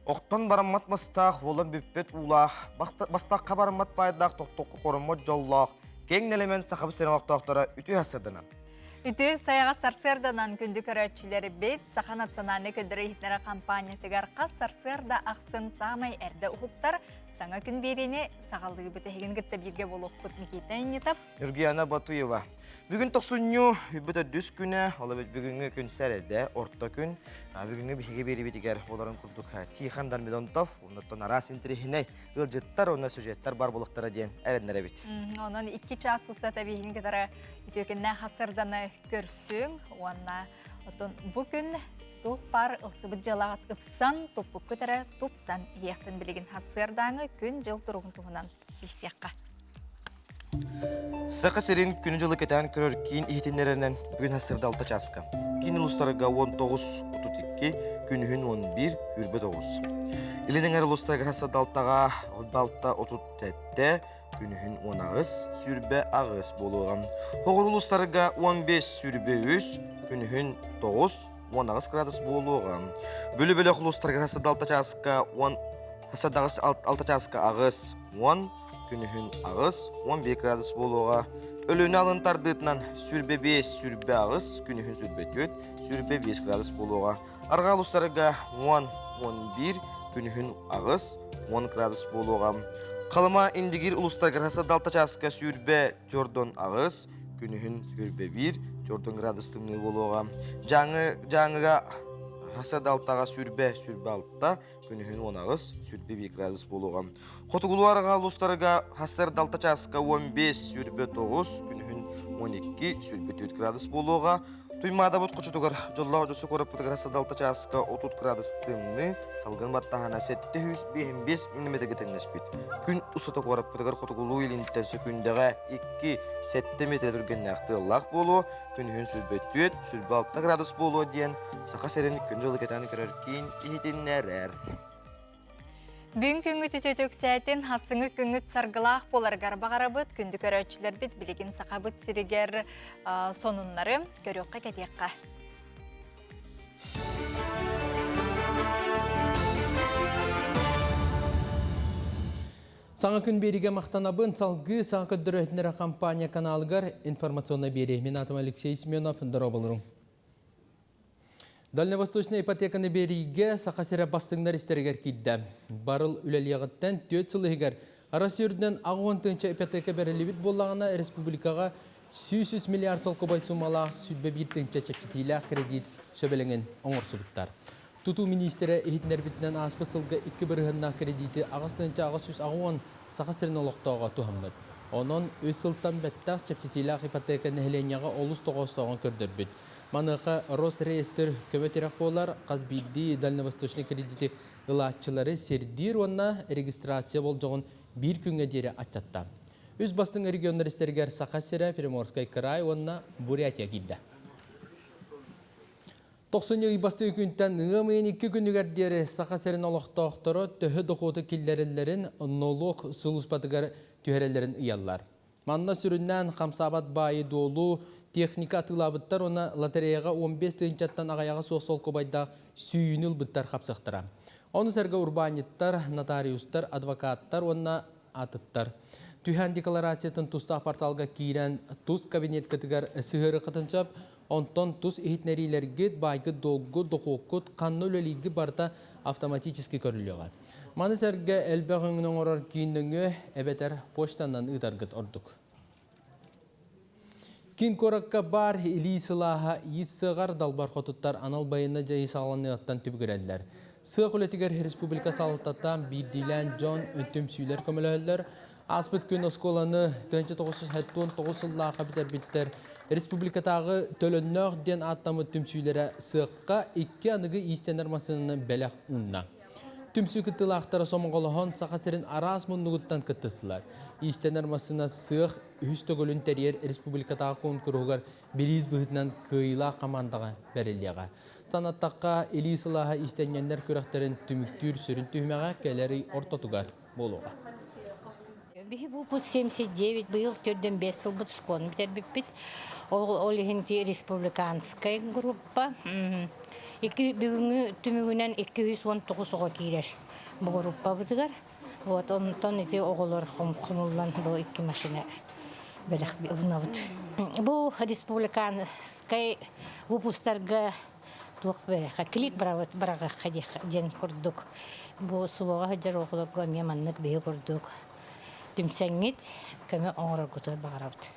Оқтан бараммат мастақ, олын бүппет улақ, бастаққа бараммат байдақ, тоқтоққа қорыммат жоллақ, кең нелемен сақабы сенің оқтақтары үті әсірдінен. Үті саяға сарсырданан күнді көрәтшілері бет сақан аттананы көдірі хитнері компания тігарқа сарсырда ақсын сағамай әрді ұқыптар саңа күн беріне сағалдығы бүті хеген күтті бірге болуқ бұт мекейтен етіп. Үргияна Батуева. Бүгін тоқсыню бүті дүс күні, олы бүгінгі күн сәреді, орта күн. Бүгінгі бігеге бері бетігер оларын күрдік Тихан Дармидонтов, онаттан арас интерехіне ғылжыттар, онна сюжеттар бар болықтары ден әрінлері бет. Оның 2 час ұстата бейін кедері үтекінне қасырданы көрсің, онна бүгін Тух пар ылсыбыт жалағат ұпсан, топпық көтәрі топсан ияқтын білеген хасырдаңы күн жыл тұрғын туғынан білсияққа. Сақы серин күні жылы кетен көрір кейін ихетенлерінен бүгін хасырда 6 часқа. Кейін ұлыстарға 19-32, күнігін 11, үрбе 9. Илінің әрі ұлыстарға хасырда 6-30-тәтті, күнігін 10 сүрбе ағыз болуған. Хоғыр ұлыстарға 15 сүрбе 3, күнігін 9, 10 градус болуған. Бөлі-бөлі құлыстарға хасырда 6 часқа ағыз 10, күнігін ағыз 11 градус болуға. Өліні алынтардытынан сүрбе 5, сүрбе ағыз, күнігін сүрбе 4, сүрбе 5 градус болуға. Арға құлыстарға 10-11, күнігін ағыз 10 градус болуға. Қалыма индигер ұлыстарға хасырда 6 часқа сүрбе 4 ағыз, күнігін сүрбе 1, 4 градустың болуға. Жаңыға хасырда 6-ға сүрбе 6-та, күнігін 10 ағыз, сүрбе 2 градус болуға. Қотығылуарға ұлыстарға хасырда 6 часқа 15 сүрбе 9, күнігін 12, сүрбе 4 градус болуға. Туймада бұт құчытығыр жоллау жосы көріп бұтығыр хасырда 6 часқа 30 градустыңны салғын баттағана 755 мм тәңнес бет. Күн ұсыты көріп бұтығыр қотығылу елінттен сөкіндіға 2-7 метр түрген әқті лақ болу, күнігін сүрбе 4, сүрбе 6 градус болу дейін сақа сәрін күн жолы кетені көрір кейін ехетенлер әр. Бүгін күнгіт өтөтөк сәтін хасыңы күнгіт сарғылақ болар ғарба-ғарабыт, күнді көрәтшілер бет білеген сақабыт сірігер сонынлары көріққа кәтеққа. Саңа күн береге мақтанабын салғы саңа көддірі өтінері компания каналығар информационна бере. Мен атым Алексей Семенов, дұра болырым. Дальневосточный ипотеканы береге сақасыра бастыңдар істергер кейді. Барыл үләлияғыттен 4 сылығығар. Арасы үрден ағуантынша ипотека бәрілевет болағына республикаға 100 миллиард сыл көбай сумалақ сүрбе біртінші чепсетейлі кредит сөбеліңін оңыр сұбыттар. Туту министері ехетінер бітінен аспы сылғы 2 бірғынна кредиті ағыстынша ағыз ағуан сақасырын олықтауға тұхымлыд. Onun 3 сылтан бәттақ чепсетейлі ипотека нәхіленияға олыс тоғыстауған көрдір біт. Маныққа Росреестр көметерек болар, қазбейді дальневосточный кредиті ұлатчылары сердир онна регистрация бол жоғын бір күнге дері атчатта. Үз бастың региондар істергер Сақасыра, Приморскай край онна Бурятия кейді. 90 басты күнттен ұғымын 2 күнігер дері Сақасырын олықтауқтары төхі дұқуты келдерілерін налог сұлыспатығар түйерелерін ұялар. Манна сүріннен қамсабат байы долу техника атылабыттар оны лотереяға 15 түйінчаттан ағаяға соқ-сол көбайда сүйініл бұттар қапсықтыра. Оны сәргі урбаниттар, нотариустар, адвокаттар онына атыттар. Түйен декларациятын тұста порталға кейрен тұз кабинет кітігер сығыры қытыншап, онтон тұз ехетнерилерге байгы долғы доқуқыт қанны өлелігі барда автоматически көріліға. Маны сәргі әлбәғыңның орар кейіндіңі әбетер поштаннан ұдарғыт ордық. Кин коракка бар илисылаха иссығар далбар қотыттар анал байына жайы сағаланы аттан түбігірәлілер. Сық үлетігер республика салықтаттан бірдилен жон өттім сүйілер көмілі Аспыт күн осколаны 1979 лаға бітер біттер. Республикатағы төліннөк ден аттамы түмсүйлері сыққа 2 анығы истенер масынны бәләқ ұнна. Түмсү күттілақтары сомығылығын сақасырын арас мұннығыттан күттісілер. Истенер масына сық үсті көлін тәрер республикатағы конкурғығар беріз бұғытынан күйіла қамандаға бәрелеға. Санаттаққа елисілаға истененлер көріқтерін түміктүр сүрін түймеға кәлері ортатуғар болуға. Бихи бұл 79 был төрден 5 жыл бұд школын бітер біппіт. Ол республиканская группа. Бүгүнгү түмүгүнен 219 ого кирер. Бу группа бытыгар. Вот онтон эти оголор хомуллан бу 2 машина белек бунабыт. Бу республиканскай выпустарга тук бере. Клит брага хади ден курдук. Бу суога хаджар оголорго меманнык бей курдук. Түмсәңит көмө оңорор гутор багарабыт.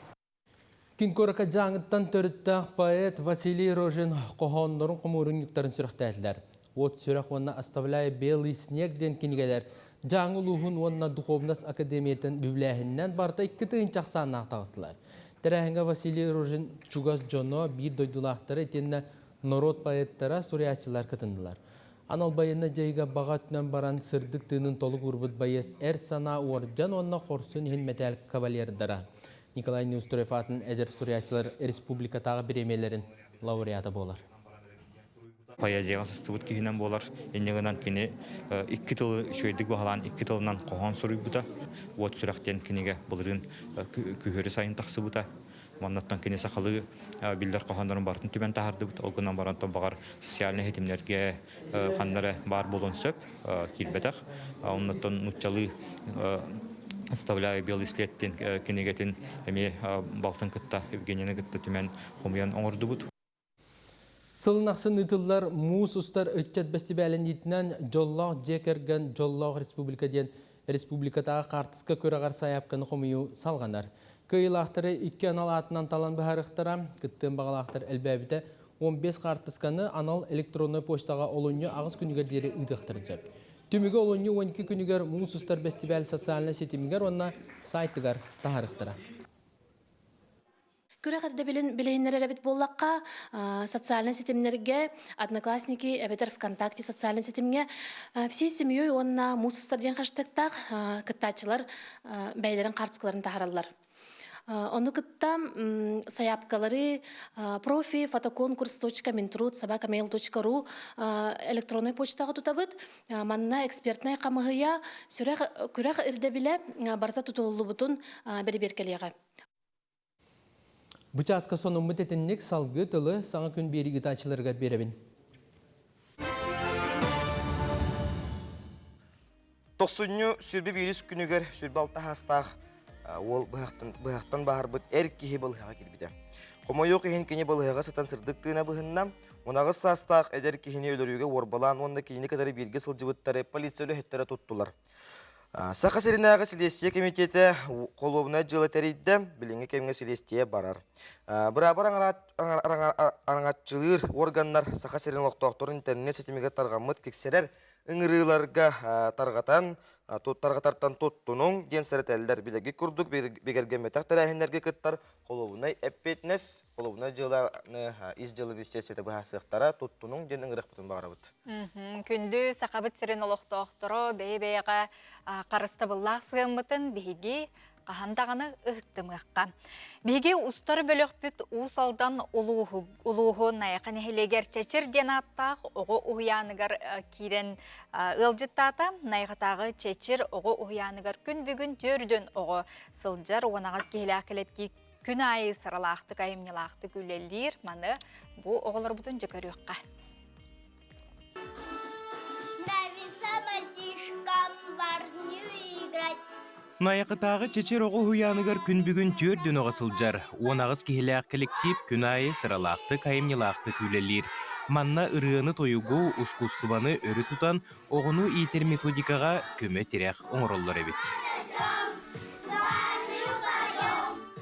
Кинкорака жаңыттан төріттақ поэт Василий Рожин қоғанларын құмырын юқтарын сүріқтәділер. От сүріқ онына «Оставляя белый снег» ден кенігелер. Жаңы лұғын онына Духовнас академиятын бүбләхіннен барта 2 тыйын чақсанына ақтағыстылар. Тәрәхінгі Василий Рожин Чугас Джоно бір дойдулақтары етеніне народ поэттара суриятчылар кытындылар. Анал байына жайға баға түнен баран сырдық тыынын толық ұрбыт байес әр сана уарджан онына қорсын хен метал кавалердара. Николай Неустроев атын әдер суриятчылар республикатағы біремелерін лауреаты болар. Поэзияға сыстыбыт кейінен болар. Енегінен кені 2 тыл шөйдік бағалан 2 тылынан қоған сұрый бұта. Вот сүрақтен кенеге бұлырын күйері сайын тақсы бұта. Маннаттан кені сақалы білдер қоғандарын бартын түбен тағарды бұта. Олғынан барантан бағар социальный хетімлерге қандары бар болын сөп келбетақ. Оннаттан нұтчалы «Оставляя белый след» кенегетін әме балтын кытта, Евгенияны кытта түмен хомиян оңырды бұд. Сылынақсын ұтылар мұс ұстар өтчет бәстібәлін етінен жоллақ жекерген жоллақ республикатаға қартысқа көрағар саяпқаны хомию салғанар. Кыйлақтары 2 анал атынан талан бұхарықтара, күттен бағалақтар әлбәбіті 15 қартысқаны анал электронны почтаға олуынны ағыз күнігер дері ұйдықтыры жөп. Түмігі олуынны 12 күнігер мұс ұстар бәстібәл социалны сетімігер онына сайтығар тағарықтыра. Күрәгәрдә билейнәр әбит боллакка социальный сетемнәргә, одноклассники, әбетер ВКонтакте социальный сетемгә всей семьей онна мусустар дигән хэштегтаг кыттачылар бәйләрен картскаларын тахаралар. Оны кытта саяпкалары профи fotokонкурс.mintrud@mail.ru электронный почтага тутабыт. Манна экспертная камыгыя күрәк ирдә биле барта тутулубутун берберкелеге. Бұчасқа соны мұтетіннік салғы тылы саңа күн берігі тачыларға беребін. Тоқсынны сүрбе беріс күнігер сүрбе алты хастақ ол бұғақтан бағар бұд әр кеге бұлғаға келбіді. Қомойы қиын кене бұлғаға сатан сырдық тыына бұғыннам, онағыз састақ әдер кене өліріге орбалан, онда кене кадары берге сылжыбыттары полициялы хеттері тұттылар. Сақа сәрінағы Селестия комитеті қолуына жылы тәрейді, біліңі кемге Селестия барар. Бірабар аңатчылыр органдар Сақа сәрін лоқтоқтырын интернет сетімеге тарғамыд кексерер, ыңырыларға тарғатартан тоттының ден сәрітәлілер білігі күрдік, бегерге метақтар әхіндерге күттар қолуына әппетнес, қолуына жыланы из жылы бестесеті бұхасықтара тоттының ден ыңырық бұтын бағарабыд. Күнді сақабыт сірін олықтоқтыры бей-бейға қарысты бұллақ сығымытын бейге қағандағаны ұқтымыққа. Бейге ұстар бөлік бүт ұсалдан ұлуғы найқан әхелегер чәчір ден аттақ оғы ұяныгар керен ұлжыттата найғатағы чәчір оғы ұяныгар күн бүгін түрден оғы сылжар оғанағыз кейлі әкілетке күн айы сыралақты қайымнелақты күлелер маны бұл оғылар бұтын жүкір өққа. Найақытағы чечер оғы хуяныгар күн бүгін түрден оғасылжар. Онағыз кейләқ коллектив күн айы сыралақты қайымнелақты күлелер. Манна ырыны тойугу ускустубаны өрі тұтан оғыну итер методикаға көмі терек оңыроллар әбет.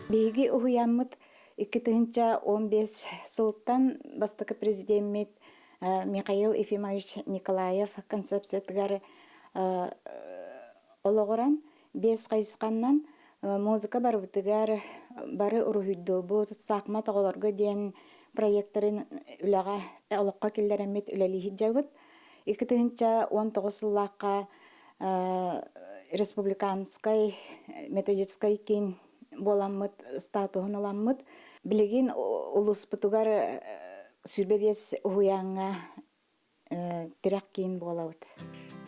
Бейги уhuyanmıt 2015 сылттан бастықы президент Михаил Ефимович Николаев концепциятыгар олығыран 5 қайысқаннан музыка барбытыгар бары ұрухүйді бұл сақма тағыларға ден проекттарын үліға олыққа келдерімет үләлі жауыт. 2019 сыллаққа республиканскай методическай кен боламыт статуын аламыт. Білеген ұлыс бұтығар сүрбебес ұяңа тирак кийин болабыт.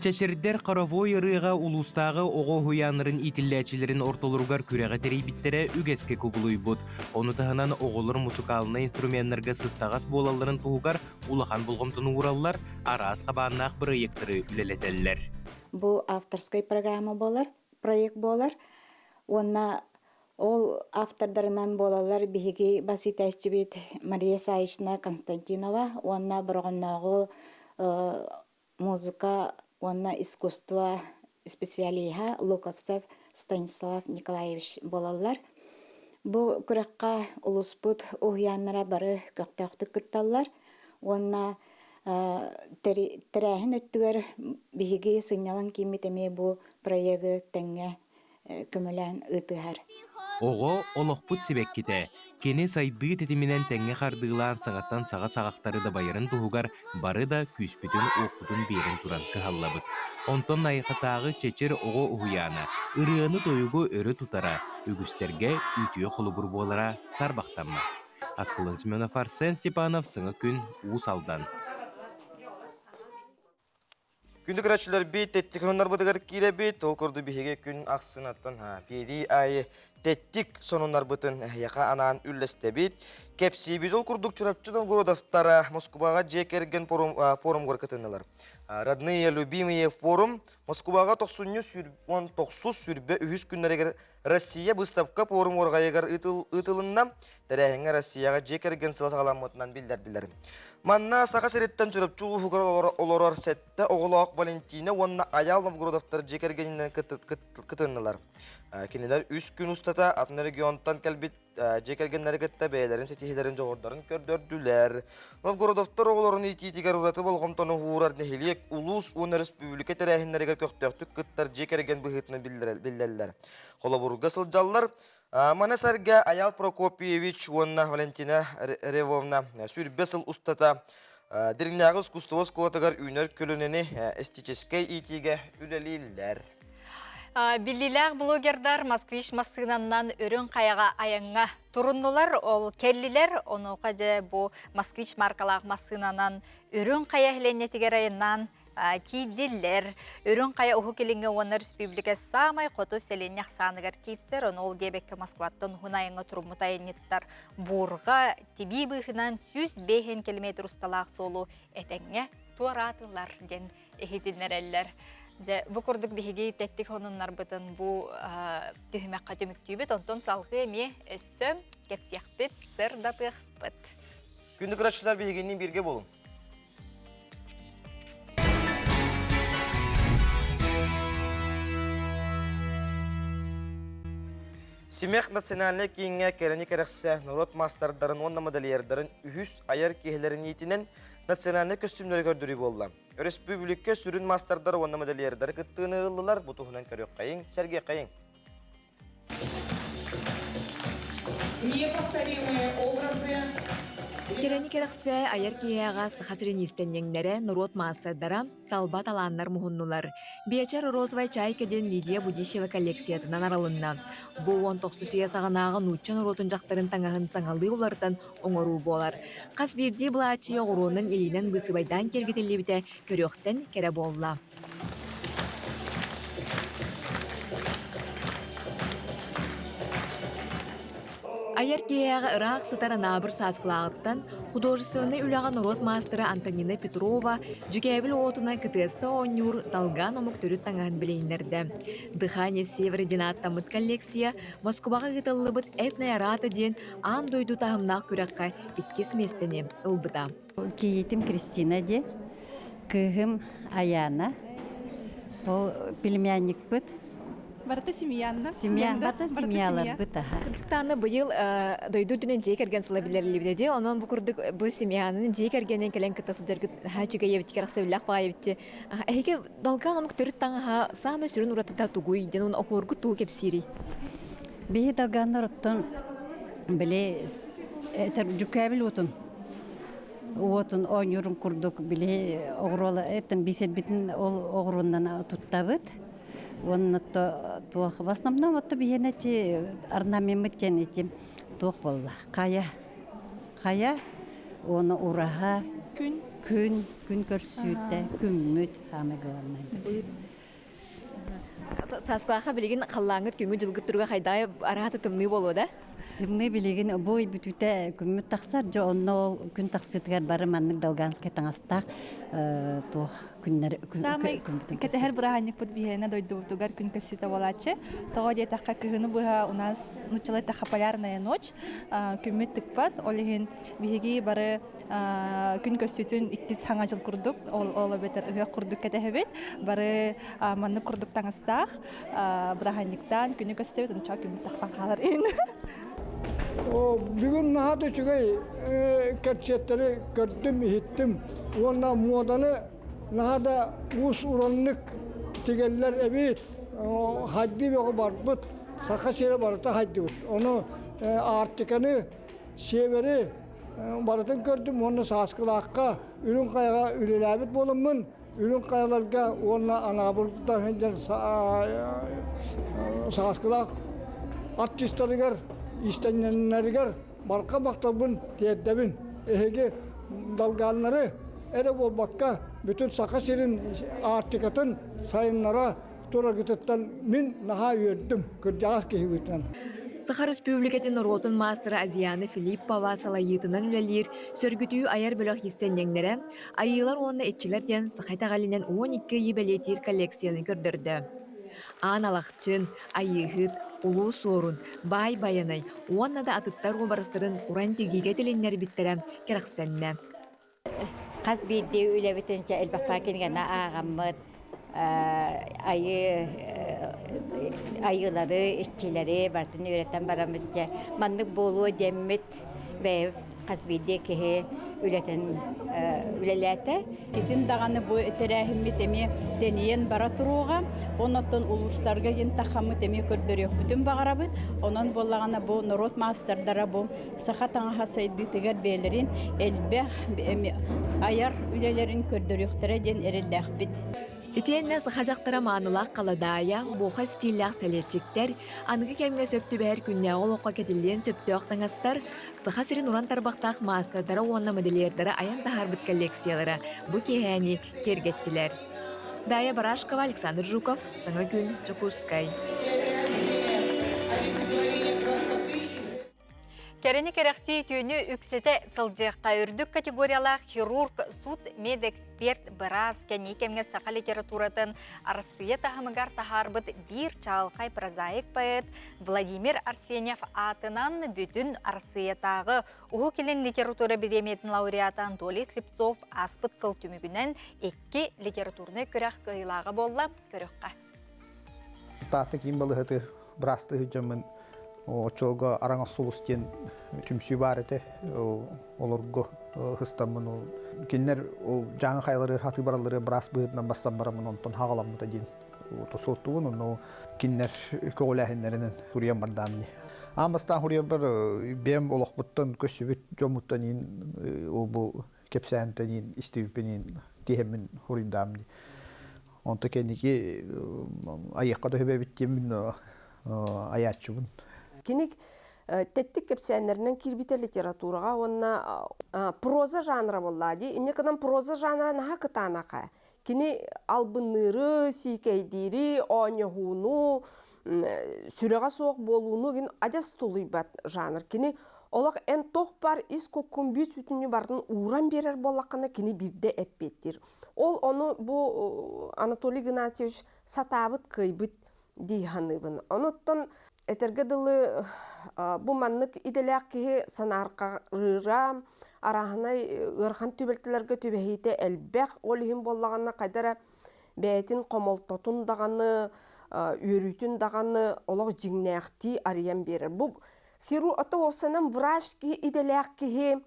Чәчердер қаравой ырыға улустағы оғы хуянырын итилләчілерін ортолуругар күрәға терейбіттере үгеске көбілуй бұд. Оны тағынан оғылыр музыкалына инструментнерге сыстағас болаларын туғығар улахан бұлғымтыны ураллар арас қабаннақ бір ектірі үлелетелілер. Бу авторской программа болар, проект болар. Онна ол автордарынан болалар биһиги баситәчибит Мария Саична Константинова, онна бұрғыннағы музыка, онна искусство специалиха Луковцев Станислав Николаевич болалар. Бу күрәккә улуспут уһяннара бары көктөктү кытталлар. Онна тәрәһен өттүгәр биһиги сыйналан кимитеме бу проекты тәңгә көмөлән ытыһар. Оғы олықпут себек кете. Кені сайды тетімінен тәңе қардығылан сағаттан саға сағақтары да байырын туғығар бары да күспүтін оқудын берін туран кығаллабыт. Онтон айқатағы чечер оғы ұғыяна, ұрыяны тойығы өрі тұтара, үгістерге үтіе құлыбыр болара сарбақтамма. Аскылын Семенов Арсен Степанов сыңы күн уысалдан. Күндік рәтшілер бейт, тәттік ғынар бұдығар кейлі бейт, ол көрді бейге күн ақсынаттан пейді айы тәттік сонынар бұтын яқа анаған үлләсті бейт. Кәпсі бейт ол күрдік чұрапчыдан ғыродавтара Москваға жекерген форум ғырқытынылар. Родные, любимые форум Москваға 90 сүрбе үхіз күннерегер Россия бұставқа форум орғайығар ұтылынна тәрәхіңі Россияға жекерген сылас ғаламытынан білдерділер. Манна сақа сәреттен жүріпчі ұғығыр оларар сәтті оғылақ Валентина онна аял Новгородовтар жекергенінен кытынылар. Кенелер үс күн ұстата атын регионтан кәлбет жекергенлері кітті бәйлерін сетихелерін жоғырдарын көрдірділер. Новгородовтар оғыларын итетігер ұраты болғымтаны ғурар нехелек ұлыс оны республика тәрәхінлерігер көқтөқтік кыттар жекерген бұғытыны білдерлер. Қолабұрға сылжалар Манасарга Аял Прокопьевич, онна Валентина Ревовна, сүрбесіл ұстата діріңнағы искусствоз қолатығар үйнер көлінені эстетическай итиге үлелейлер. Биллилер блогердар Москвич масынаннан өрін қаяға аяңға тұрыннылар, ол келлилер, оны қады бұл Москвич маркалағы масынанан өрін қая хіленетігер айынан тидиллер. Өрін қая ұху келінгі оны республика самай қоту селеннях санығар кейсер, оны ол дебекке Москваттан ғынайыңы тұрмытайынеттар бұрға теби бұғынан 105 километр ұсталақ солу әтәңе туаратылар ден эхетінер әлілер. Бұ күрдік бігеге тәттік онынлар бұтын бұ түйімәққа төміктүйбіт, онтон салғы әме өссім кәпсияқпет, сырдатықпыт. Күндік рәтшілер бігегенен бірге болын. Семех национальный кейінге кәріні кәріқсі Нұрот мастардарын, онна модельердарын үхіс аяр кейлерін етінен национальный костюмдері көрдірі болды. Республика сүрін мастардары, онна модельердары күттіғыны ғылылар, бұтығынан көрек қайын, сәрге қайын. Неповторимые образы. Керени керексе аяр кияға сахасырын истеннеңнері Нұрот мастардара талбат аланнар мұхыннулар. Биячар розовай чайкеден Лидия Будищева коллекциятынан аралынна. Бұл 19 сүйе сағанағы нұтчан Нұротын жақтарын таңағын саңалы олардан оңыру болар. Қас бірді бұлачы оғыруының елінен бұсыбайдан кергетелі біте көректен кере болла. Аяр кияға Ирақ сытара набыр сасқылағыттан художественный үліған Нұрот мастера Антонина Петрова жүкәбіл отына кытыста оңюр талған омық түріт таңағын білейіндерді. Дыхание севері денаттамыт коллекция Москваға ғытылы бұд этная рата ден ан дойду тағымнақ күрәққа иткес местені ұлбыда. Киетім Кристина де, күйім Аяна, ол племянник бұд. Барта семьянна. Барта семьялар бұд. Таны бұйыл дойду дүнен жей кәрген сыла білерлі біледі. Онын бұқырдық бұл семьянын жей кәргенен кәлен кітасы дәргі хачыға ебітті керақсы біләқ баға ебітті. Әйге далған омық түріт таңға самы сүрін ұратыда тұғуй, ден оны оқуырғы тұғы кеп сирий. Бейі далған ұраттын біле жүкәбіл отын. Отын ойнырын күрдік біле оғыролы әттін бесет бітін ол оғырыннан тұттабыд. Оны туақ в основном вот бейнете орнамент тенете туақ болды. Қая, оны ураға, күн көрсүүтэ, күммүт хамыгыларнай. Сасклаха билигин қаллаңыт күнгү жылгыттырга хайдай арахаты тымны болу да? Тымны билигин бой бүтүтэ күммүт таксар, жо онно күн таксытыгар бары маннык Долганский таңастақ тух күннер Самый кетехер бураханник под бихена дойдувтугар күн көсүтө болачы. Того де такка кыгыны буга у нас началась такая полярная ночь. Күммүт тыкпат, олигин биги бары күн көсүтүн 2 хаңа жыл курдук. Ол бетер ыга курдук кетехебет. Бары манны курдук таңастақ бураханниктан күнү көсүтөбүт, онча күммүт таксан калар ин. Бүгін нағады чүгей кәтшеттері көрдім, еттім. Онна моданы нағада ұс ұранлық тегелер әбейт. Хайды бөгі барбыт, сақа шері барыта хайды бұд. Оны артықаны, шевері барытын көрдім. Оны сасқылаққа, үлін қайға үлеләбіт болымын. Үлін қайаларға онна анабылықта сасқылақ артистарығар, İstenenlerger barka baktabın tiyedebin ehege dalganları ere bol bakka bütün Sakaşehir'in artikatın sayınlara tura gittikten min naha yördüm kırcağız kehivitten. Сахар Республикатын Ротын мастера Азияны Филиппова салайытынан үлелер сөргүтүү аяр бөлөк истеннеңнере айылар онна этчилерден сахайтагалинен 12 ебелетир коллекцияны көрдөрдү. Аналақчын, айыхыт, улуу сорун, бай-баянай, уанна да атыттар обарыстырын уран тегиге теленнер биттерем керақсенне. Қас бейді үлебітінше әлбақпа кенгені ағамыд, айылары, ішчилері бартын үйреттен барамытча. Маннық болуы деммет бәйіп қас бейді кеге үлетін үлеләті. Кетин дағаны бұл тәрәхімі теме денейен бара тұруға, онаттан ұлыстарға ен тақамы теме көрдірек бүтін бағарабыд. Онан болағана бұл народ мастардара бұл сақа таңаға сайды тегер бәлерін әлбәқ аяр үлелерін көрдіректері ден әрілләқ бит. Итенне сахажақтара маанылақ қаладая, боға стилях сәлетчіктер, анығы кәмге сөпті бәр күнне олыққа кетілден сөпті оқтаңастар, саха сирин уран тарбақтақ маастардара онна моделердары аян тахарбыт коллекциялары бұ кехәні кергеттілер. Дая Барашкова, Александр Жуков, Саңа күн, Чокускай. Керені керекси түйіні үксеті сылжыққа үрдік категориялақ хирург, суд, медэксперт, біраз кәне кемге сақа литературатын арсыя тахымыгар тахарбыт бір чалқай прозаик поэт Владимир Арсеньев атынан бүтін арсыятағы ұғы келен литература береметін лауреаты Анатолий Слепцов аспыт сыл түмігінен 2 литературны көрек кыйлағы болла көрекқа. Таты кем болы хаты бірасты хүджамын Очога араңа солустен түмсүй бар еті, оларғы хыстамын. Кенлер жаңы қайлары, хаты баралары бірас бұйытынан бастан барамын, онтан хағаламыда ден. Соттуғын, кенлер көгіләхінлерінің хүриян бардамын. Амастан хүриян бар бәм олақ бұттан көсібіт жомуттан бұл кепсәнтен істеуіппен тейемін хүрияндамын. Онта кенеке аяққа дөбе біттемін аячыбын. Кенек теттік кепсәнерінен кирбите литератураға онна проза жанры болады. Инекадан проза жанры наға кытанақа. Кені албыныры, сикейдері, оңығуну, сүреға соқ болуыну ген адяс тұлый бәт жанр. Кені олақ ән тоқ бар, ис көккін бүйт бүтінні бардың уран берер болаққана кені бірде әппеттер. Ол оны бұл Анатолий Геннадьевич сатабыт кайбыт дейханыбын. Оныттан этергедылы бұл маннык иделяқ кеге санарқарыра, арахынай ырхан түбелтілерге түбәхейті әлбәқ олығын болағаны қайдара бәйтін қомолтотын дағаны, өрүйтін дағаны олық жіңнәқті ариян берір. Бұл хиру ата олсанан враж кеге иделяқ кеге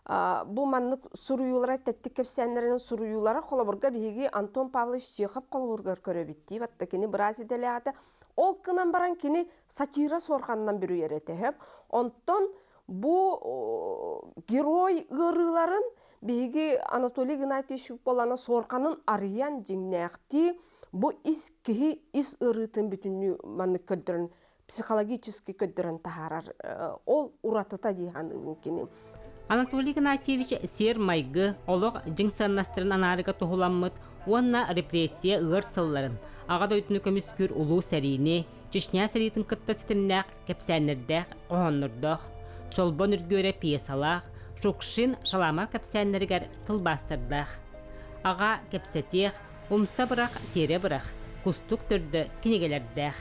бұл маннык сұруюлара, тәттік кепсәнлерінің сұруюлара қолабырға бейге Антон Павлович Чехов қолабырғар көрөбітті. Ватта кені біраз иделяғаты ол кынан баран кені сатира сорғаннан бірі еретіп. Онтон бұл герой ғырыларын бейге Анатолий Геннадьевич болана сорғанын ариян жеңнәқті бұл ис кеге ис ұрытын бүтінні маннык көддірін, психологически көддірін тахарар. Ол ұратыта дейханы мүмкені. Анатолий Игнатьевич сер майгы олог жың саннастырын анарыга тухуламмыт, уанна репрессия ығыр сылларын, аға дойтыны көміскүр улу сәрейіне, Чечня сәрейтін кытта сетімнәқ, кәпсәнірдәқ, қоғаннырдақ, чолбон үргөре пьесалақ, шукшин шалама кәпсәніргер тылбастырдақ. Аға кәпсәтеқ, умса бұрақ, тере бұрақ, кустук түрді кенегелердәқ.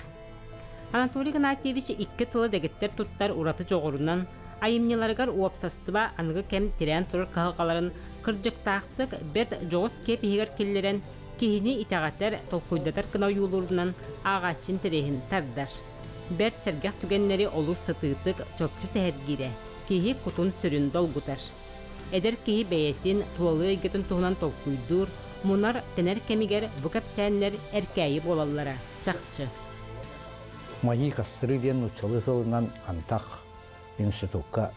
Анатолий Игнатьевич 2 тылы дәгеттер туттар ураты жоғырынан, айымнеларгар уапсастыба аңғы кәм тирән тұрыр қағаларын кыржықтақтық берд жоғыз кеп егер келлерен кехіне итағаттар толқойдатар кына юлурынан ағачын тірехін тардар. Берд сәргәқ түгеннері олу сытытық чөпчі сәхәргере, кехі құтын сүрін долгутар. Әдір кехі бәйетін туалы егетін туғынан толқойдур, мұнар тәнер кәмігер бұқап сәнлер әркәйі болалара, чақчы. Майы қастыры ден ұчалы сылынан антақ институтка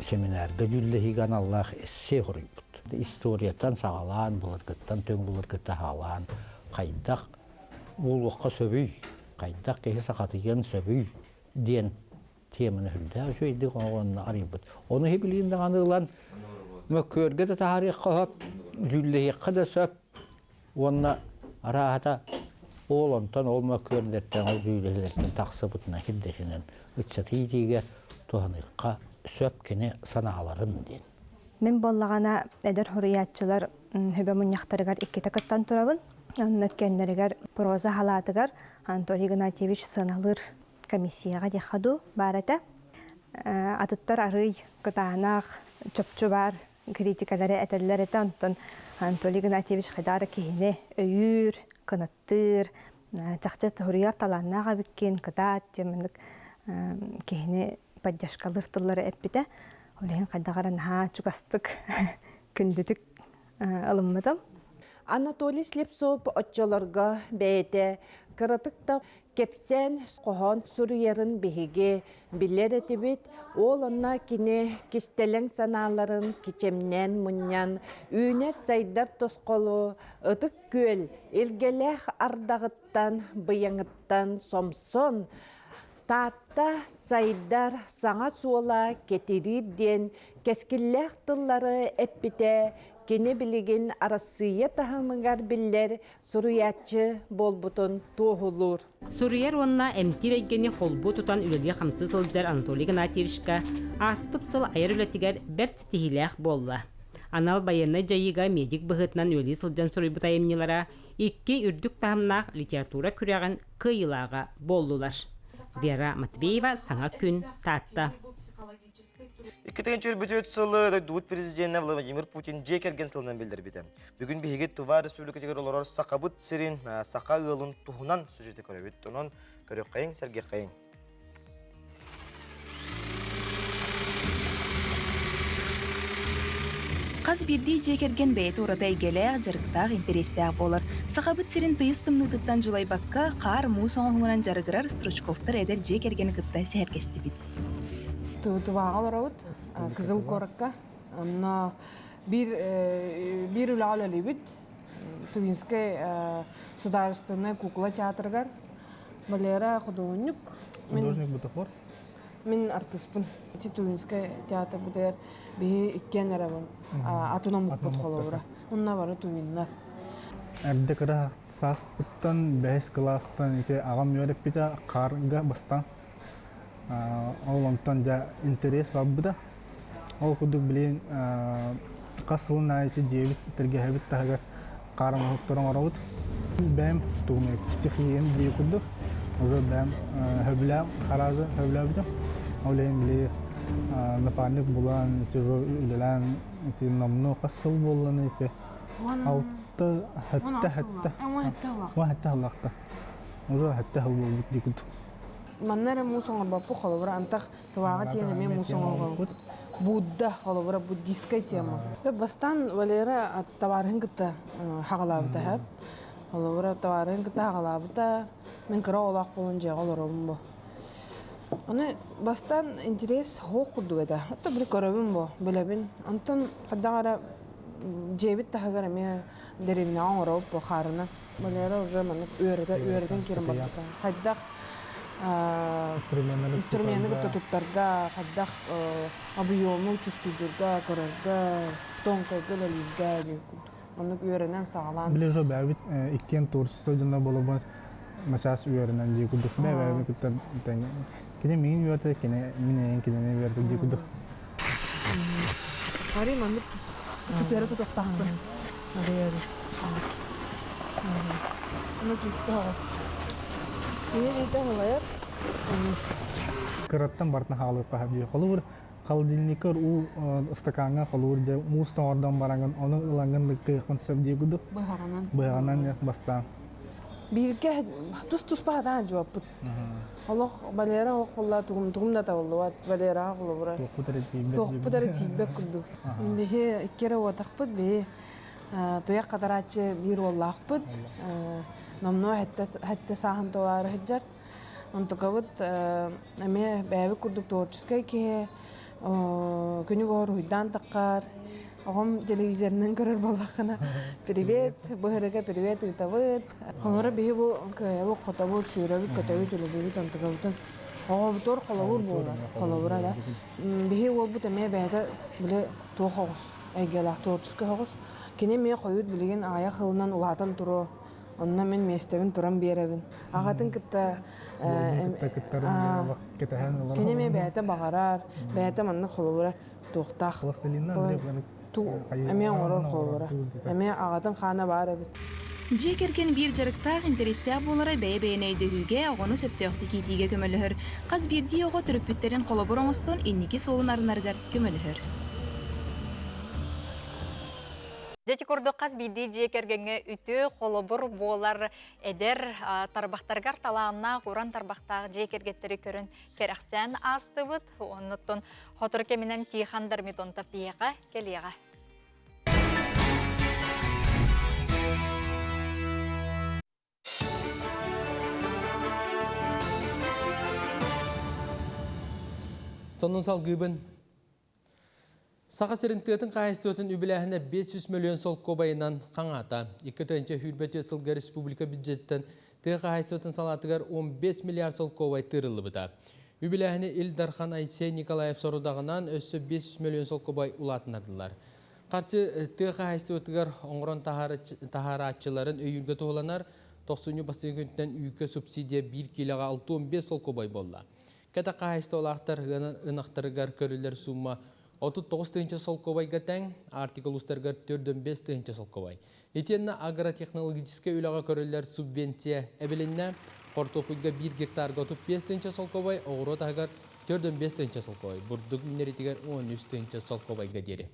семинарга жүллехиган Аллах эссе хорыйбыт. Историятан сағалан, бұлыргыттан төң бұлыргытта халан, қайдақ болуққа сөбүй, қайдақ кеге сақатыген сөбүй ден темені хүлді сөйді оғанына арайбыт. Оны хебілейінді ғанығылан мөккөрге де тарих қағап, жүллехиққа да сөп, онына арағата олонтан ол мөккөрдерттен, ол жүллехилерден тақсы бұтына хиддесінен үтсатыйдеге туғаныққа сөп кені санағаларын ден. Мен боллағана әдір хұрыятчылар хөбе мұнияқтарығар 2 тақыттан тұрабын. Анны кәнлерігер проза халатығар Анатолий Игнатьевич сыналыр комиссияға дехаду барата. Атыттар арый кытанақ чөпчі бар критикалары әтәлілер әті. Антон Анатолий Игнатьевич қайдары кейіне өйір, қыныттыр, чақчы хұрыяр таланнаға біккен кытат, теміндік кейіне поддержкалыр тыллары әппіті. Олеген қайдағаран чугастык күндүтік алынмадым. Анатолий Слепцов отчолорга бәйті кыратыкта кепсен қоған сүрүерін бігеге білер етібет, ол онна кіне кистелен саналарын кичемнен мұннян, үйнер сайдар тосқолу, ытык көл, илгелех ардағыттан, бұяңыттан сомсон, Татта сайдар саңа суола кетиридден кескиллэх тыллары эппите кені білеген арасыя тахамыгар биллер суруячы болбутун туғылур. Суруяр онна әмтир әйгені холбу тутан үлелге қамсы сылджар Анатолий Игнатьевичка аспыт сыл айыр үлетігер бәрт стихилях болла. Анал баянна жайыга медик бұғытынан үлі сылджан суруйбыт айымнелара 2 үрдік тахымнақ литература күрәғын кыйылаға болдулар. Вера Матвеева, Саңа күн, Татта. 2-нче үрбүтөт сылы Дуут президенті Владимир Путин жекерген сылынан білдірбеді. Бүгін бейгет Тува Республикатегер олар сақабыт сирин, сақа ғылын тұхынан сюжеті көребет. Онын көрек қайын, сәрге қайын. Қаз бірді жекерген бәйті орадай геле жарықтақ интерестәк болыр. Сақабыт сирин тыйыстымнығдықтан жулай баққа қар мұс оңғынан жарығырар стручковтар әдер жекерген қыттай сәркесті бит. Тувағал орауыт, кызыл коракка, но bir үләлі бит, Тувинскай сударственный кукла театргар, Валера художник. Художник бутафор? Мен артистпын. Тувинскай театр бұдайар бейі иккен әрабым. Атынан бұт қолауыра. Онна бары Тувиннар. Әрді кіра сас бұттан 5 кластан ағам өріп біті қарға бастан. Ол онтан жа интерес бар бұда. Ол күдік білейін қасылын әйші жебіт түрге әбіт тағығар қарым ұқтырын орауыд. Бәм тұғымай стихиен дей күдік. Уже бәм хөбләм, қаразы хөбләм бұда. Олейін білейін напарник болан, үлелән, намну қасыл болан. Аутта хәтті. Хәтті аллақта. Уже хәтті хәл болдық дей күдік. Маннары мусоңор баппу холобура антах тавага тиене мен мусоңор Будда холобура буддийская тема. Бастан Валера товарын кытта хагалабыта хәп. Холобура товарын кытта хагалабыта мен кыра олақ болын жеға оларым бо. Аны бастан интерес хоқ курду эда. Атта бір көрөбүм бо, билебин. Антон каддагара жебит тахагара мен деревина оңороб бо харына. Валера уже манып үйрден керім бапыта. Хайдақ инструменты кытта туттарга, каддах объему чувствуйдурга, көрөргө, тонкойго лелилге деп. Оны үйренен сагалан. Ближе бәбит иккен творчество жана болобу мачас үйренен дей кудук. Бәбит кытта кене мен үйрөтө, кене мен кене үйрөтө дей кудук. Ари мандык süper tutuqtaqtı. Arıyor. Onu çizdi hava. İyi de hava. Кыраттан бартна халык кахабы. Холур холодильникер у стаканга холур же мустан ордан баранган, onun ылангандыкы концепт дей кудук. Быганан я баста. Бирге тус бадан жооп. Олох балера ок болла тугумда табылды. Балера болобура. Токпутары тибек кудук. Бихе иккере отакпыт бе. Тоя кадарачы бир боллакпыт. Номно хатта сахан толары хеджар. Онтокабыт эме бәбі курдук творческий ке күнү бор уйдан таккар. Огом телевизорнан көрөр боллакына. Привет, быһырыга привет итабыт. Холора бихи бу котабыт сүйрөбүт котабыт телевизор тантыгабытын. Огобутор холобур болду. Холобура да. Бихи ол бут эме бәдә биле тохогус. Эгелах творческий хогус. Кине ме коют билген ая хылынан улатан туру. Онна мен местебин туран беребин. Агатын кытта кине ме бәдә багарар. Бәдә манны холобура тохтах. Эме орор холбора. Эме агатын хана бар эбит. Жекерген бир жарыктак интерестия болары бәйбәйнәйдігіге оғаны сөптеуқті кетиге көмөліхір. Қаз бірдей оғы түріппеттерін қолабыр оңыстон инники солын арынарғар көмөліхір. Жети курду қаз биди жекергенге үті қолабыр болар эдер тарбақтаргар талағына құран тарбақтағы жекергеттері көрін керақсен астыбыт. Онныттон хотыр кемінен тихандар метонта пияға келеға. Сонун салгыбын. Сақа сірінтетін қайыстығытын үбіләхіне 500 миллион сол кобайынан қаңата. 2-тінші хүрбәті сылғы республика бюджеттен тұғы қайыстығытын салатығар 15 миллиард сол кобай тұрылы бұда. Үбіләхіне Илдархан Айсей Николаев сорудағынан өссі 500 миллион сол кобай ұлатынардылар. Қарчы тұғы қайыстығытығар оңырын тахаратчыларын өйірге тоғыланар 90 басын күнтен үйкі субсидия 1 килоға 6-15 сол кобай болла. Кәті қайысты олақтар ұнақтарығар көрілер сумма 39-тінші сол кобайға тәң, артикул ұстарғар 4-5-тінші сол кобай. Етенна агротехнологическе үліға көрілер субвенция әбілінна, қортопыйға 1 гектарға 35-тінші сол кобай, оғырот ағар 4-5-тінші сол кобай. Бұрдық үнеретігер 13-тінші сол кобайға дері.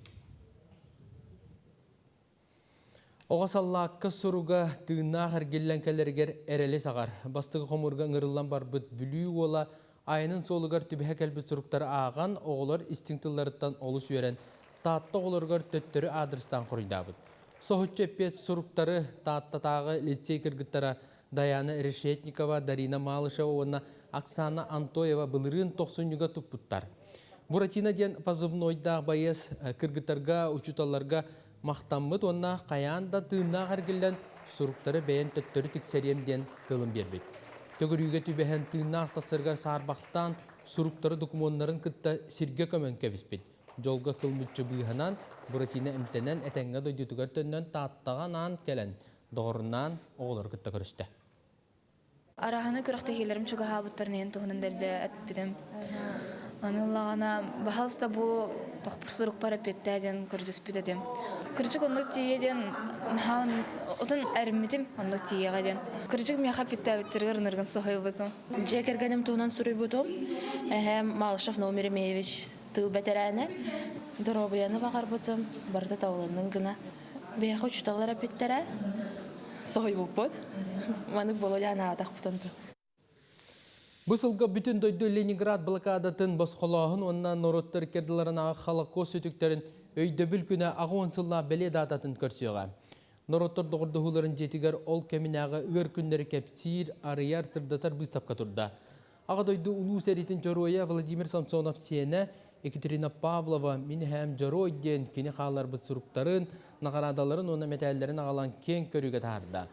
Оғасаллаққа сұруға тығына қаргеллен кәлергер әрелі сағар. Бастығы қомырға ғырылан бар бұд бүлі ола, айының солығар түбіхе кәлбі сұруқтары аған, оғылар истинктілеріттен олы сүйерен, таатты оғыларғар төттері адрестан құрыйдабыд. Соғытчы пет сұруқтары тааттатағы лицей кіргіттара Даяна Решетникова, Дарина Малышева, онна Оксана Антоева бұлырын 90-ға тұппыттар. Буратина ден позывнойдағы байыз кіргіттарға, учуталарға мақтаммыд, онна қаян да тыына қаргілден сұруқтары бәйін төттері тіксеремден тылым бербет. Төгірүйге түбәхен тыына ақтасырғар сарбақтан сұруқтары документарын күтті сирге көмен кәбіспет. Жолға қылмытчы бұйғанан, Буратина әмтенен әтәңгі дойдетігер төннен тааттаған ан кәлін, доғырынан оғылар күтті көрісті. Араханы күріқті келерім чүгі хабыттарын ең тұғының дәлбе әтпедім. Анылағана бағалыста бұл тоқпыр сұруқ пара петтәден көржіс бітедім. Күрчік ондық тиеден отын әрімметім ондық тиеғаден. Күрчік мияқа петтәбеттергер нырғын соғай бұтым. Жекергенім туынан сұрый бұтым. Малышев Номер Емеевич тыл бәтәрәні. Дұробияны бағар бұтым. Барда таулының гына. Бияқы ұчталар әпеттәрі. Соғай бұт. Манық болудан ағатақ бұтымды. Бұсылға бүтін дойды Ленинград блокадатын басқолағын оннан нороттар керділерін аға қалаққос өтіктерін өйді бүл күні ағы онсылла бәле дататын көрсеуға. Нороттар доғырдығыларын жетігер ол кәмінағы ұғыр күндері кәпсир, арияр сырдатар бұстапқа тұрда. Аға дойды ұлу сәретін жороя Владимир Самсонов сені, Екатерина Павлова, мен әм жорой ден кені қалар бұт сұруқтарын, нағарадаларын, оны мәтәлдерін ағалан кен көрігі тарды.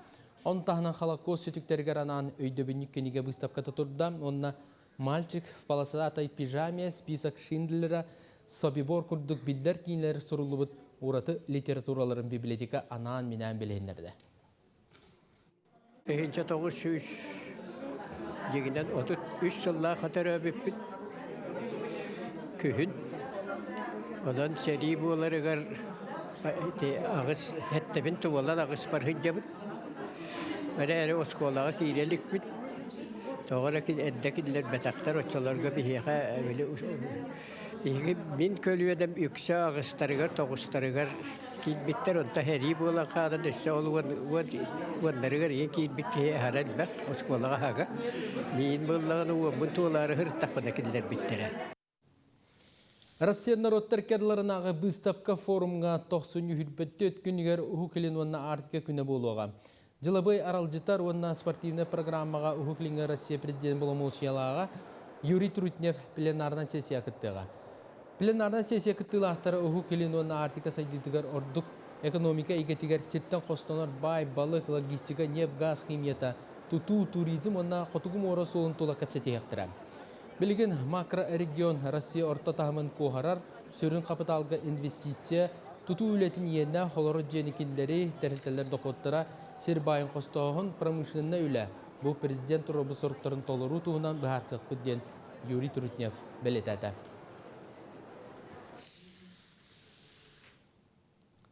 Он тахынан Холокост сөтүктергер анан өйдөбүннүк кениге выставката турда. Онна мальчик в полосатой пижаме, список Шиндлера, Собибор курдук билдер кийинлер сурулубут ураты литератураларын библиотека анаан минән билейнерде. Эһинче 900 дегенен 33 жылла хатара биппит күһүн. Одан сери буларыгар агыс хеттебин туалар агыс бар хиҗабыт. Бәре осколага кирелик бит. Тогара ки эддекилер бетактар очаларга бихега биле мен көлүедем үксө агыстарыгар тогустарыгар килбиттер онта хери була када дөссө ол вандарыгар ки битте харан бак осколага хага мен буллаганы бутулары хыртакпада килдер биттере. Россия народтар керларынағы выставка форумға 90 хүрбетті өткінігер ұхықылын онна артыка күні болуға. Жылабай аралжытар онна спортивный программаға ұхықылыңы Россия президент болымылшиялаға Юрий Трутнев пленарна сессия күттіға. Пленарна сессия күттілақтары ұхықылын онна артыка сайдытығар ордық экономика игетігер сеттен қостанар бай, балық, логистика, нефть, газ, химията, туту, туризм онна қотығым ора солын тола кәпсетеқтірі. Билген макрорегион Россия орта тахымын кохарар, сөрін капиталга инвестиция, туту үлетін енна холоры женекиллери, тәрілтелер доходтара, сербайын қостауын промышленна үлі. Бұл президент робы сорттарын толыру туғынан бұхарсық бүдден Юрий Трутнев белетәді.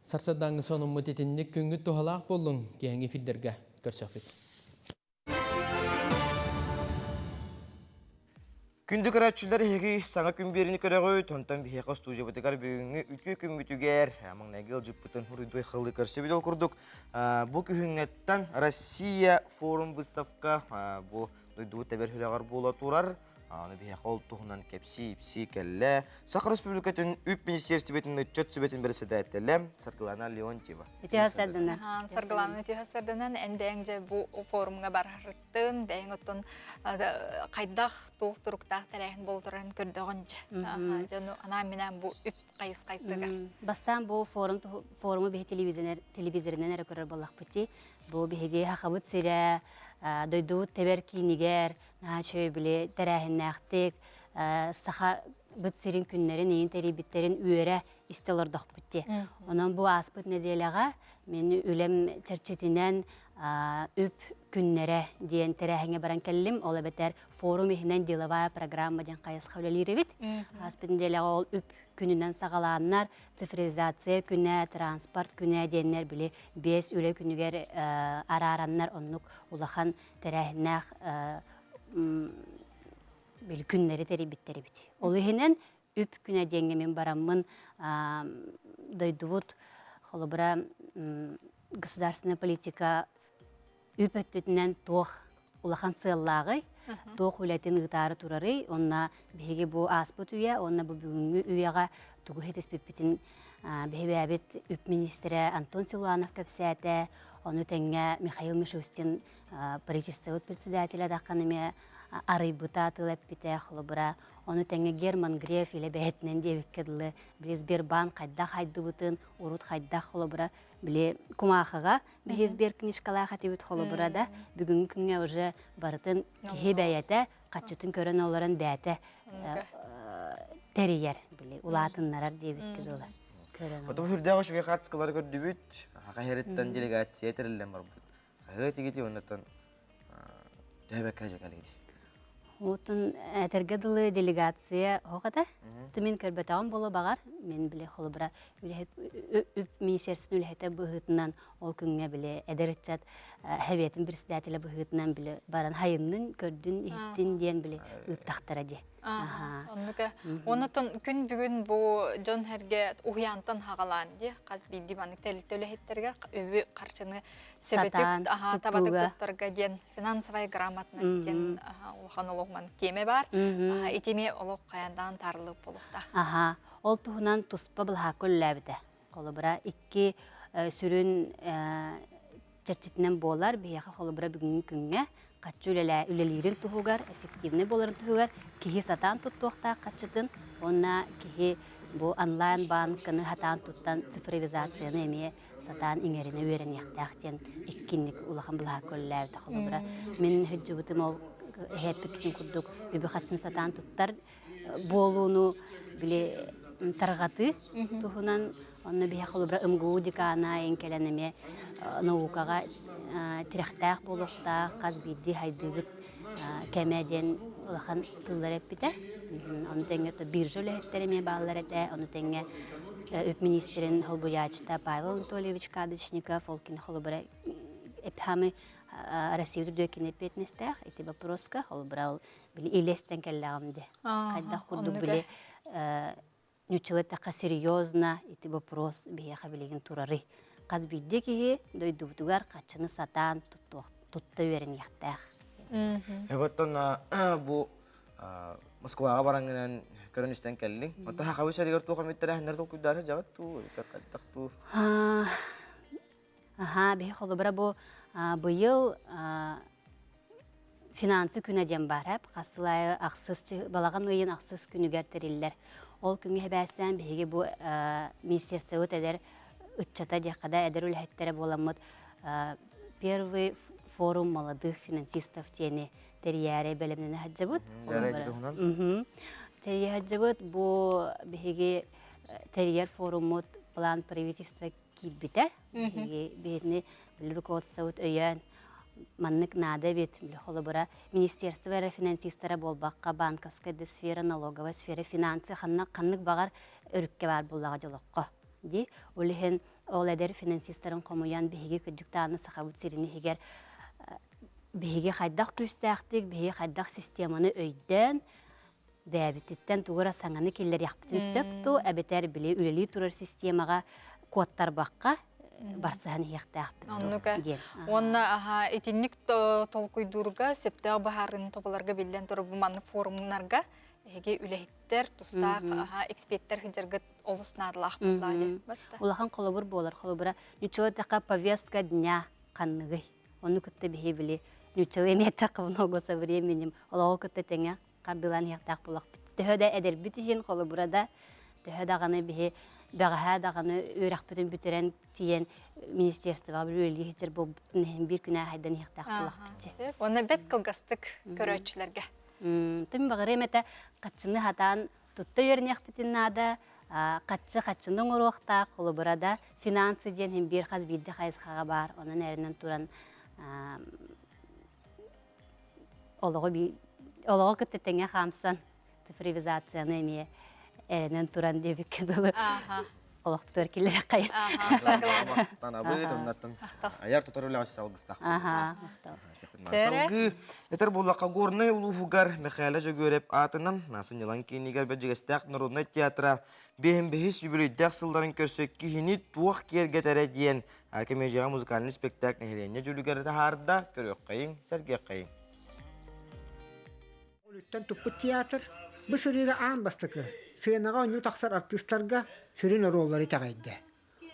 Сарсадаңы соның мұтетінне күнгі тұғалақ болың кейінгі филдерге көрсөк бет. Күндік арачылар хеги саңа күн беріні көріғі, тонтан бейеқа студия бұтығар бүгінгі үткі күн бүтігер, амың нәгел жүп бұтын хұрыдой қылды көрсе бедел күрдік. Бұл күхіңнеттен Россия форум выставка, бұл дойдуы тәбер хүрағар бола тұрар. Аны бейеқа ол тұғынан кәпсі, ипси, кәлі. Сақыр Республикатын үп министерсті бетін үтчет сүбетін бірісі дәйттілі Саргылана Леонтьева. Саргылана Сардынан әнбәңже бұл форумға барғырттын, бәң оттын қайдақ туық тұрықтақ тәрәйін болдырын көрдіғынчы. Ана менен бұл үп қайыз қайыстыға. Бастан бұл форумы бейі телевизорынан әрі көрір болақ бұти. Бұл бейге хақабыт сірі, дойдуыт тәбәр кейінігер, чөй біле тәрәйін әқтік, сақа бұт сирин күннерін, ең тәребіттерін үйері істелердіқ бұтте. Онан бұл аспыт неделіға мен үлем чәрчетінен үп күннері дейін тәрәйінге баран кәлім, ол әбәтер форум ехінен деловая программа ден қайысқа өлелері бит. Аспыт неделіға ол үп күнінен сағаланар, цифризация күні, транспорт күні дейінер біле 5 үлі күнігер ара-араннар оннық улахан тәрәйіннәқ бел күннәре тәребиттері бит. Ол ехінен үп күнә дейінге мен барамын дойдуыт холыбыра государственная политика үп өттетінен тоқ улахан сыллағы, тоқ үләтін ұтары тұрары, онна беге бұл аспыт үйе, онна бұл бүгінгі үйеға тұғы хетес беппетін бейбе әбет үп министері Антон Силуанов көпсәті, оны тәңге Михаил Мишустин правительство председателя даққанымен арыйбыта тылып бите холыбыра, оны тәңге Герман Греф или бәйтінен девіккеділі, біле Сбербанк қайдақ қайды бұтын, урут қайдақ холыбыра, біле кумақыға бәйе Сбер книжкалай қаты бүт холыбыра да, бүгінгі күнге уже барытын кеге бәйеті, қатшытын көрін оларын бәйті тәрейер, біле, улатынларар девіккеді олар. Отым хүрдәғы шуға қатысқалар көрді бүт, аға хереттен делегация тәрілден бар бүт. Ағы тегеті оннаттан дәбәк кәжек әлгеді. Отын әтергеділі делегация оғада, түмен көрбетағын болу бағар, мен біле қолы бұра үп министерсін үлхеті бұғытынан ол күнге біле әдірітчат әбетін бірсідәтілі бұғытынан біле баран хайынның көрдің еттін дейін біле ұттақтыра де. Онытын күн бүгін бұл жон әрге ұғиянтын хағалан де, қаз бейді манық тәлітті өлі өбі қаршыны сөбетік табатық тұттарға ден финансовай грамотностен ұлған олығман теме бар, етеме олық қаяндан тарылық болуқта. Ол тұғынан тұспа бұлға көлі әбіді. Қолы бұра 2 сүрін чәрчетінен болар, бейеға қолы бұра бүгінгі күнге қатшы үлелерін тұғығар, эффективны боларын тұғығар, кеге сатан тұттуақта қатшытын, онна кеге бұл онлайн банкыны хатан тұттан цифровизацияны әме сатан иңеріне өрен яқтақтен иккинник улахан бұлға көлләуді қолыбыра. Мен хүджібітім ол әппіктің күрдік өбі қатшын сатан тұттар болуыну біле тарғаты тұхынан онны бия қолыбыра ұмғу дикана енкеленіме наукаға тирақтақ болуқта қазбейді хайдығыт кәмәден улахан тылдар әппіті. Оны тәңе бір жөлі әттеріме бағылар әті, оны тәңе өп министрин Холбуячта Павел Анатольевич Кадочников, олкин холобра эпхамы Россия дөкене петнестер, эти вопроска холобра били илестен келләгәмде. Кайда курду били нючылы така серьезно эти вопрос бия хабилеген турары. Каз бидде ки дойдугар качыны сатан тутта берен яктак. Эбаттан бу Москвага барангынан көрүнүштен келдиң. Ата хакабы шаригер туу комиттер хандар куйдары жагат туу тактактуу. Бе холобра бу быйыл финансы күнәден барып, касылай аксыз балаган ыйын аксыз күнүгер териллер. Ол күнгө хәбәстән беге бу министерство өтәдер үтчата дякада әдер үлһәттәре боламыт. Первый форум молодых финансистов тени терияре белемнене хаҗыбыт. Терия хаҗыбыт бу беге терияр форумут план правительства кибите. Беге бедне руководство өйән маннык нада бит холобара министерство финансистлары болбакка банковская сфера, налоговая сфера, финансы ханнык багар өрүккө бар буллага жолокко. Ди олehen ол эдер финансистларын комуян беге күҗүктаны сахабыт сирини хигер беге хайдак күстәктик, беге хайдак системаны өйдән бәбиттен тугыра саңаны киллер яктын сөптү, әбетер биле үлели турар системага кодтар бакка барсаһын яктак. Онна этинник толкуйдурга сөптә баһарын тобаларга билдән торып маннык форумнарга эге үләһиттер тустак эксперттер хиҗергә олуснадылар булды. Улахан колобур болар, колобура ничего така повестка дня канныгы. Оны күтте беге биле ничего мета кавного со временем. Олого күтте теңе кардылан яктак булак. Төһөдә әдер битен колобурада төһөдә ганы беге бәгәһә даганы үрәк бүтән битерән тиен министерство бүлеге хитер бу бер күнә хайдан яктак булак битте. Оны бет кылгастык көрәчләргә. Тим багыремәтә катчыны хатан тутта йөрнәк битен нада катчының уракта колобурада финансы ден һәм бер хаз бидде хайсага бар. Оның нәреннән туран олого көттәңә хамсан цифровизацияны эме эренен туран дебек кедылы. Олоқтор келер кай. Танабы тоннаттан. Аяр тотарылы салгыстак. Салгы этер буллакка горны улуфугар Михаила жөгөреп атынан насын ялан кинигер бежегестак народный театра бехим-бехис юбилейдак сылдарын көрсөк кихини туак киерге тередиен акемежага музыкальный спектакль нехелене жүлүгер тахарда көрөк кайын Сергей кайын. Олуттан туппу театр бысырыга аан бастыкы сыйнага оню таксар артистларга сүрүн роллары тагайды.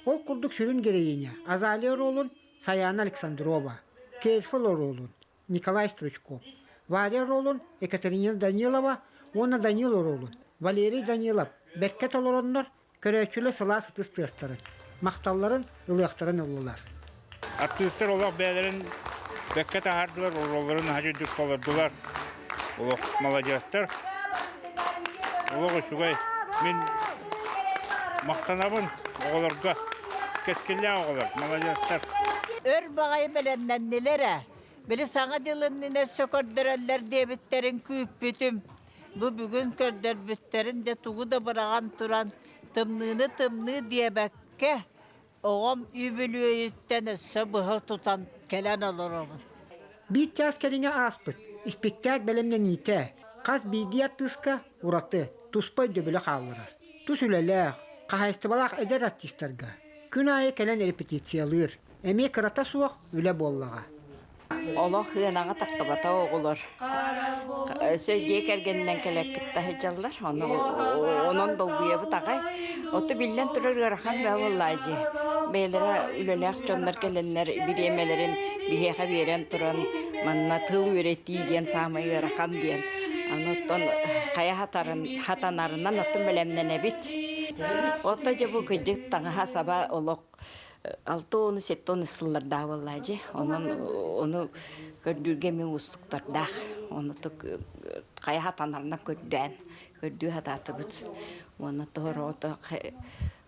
Ол курдук сүрүн керейине Азалия ролун Саяна Александрова, Кейфол ролун Николай Стручков, Варя ролун Екатерина Данилова, Она Данила ролун Валерий Данилов, Беркет олороннор көрөчүлө сыла сытыстыстарын, макталларын ылыактарын ыллылар. Артисттер олар бәлерин Беркет ахардылар, ролларын хажыдык болардылар. Олар молодежьтер. Олар шугай мен мақтанабын оғыларға, кескелі оғылар, молодежьтер. Өр бағай біленден нелері, білі саңа жылынніне сөкөрдірәлер дебіттерін күйіп бітім. Бұл бүгін көрдер біттерін де туғы да бұраған тұран тымны дебәкке оғам үйбілі өйттен өсі бұғы тұтан келен олар оғын. Бит час керіне аспыт, испектак бәлемнен ите, қаз бейгия тұска ұраты, туспай дөбілі қалырар. Тус үлелер, қағайстыбалақ әдер артистерға. Күн айы келен репетициялыр, әме қырата суақ үле боллаға. Олох хыанаға таққабата оғылыр. Сөйге кәргеннен кәлек кітті хеджалар, онын долгуя бұт ағай. Оты білден тұрыр ғарахан бә оллайжы. Бәйлері үлеләқ жонлар кәленлер біремелерін бігеға берен тұрын, манна тыл өреті ден самай ғарахан ден. Оттон қая хатанарынан оттын бәлемнен әбіт. Отта жабу күджік таңыға саба олық 6 7 сылларда валлажы. Оны көрдүрге мен устуктарда. Оны кайха танарына көрдүү хататыбыт. Оны тоорото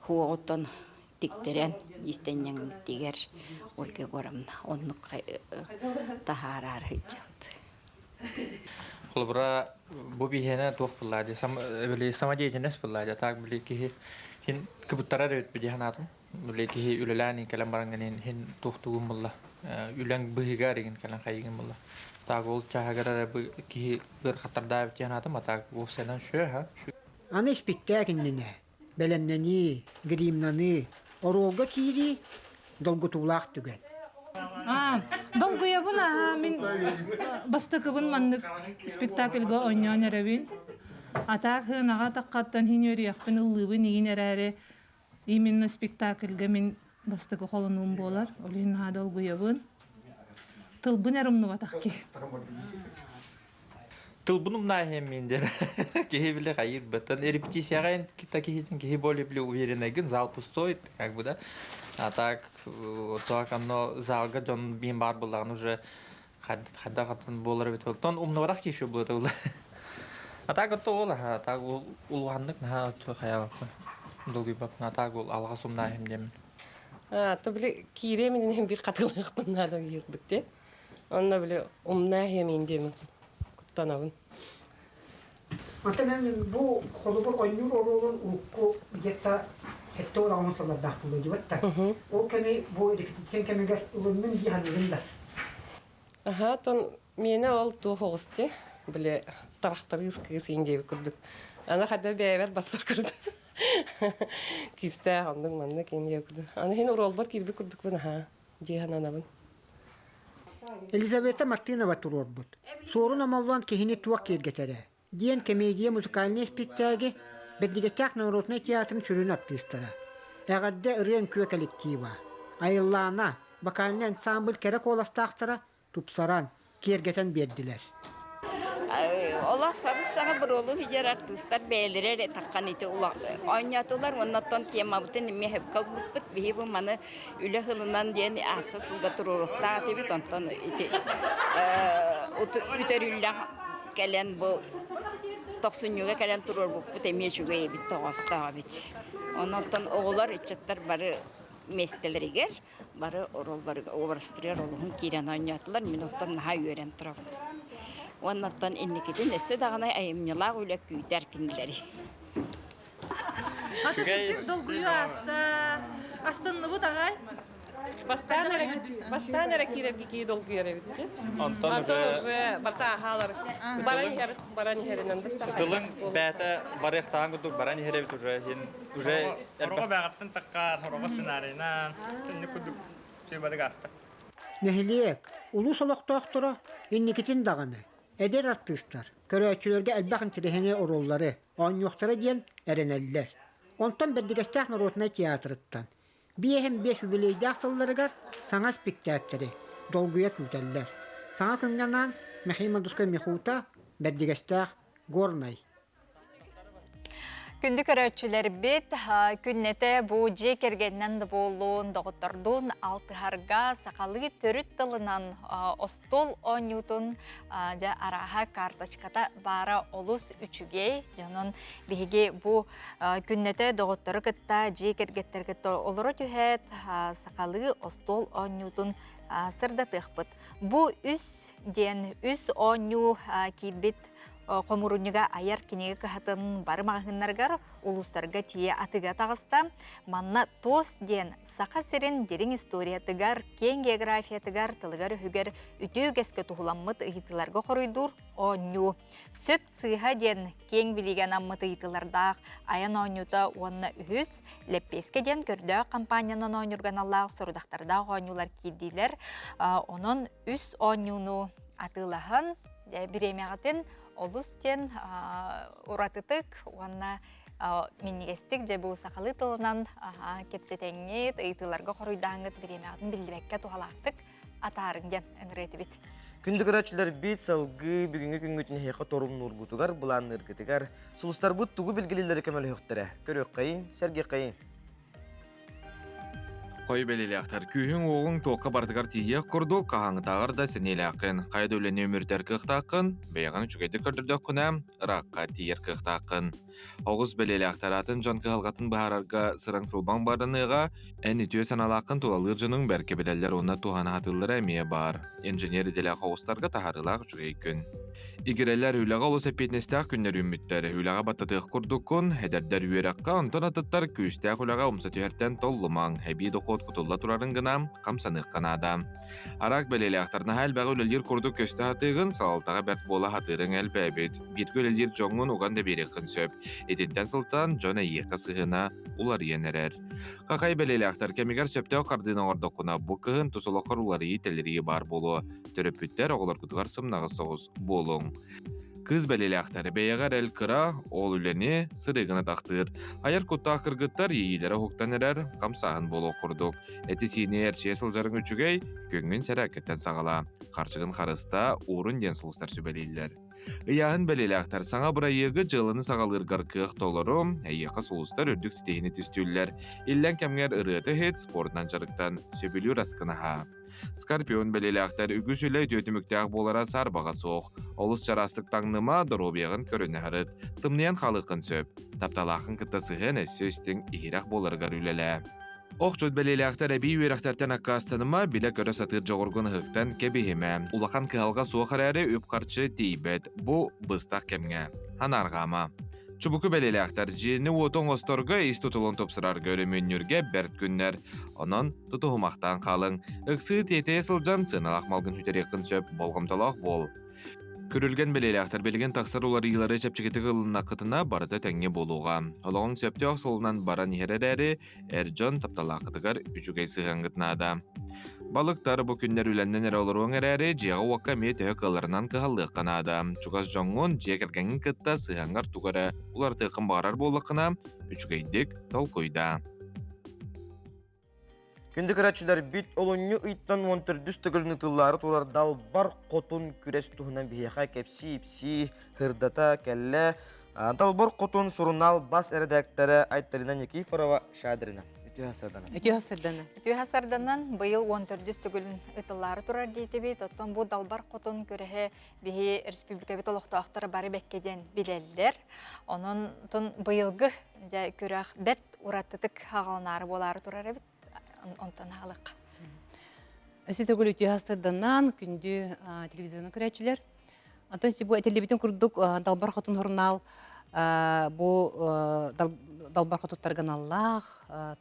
хуотон тиктерен истеннен тигер ольга горамна. Оны тахарар хыжат. Холбра бу бихена тух буллади. Самодеятельность буллади. Так били ки хин кыбыттара дэвит бидиханатым. Били ки үлелани калам баранганин хин тухтугум булла. Үләң быһигаригин калан хайгин булла. Так ол чахагара ки бир хатарда бидиханатым атак бу сенен шөһа. Аны спектакльнене, белемнени, гримнаны, оролга кири, долгутулах түген. Долгуя буна мен бастыкыбын мандык спектакльга ойнон эребин. Атак хынага таккаттан хинёриякпын ыллыбын игин эрэре. Именно спектакльга мен бастыкы холонум болар. Олин ха долгуябын. Тылбын эрымны батакки. Тылбынум нахем мендер. Кеһи биле хайыр бытын репетицияга кита кеһитин кеһи более биле уверенныйгын зал пустой, как бы да. А так так оно залга жон бин бар булган уже хадда хатын болар бит олтон умнурак кеше булды ул. А так то ол а так улгандык на хая долги бак на так ол алга сумна хем дем. То биле кире менен бир катылык бунада йырдык те. Онна биле умна хем индем. Танабын. Антенен бу холобор ойнур оролун укку гетта сеттор амсалар дахтылы дибатта. Ол кеме бу репетиция кемегер улунун бихалында. Тон мене ол тухости биле тарахтарыс кесинде күрдүк. Ана хада бәйбәт басыр күрдү. Кисте хандың манна кенде күрдү. Ана хин оролбар кирби күрдүк бана жиһананабын. Елизавета Мартинова турорбут. Сорун амаллан кехини туак кергетере. Диен комедия музыкальный спектакль беддигетак народный театрын чүрүн артисттара. Эгадде ырыен күө коллектива. Айыллаана вокальный ансамбль керек оластактара тупсаран кергетен бердилер. Олах сабысаға бір олу хидер артистар бәйлерер таққан ете ойнатулар, оннаттан тема бұтын мехеп қалбыппыт, бейі бұл маны үлі ғылынан дейін асқы сұлға тұрурықта атебет, онтан үтер үлі кәлен бұл тоқсынюға кәлен тұрur бұппыт, әме жүге ебіт тоғастаға бет. Оннаттан оғылар үтчеттар бары местелерігер, бары орол бары обрастырер олығын кейрен ойнатылар, мен оттан наға үйерен тұрабыд. Оннаттан инникидин өссө дағанай айымнылақ үлі күйдер кінділері. Атакетик долгую астынны бұд ағай? Бастан әрі керепке кей долгую әрі бітті. Антон уже барта ағалар баран херінен бітті. Тылың бәті барықтаған күдік баран хері біт уже... Ороға бәғаттын таққар, ороға сценарийнан, түнні күдік сөйбадық асты. Нехилек, улу солоқтоқтыра инникитин дағаны. Эдер артисттар, көрөчүлөргө элбакын тирехене ороллары, ойнуктара диен эренеллер. Онтон бердигестах народный театрыттан. Биэхем 5 юбилейдах сылларыгар саңа спектакльтери, долгуя күтеллер. Саңа күнгенан Мехима Дускай Мехута бердигестах горнай. Күнді көрөтчілер бет, күннете бұ же кергеннен болуын доғыттырдың алтығарға сақалы төріт тылынан остол онютын араға карточката бара олус үчіге, жонын бейге бұ күннете доғыттыры кітта же кергеттер кітті олыры түйет сақалы остол онютын сырдатық бұд. Бұ үс ден үс оню кейбет Қомуруньга аяр кенеге кахатын бары мағынаргар улустарга тие атыга тағыста. Манна тос ден сақа сирен дерин историятыгар, кен географиятыгар, тылыгар үгер үтеу кеске тухуламмыт ыйтыларга хоруйдур оню. Сөп сыйха ден кен билеген аммыт ыйтылардақ аян онюта онна үхіз леппеске ден көрді компаниянын онюрган аллақ сорудақтарда онюлар кейдейлер. Onun үс онюну атылағын биремеғатын олустен уратытык, онна минигестик же бұл сақалы тылынан кепсетеңет, ыйтыларға қоруйдаңыт биремеғатын білдібекке туғалақтык атарыңден әңіреті бит. Күнді көрәтшілер бит салғы бүгінгі күнгітіне хейқа торум нұргутугар, бұлан нұргытыгар. Сұлыстар бұд туғы білгілілері көмелі хөқтірі. Көрек қайын, сәрге қайын. Қой белелектер күйін оғын тоққа бартығар тиек құрду, қағаңытағыр да сенелеқін. Қайда өлені өмірдер кықтақын, бейған үшігейді көрдірді құнам, ұраққа тиер кықтақын. Оғыз белелектер атын жон кығалғатын бағарарға сырың сылбан барыныға, ән үтіе саналақын туалыр жының бәрке белелер оны туғаны атылыр әмие бар. Инженер делі қоғыстарға тахарылақ жүрей күн. Игерелер үліға олыс әпетнестәқ күннер үміттер, үліға баттатық құрдықын, әдердер үйераққа онтан атыттар күйістәқ үліға ұмсы түйерттен толлымаң, әбей доқот құтылла тұрарын ғына, қамсанық қанада. Арақ бәлелі ақтарына әлбәғі өлелер құрдық көсті хатығын, салалтаға бәрт бола хатырың әлбәбет. Беткі өлелер жоңын оғанда берекін сөп. Етентен сылтан жона еқі сығына улар енерер. Қақай бәлелі ақтар кәмегер сөптеу қардына ордықына бұқығын тұсылықыр улары етелері бар болу. Төрөпүттер оғылар күтігар сымнағы соғыз болуң. Кыз бәлелі ақтары бәйеғар әл кыра, ол үләне сырығына тақтыр. Айар күтті ақырғыттар ейілері хуқтан әрер, қамсағын болу құрдық. Әті сине әрше сылжарың үчігей, көңін сәрәкеттен сағала. Қаршығын қарыста орын ден сұлыстар сөбәлейлер. Ияғын бәлелі ақтар саңа бұра егі жылыны сағалырғар кық толыру, әйеқі сұлыстар үрдік сітейіні түстілер. Иллән кәмгер ұрыты хет спортнан жарықтан сөбілі раскынаға. Скорпион бәлелі ақтар үгіз үлі төтіміктәқ болара сарбаға соқ. Олыс жарастық таңныма дұробияғын көріні ғарыд. Тымниян халықын сөп. Тапталақын кыттасығын әсі өстің ирақ боларғар үлелі. Оқ жөт бәлелі ақтар әбей үйерақтартан аққа астаныма білі көрі сатыр жоғырғын ғықтан кәбейіме. Улақан кығалға суақар әрі өп қарчы дейбет. Бұ бұстақ кәмге. Ханарғама. Чубуку бәлелі ақтар жені отон осторға ес тұтылын топсырар көріменнерге бәрт күннер. Онын тұтығымақтан қалың. Үксі тетей сылжан сынылақ малғын хүтерекін сөп болғымталақ бол. Көрілген бәлелі ақтар белген тақсыр олар иылары жапчекеті ғылына қытына барыты тәңе болуға. Олығын сөпте ақсолынан баран ерер әрі әржон тапталақытығар үшігей сыған ғытнада. Балықтар бұл күннер үләннен әрі олар оңыр әрі жеға уаққа мет өк аларынан кығалық қанада. Чуғас жоңын жек әргенгі қытта сығанғар тұғары олар тұқын бағарар болықына үшігейдік тол қойда. Күнді көрәтшілер бит олынны ұйттан 14 түгіліні тыллары тұрар дал бар қотын күрес тұхынан бейеқа кепси, хырдата, кәлі. Дал бар қотын сұрынал бас әрдәктері Айталина Никифорова шадырына. Үті хасарданан бұйыл 14 түгілін ұтылары тұрар дейті бейт. Оттан бұл дал бар қотын көрігі бейі республика бет олықты ақтары бары бәккеден білелдер. Оның бұйылғы көріғ бәт ұраттытық ағалынары болары тұрар бет. Онтан халық. Әсі төгіл өте хастырданан күнді телевизионы көрәтшілер. Антон бұл телевизион күрдік далбар қотын хорнал, бұл далбар қотыттарған Аллах,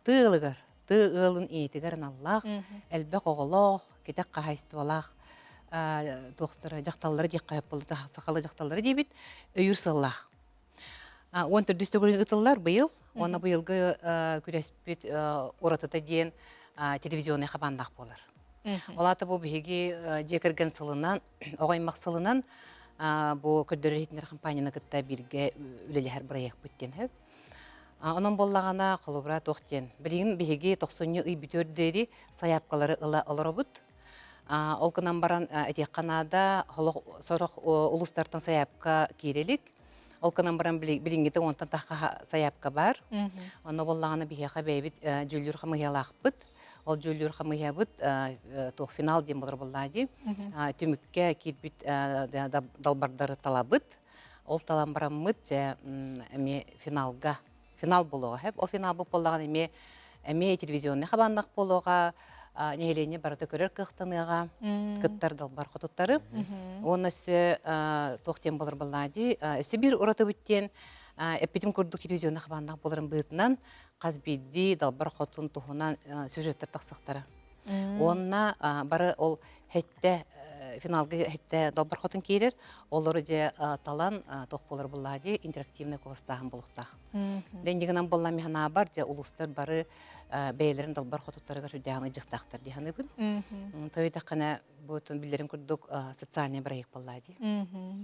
тығылығыр, тығылын ейтігерін Аллах, әлбәқ оғылық, кетек қағайсты олақ, тоқтыры жақталары дек қайып болды, сақалы жақталары дейбет, өйір сыллақ. 14 түгілін ұтылар бұйыл, оны бұйылғы күреспет оратыта дейін телевизионы қабандақ болыр. Олаты бұл бейге жекірген сылынан, оғаймақ сылынан бұл көрдері етіндер компанияны күтті бірге үлелер біраяқ бүттен. Оның боллағана қолыбыра тоқтен. Білігін бейге 90 үй бүтөрдері саяпқалары олары бұд. Ол күнан баран әтек қанада сорақ ұлыстартын саяпқа керелік. Ол күнан баран білінгеті онтан таққа саяпқа бар. Оны боллағана бейге бәйбіт жүлдер қамығялақ бұд. Ол жүлдер қамығябыд тоқ финал дем болыр боллады. Түмікке кербіт далбардары талабыд. Ол талан барамыд финалға. Финал болуға. Ол финал бұл болған әме телевизионны қабандақ болуға, нәйлене барыды көрер қықтыныға, күттар далбар құтыттары. Оны өсі тоқтен болыр болады. Өсі бір ұраты бүттен, әппетім көрдік телевизионны қабандақ болырын бұйтынан, қазбейді далбар құтын тұғынан сюжеттер тақсықтары. Онына бары ол хәтті, финалғы хәтті далбар құтын кейлер, олары де талан тоқ болыр болады, интерактивны қолыстағын болықтақ. Дәндегінен болла механа бар, де ұлыстар бары бәйлерін далбар құтыттарығар үдәғаны жықтақтар дейханы бұд. Тойда қана бұтын білдерін күрдік социальный бірайық болады.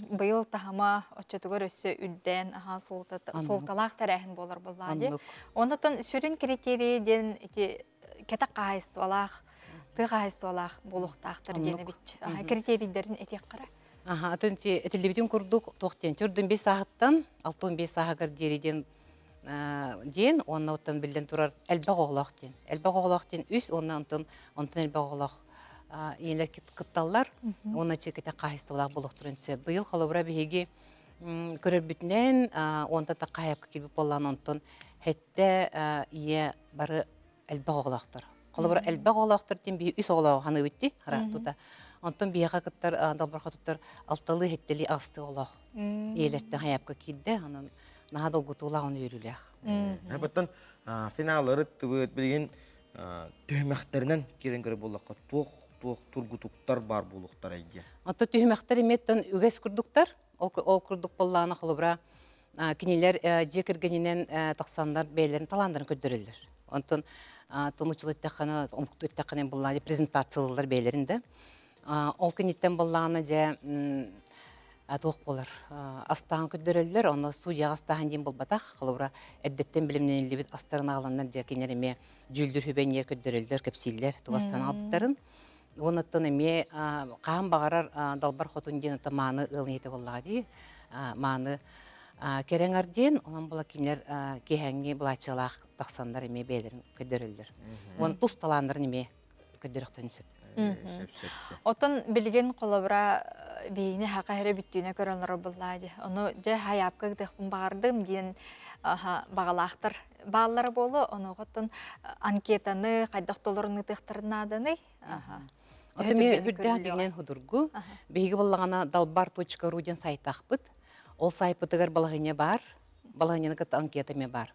Бұйыл тағама отчетығыр өсі үдден солталақ тәрәхін болар болады. Онытын сүрін критерийден кетақ қағайыстывалақ, тығайыстывалақ болуқтақтыр дені бітчі. Критерийдерін әтек қара. Телевизион күрдік тоқтен. Түрдің 5 сағыттан 6-15 сағығыр дериден ден, онна оттан билден турар әлбәк оғлақ ден. Әлбәк оғлақ ден үс, онна онтан әлбәк оғлақ иелер кытталлар, онна чекете қайысты олақ болуқтырынсы. Бұйыл қалыбыра бігеге көрер бүтінен, онта та қайапқа келбіп болған онтан хетте ие бары әлбәк оғлақтыр. Қалыбыра әлбәк оғлақтыр ден бейі үс оғлағы ғаны өтті, қарақтуда. Онтан бияға кыттар, далбарға тұттар алталы хеттели ағысты оғлақ. Иелерді қайапқа келді, нағадыл ғутула оны өріліғ. Бұттан финалары түбіт білген түймәқтерінен керен көрі болаққа тоқ тургутуктар бар болуқтар әйге. Онта түймәқтер еметтен үгес күрдуктар, ол күрдук боллағына қылыбыра кенелер жекіргенінен тақсандар бәйлерін таландарын көддірілер. Онтан тұмычыл өттіққаны, омықты өттіққаны боллағы презентациялылар бәйлерінде. Ол кенеттен боллағына жа тоқ болар. Астағын көддірілер, оны судияға астағын дейін болбатақ, қылыбыра әддеттен білімнен елебет астарын ағыландар жа кенереме жүлдір хүбәнер көддірілер, көпсейлер, туғастан алыптарын. Онаттан эме қағын бағарар далбар хотун ден маны ылын еті боллаға дей. Маны керен арден, онан бола кемлер кехенге бұлачылақ тақсандар эме бәйлерін көддірілдер. Оны тұс таландырын эме көддіріқтен сөп. Отын білген қолыбыра бейіне хақа әрі бүттүйіне көрілері боллады. Оны жа хаяпқа ғдықпын бағардым дейін бағалақтыр бағалары болу, оны ғыттын анкетаны, қайдақ толырын ғдықтырын адыны. Отыме үрдәк дегенен худургу, бейгі болағана dalbar.ru ден сайтақ бұд. Ол сайпытығыр балағыне бар, балағынені ғытты анкетаме бар.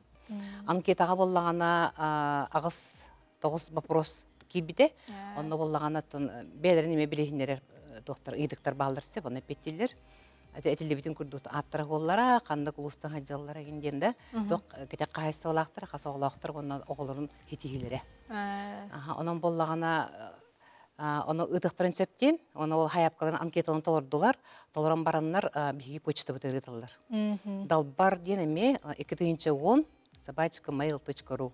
Анкетаға болағана ағыз 9 вопрос кейбіде, онны болағана бәлеріне білігіндер доқтар, үйдіктар балдырсы, оны петтелер. Әтілі бүтін күрдіғді аттыра қоллара, қанды құлыстың хаджаллара кенденді, кете қайысты олақтыр, қасы олақтыр, оны оғылырын хетігілері. Онын болағана оны ыдықтырын сөптен, оны ол хаяпқаларын анкеталын толырдылар, толыран баранлар бігі почта бұтыр ұтылар. Далбар ден әме 2-10 собачка.mail.ru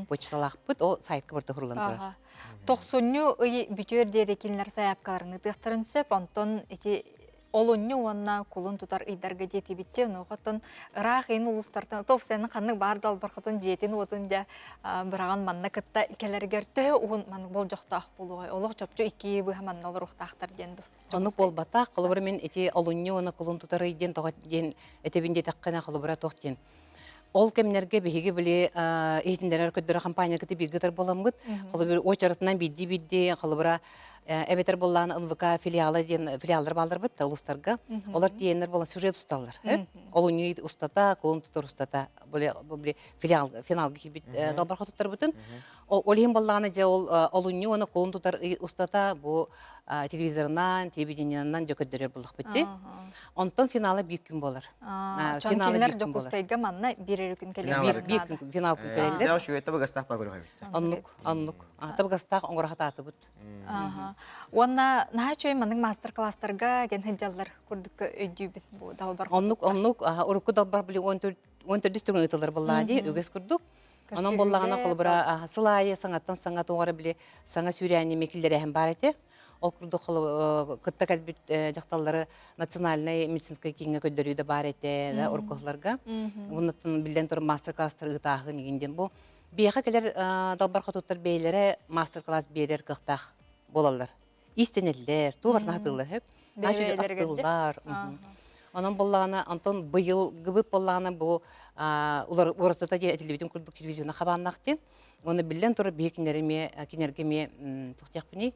почталақ бұд, ол сайтқа бұрды құрылын тұр. Тоқсынны бүтер дерекенлер саяпқаларын ыдықтырын сөп, онтон олонны онна кулун тутар ыйдарга жети битте, оноғытын ырақ ең ұлыстартын, топ сәнің қанның бар далбарқытын жетин отын да біраған манна кітта келергер тө оғын манның бол жоқтақ болуғай. Олық жопчу 2 бұға манна олар ұқтақтар дендір. Оны бол батақ, қолыбыр мен әте олонны оны кулун тутар ыйден тоғат ден әтебінде таққана қолыбыра тоқтен. Ол кемнерге беге біле ейтіндер көддері компания кіті бергітір боламғыд. Қолыбыр очаратынан бидді, қолыбыра әбетер болған НВК филиалдар балдар бұд, ұлыстарға. Олар дейінер болған сюжет ұсталар. Ол үні ұстата, қолын тұтыр ұстата, финалғы келбет далбарға тұттар бұдын. Ол ең болғаны же ол үні оны қолын тұтар ұстата, бұл телевизорынан, телевидениянан жөкөддөрөр болық бітті. Онтон финалы бір күн болар. Чонкелер жокуспайга манна бірер күн келер. Bir күн финал күн келелер. Дәу шуетті бұғастақ ба көрі қайбетті. Аннук. Табығастақ оңғырақат аты бұд. Онна наға чөй манның мастер-класстарға ген хыджалар көрдік өйдүй біт бұл далбар. Оннук. Урукку далбар білі 14 түрін ұйтылар боллады, өгес күрдік. Онан боллағана қолыбыра сылайы, саңаттан саңат оңғары білі саңа сүйрәне мекілдері әм бар еті. Ол күрдік күтті кәлбет жақталары национальный медицинская кеңе көддірүйді бар еті ұрқыларға. Оннаттың білден тұры мастер-класстар ұтағын егенден бұл. Бейға келер далбар қатуттар бейлері мастер-класс берер қықтақ болалар. Истенелер, туғарна атылар хөп. Бәжуді астылар. Онан боллағана, Антон бұйыл ғыбыт боллағана бұл олар оратыта де телевизион күрдік телевизионы қабаннақтен. Оны білден тұры бей кенергеме тұқтияқ бұны.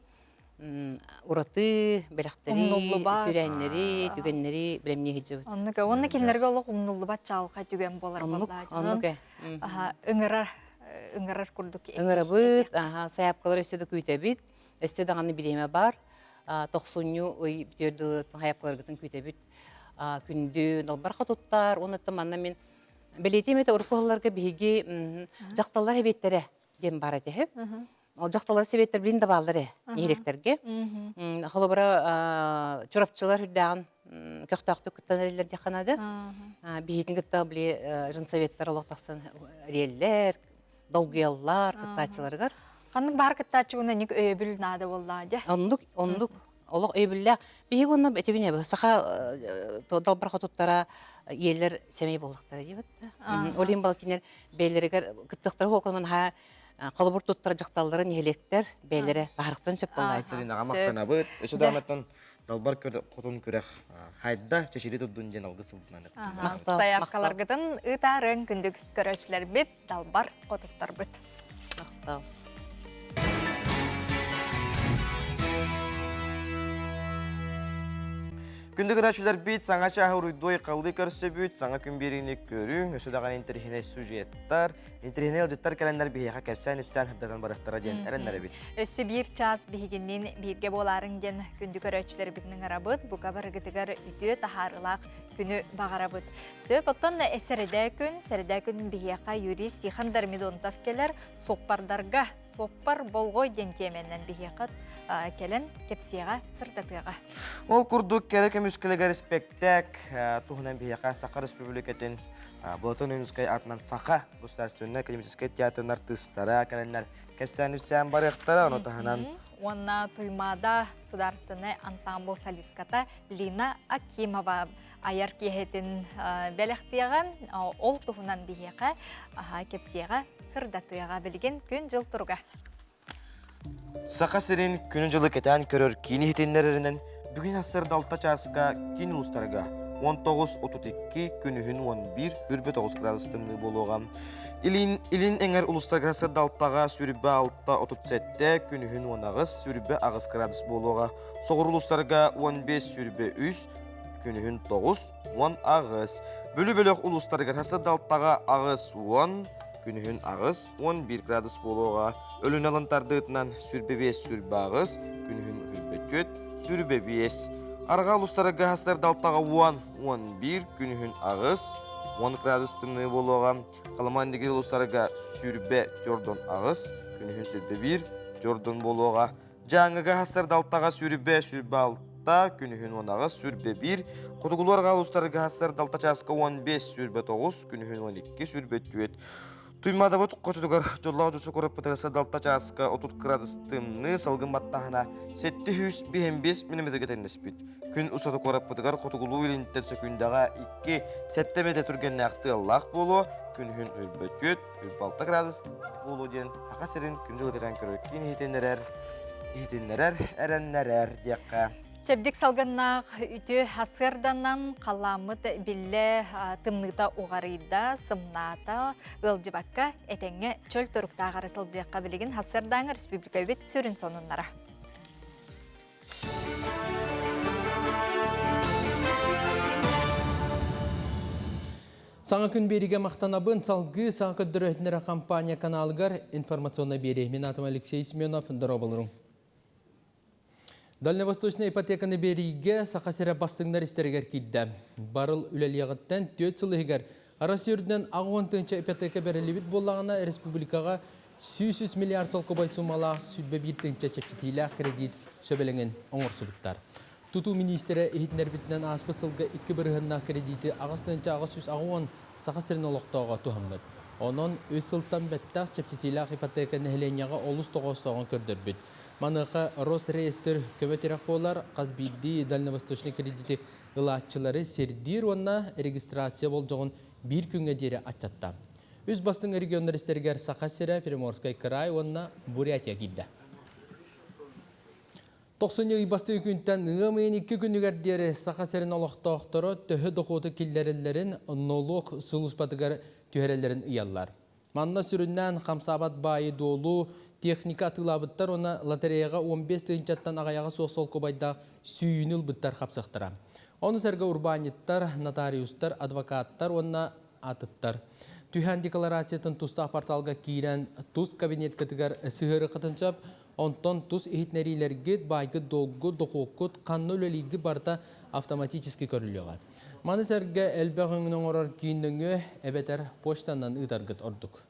Ураты, бәліқтері, сүйрәнлері, түгенлері, білемне хеджі бұд. Оны келінерге олық ұмнулы бат жалға түген болар болады. Үңірар күрдік. Үңірі бұд, саяпқалар өстеді көйті бұд. Өстеді ағаны білеме бар. 90-ны өйтерді саяпқалар көйті бұд. Күнді далбар қатуттар, оны таманна мен білетем еті ұрқығыларға бейге жақталар әбеттері дем бар әді әп. Ол жақталар себеттер білін де балдары еректерге. Қолыбыра чұрапчылар үрдіған көқтақты күттен әрелерде қанады. Бейетін күтті біле жынсоветтер олықтақсан реллер, долгиялар, күттачыларғар. Қанның бар күттачығына нек өйбіл нады болды? Ондық. Олық өйбілі. Бейгі оны бәтебіне бі. Сақа далбарға тұттара иелер семей болуктары дибит. Олин балкинер бейлеригер кыттыктар хоколман ха колбур туттар жакталларын электер бейлере баарыктан чык болайт. Сирина гамактана быт. Эшо даматтан далбар котон күрәх. Хайда чешири tudun ден алгысы бутнан. Саяққаларгытын ытарын күндүк көрөчлөр бит, далбар котуттар бит. Мактал. Күндүк көрөчлөр бит, саңа чахы уруйдой калды көрсө бүт, саңа күн берини көрүң, өсөдаган интерхине сюжеттар, интерхине алжыттар календар бихиха кепсен үпсен хырдаган бараттара ден эреннере бит. Өссө бир час бихигиннен бирге боларың ден күндүк көрөчлөр битнин арабыт, буга барыгытыгар үтүө тахарылак күнү багарабыт. Сөп оттон эсереде күн бихиха юрист Тихон Дармидонтов келер, соппардарга соппар болгой ден теменнен бихиха келен кепсияға сыртатыға. Ол курдук керек эмүскелеге респектек, тухунан бияка Саха Республикатын Болотон Өмүскай атынан Саха государственный академический театрын артисттары, календар кепсен үсен барықтары, оны таханан. Онна туймада сударственный ансамбл солистката Лина Акимова аяр кехетін бәліқтияған, ол тухунан бияка кепсияға сыртатыға білген күн жыл тұрға. Саха сирин күнүн жылы кетен көрөр кини хитиннеринен бүгүн асырда алта часка кини улустарга 19-32 күнүхүн 11-9 градустымны болуға. Илин эңер улустарга асырда алтага сүрбе 6-37 күнүхүн 19 сүрбе агыс градус болуға. Соғыр улустарга 15 сүрбе 3 күнүхүн 9-10 агыс. Бөлі-бөлік улустарга асырда алтага агыс 10 күнүхүн агыс 11 градус болуға. Өлін алантардығытынан сүрбе 5 сүрбе агыс, күнүхүн сүрбе 4 сүрбе 5. Арға ұлыстарыға хастарды алтаға 10-11 күнүхүн агыс 10 градус тымны болуға. Қаламандығы ұлыстарыға сүрбе 4 агыс, күнүхүн сүрбе 1 4 болуға. Жаңыға хастарды алтаға сүрбе 6 күнүхүн 10 агыс, сүрбе 1. Құтығыларға ұлыстарыға хастарды алта часқа 15 сүрбе 9 күнүхүн 12 сүрбе 4. Туймада бұт қочудығыр жоллағы жүсі көріп бұтығысы далта часқа 30 градус тымны салғын баттағына 755 мм кетенлес бүт. Күн ұсаты көріп бұтығыр қотығылу елінттер сөкіндағы 2 сәттемеде түрген нәқті аллақ болу, күнхін өлбөтөт, 56 градус болу ден. Ақа серін күн жылы кетен көріп кейін хетенлерер, әренлерер дейққа. Чебдик салганнақ үті асырданан қаламыт білі тымныта уғарыйда сымната ғылжыбаққа әтеңе чөл тұрықта ағарысыл дейққа білігін асырдаңы республика өбет сүрін сонынлара. Саңа күн беріге мақтанабын салғы саңа көддірі өтінері компания каналығар информационна бері. Мен атым Алексей Семенов, дұра болырым. Дальневосточный ипотеканы бериге сақасыра бастыңдар істергер кейді. Барыл үлелияғыттан төт сылығығар. Арасы үрден ағуантынша ипотека бәрілевет болағына республикаға 100 миллиард сал көбай сумала сүрбе біртінші чепсетейлі кредит сөбеліңін оңыр сұбыттар. Туту министері ехетінер бітінен аспы сылғы 2 бірғынна кредиті ағыстынша ағыз ағуан сақасырын олықтауға тұхаммыд. Onun өз сылтан бәттақ чепсетейлі ипотека нәхіленияға олыс тоғыстауған көрдір біт. Маныға Росреестр көмөтерек болар, қазбейді Дальневосточный кредиті ғылатчылары сердир онна регистрация бол жоғын бір күнге дері атчатта. Үз бастың региондар істергер Сақасыра, Приморскай край онна Бурятия кейді. 90 басты күнттен ұғымын 2 күнігер дері Сақасырын олықтауқтары төхі доқуты келдерілерін налог сұлыспатығар түйерелерін ұялар. Манна сүріннен қамсабат байы долу техника атылабыттар оны лотереяға 15 түйінчаттан ағаяға соқсол көбайда сүйініл бұттар қапсықтыра. Оны сәргі урбаниттар, нотариустар, адвокаттар оны атыттар. Түйен декларациятын тұста порталға кейрен тұз кабинет кітігер сығыры қытыншап, онтон тұз ехетнерилерге байгы долғы доқуқыт қанны өлелігі барда автоматически көріліға. Маны сәргі әлбәғыңның орар кейіндіңі әбетер поштанан ұтарғыт ордық.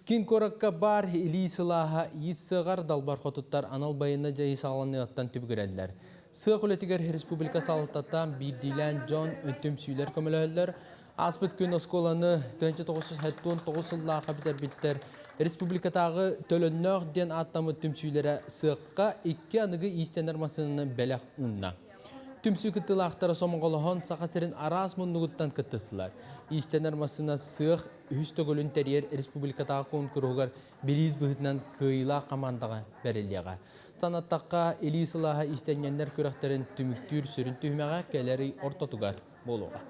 Кин коракка бар илисылаха иссығар далбар қотыттар анал байына жайы сағаланы аттан түбігірәлілер. Сыға құлетігер республика салықтаттан бірдилен жон өттім сүйілер көмілі Аспыт күн осколаны 1979 сыллаға бітер біттер. Республикатағы төліннөк ден аттамы өттім сүйілері сыққа 2 анығы истенер масынының бәләқ ұнна. Түмсі күттілақтары сомғолыған сақасырын арас мұннығыттан күттісілер. Истенер масына сық үсті көлін тәрер республикатағы конкурғығар беріз бұғытынан күйла командаға бәрелеға. Санаттаққа Элисылаға истененлер көріқтерін түміктір сүрін түймеға кәлері ортатуғар болуға.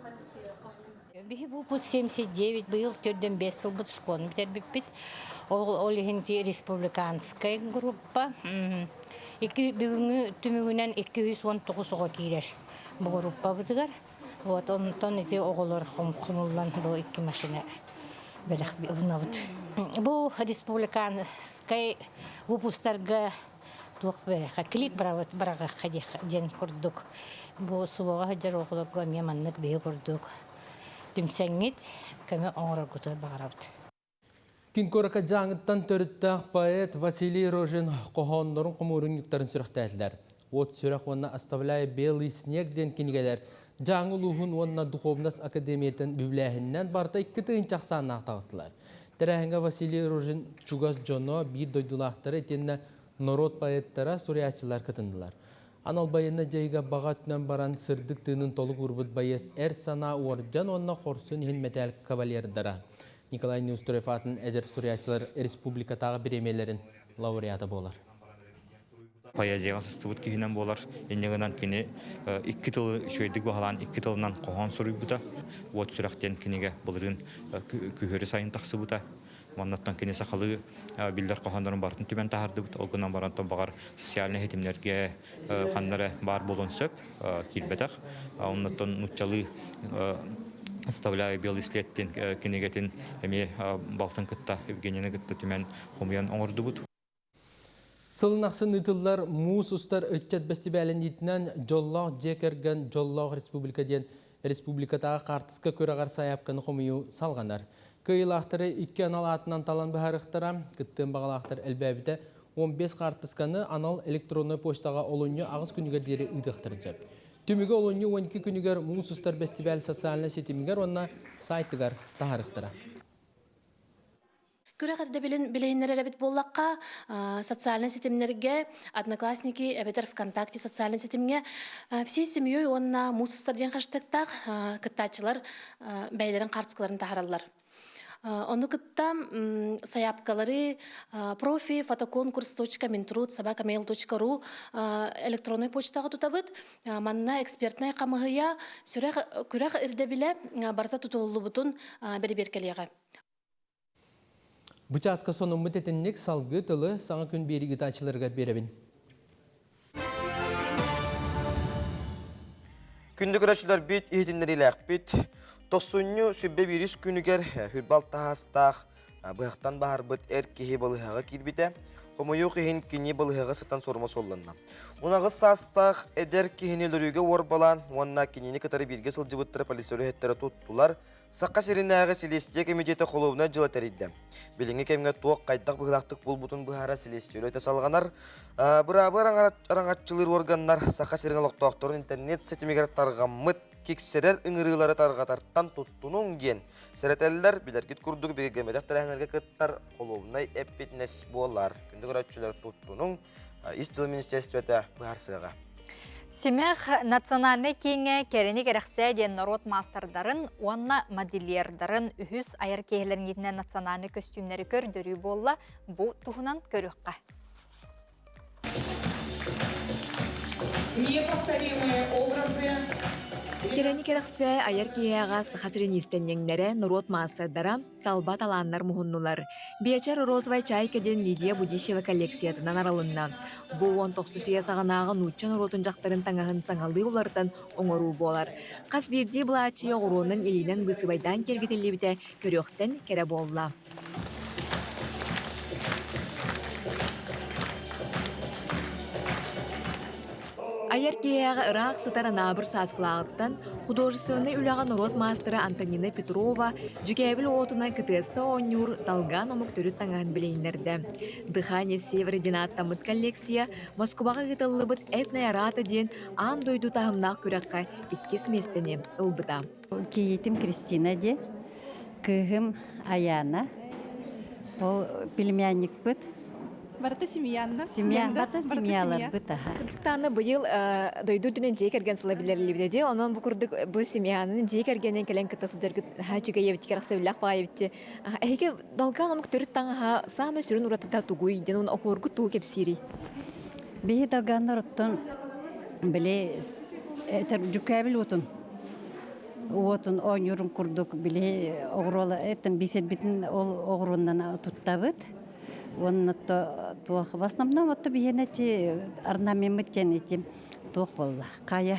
Бұл 79, бұл 4-5 жыл бұд школын бітер біппет. Ол егенде республиканская группа. Бүгінгі түмігінен 219-ға кейлер бұл группа бұдығар. Онтан еті оғылар құмылдан бұл 2 машина бәліқ бұна бұд. Бұл республиканская выпустарға туық бәліға кілет бұраға ден күрдік. Бұл суаға жар оғыларға меманнық бей күрдік. Дүмсәңет көмі оңырар күтір бағарабыд. Кинкорака жаңыттан төріттақ поэт Василий Рожин қоғанларын құмырын юқтарын сүріқтәділер. От сүріқ онына «Оставляя белый снег» ден кенігелер. Жаңы лұғын онына Духовнас академиятын бүбләхіннен барта 2 тыйын чақсаннақ тағыстылар. Тәрәхінгі Василий Рожин чугас жоно бір дойдулақтары етеніне народ поэттара суриятчылар кытындылар. Анал байына жайға баға түнен баран сырдық тыынын толық ұрбыт байес әр сана уарджан онына қорсын хен метал кавалердара. Николай Неустроев атын әдер суриятчылар республикатағы біремелерін лауреаты болар. Поэзияға сыстыбыт кейінен болар. Енегінен кені 2 тылы шөйдік бағалан 2 тылынан қоған сұрый бұта. От сүрақтен кенеге бұлырын күйері сайын тақсы бұта. Маннаттан кені сақалы білдер қоғандарын бартын түмен тағарды бұта. Олғынан барантан бағар социальный хетімлерге қандары бар болын сөп келбетақ. Оннаттан нұтчалы «Оставляя белый след» кенегетін әме балтын күтті, Евгенияны күтті түмен қомиян оңырды бұд. Сылынақсын ұтылар мұс ұстар өтчет бәстібәлін етінен жоллақ жекерген жоллақ республикатаға қартысқа көрағар саяпқаны қомию салғанар. Көйлақтары 2 анал атынан талан бұхарықтара, күттен бағалақтар әлбәбіті 15 қартысқаны анал электронны поштаға олуынны ағыз күнігер дері ұйдықтыры жөп. Түмігі олуынны 12 күнігер мұс ұстар бәстібәл социалны сетімігер онына сайтығар тағарықтыра. Күрәгәрдә билейнәр әбит боллаққа социальный сетемнәргә, одноклассники, әбетер ВКонтакте социальный сетемгә всей семьей онна мусустар дигән хэштегтаг кыттачылар бәйләрен картскаларын тахаралар. Оны кытта саяпкалары профи fotokонкурс.mintrud@mail.ru электронный почтага тутабыт. Манна экспертная камыгыя күрәг ирдә биле барта тутулу бутун берберкелеге. Бұчасқа соны мүтетіннік салғы тылы саңа күн берігі тачыларға беребін. Күнді көрәшілер бүт, ехетіндер иләқ бүт. Тоқсынны сүббе вирус күнігер хүрбал тағастақ бұяқтан бағар бұт әр кеге балығаға келбіті. Қомойу қиын кені балығаға сытан сорма солланна. Онағы састақ әдер кехенелеріге орбалан, онына кенені кітары бірге сылжы бұттыры полисері әттері тұттылар. Саққа серінәғы селестия комитеті қолуына жылы тәрейді. Біліңі кәмге тоқ қайдақ бұғылақтық бұл бұтын бұғара селестиелі өте салғанар. Бұра-бұр араңатчылыр органдар саққа серін алықтақтырын интернет сетімегер тарғамыт кексерер үңірілері тарғатарттан тұттының ген. Сәрәтәлілер білергет күрдігі бегемедек тәрәңерге кіттар қолуынай әппетнес болар. Күнді көрәтшілер тұттының істілі министерстветі бұғарсыға. Семех национальный кеңе керені керексе ден народ мастардарын, онна модельердарын үхіз айыр кейлерін етінен национальный костюмнері көрдірі болла бұ тұхынан көріққа. Неповторимые образы. Керені керексе айыр кейеға сықасырын істеннеңнері народ мастардара талба таланнар мұхыннулар. Биячар розовай чайкеден Лидия Будищева коллекциятынан аралынна. Бұл 19 сүйе сағанағы нұтчан народын жақтарын таңағын саңалы олардан оңыру болар. Қас бірді бұлачия ғыронын елінен бұсыбайдан кергетелі біте көріқтен кере болла. Айар кейяға Ирақ сытара набыр сасқылағыттан художественный үліған народ мастера Антонина Петрова жүкәбіл отына кытыста оңюр талған омық түріт таңағын білейнерді. Дыхание северодинаттамыт коллекция Москваға ғытылы бұд этная рата ден ан дойду тағымнақ көріққа иткес местіне ұлбыда. Кейетім Кристина де, күйім Аяна, ол племянник бұд, Барты семьянна. Семья, бата семьялар быта. Таны быйыл дойду дүнен жей керген сыла билерлибиде. Онон бу курдук бу семьянын жей кергенен келен кытасы дерги хачыга ебитке рахсабиллах багайбитти. Эге долгаламык төрүт таңа ха самы сүрүн уратыда тугуй ден он охоргу туу кепсири. Бии далганнар оттон биле этер жүкәбил отун. Отун ойнюрун курдук биле огрола этен бисет битин ол огрундан туттабыт. Оннотто туох в основном вот биенети орнаментетен туох болла. Кая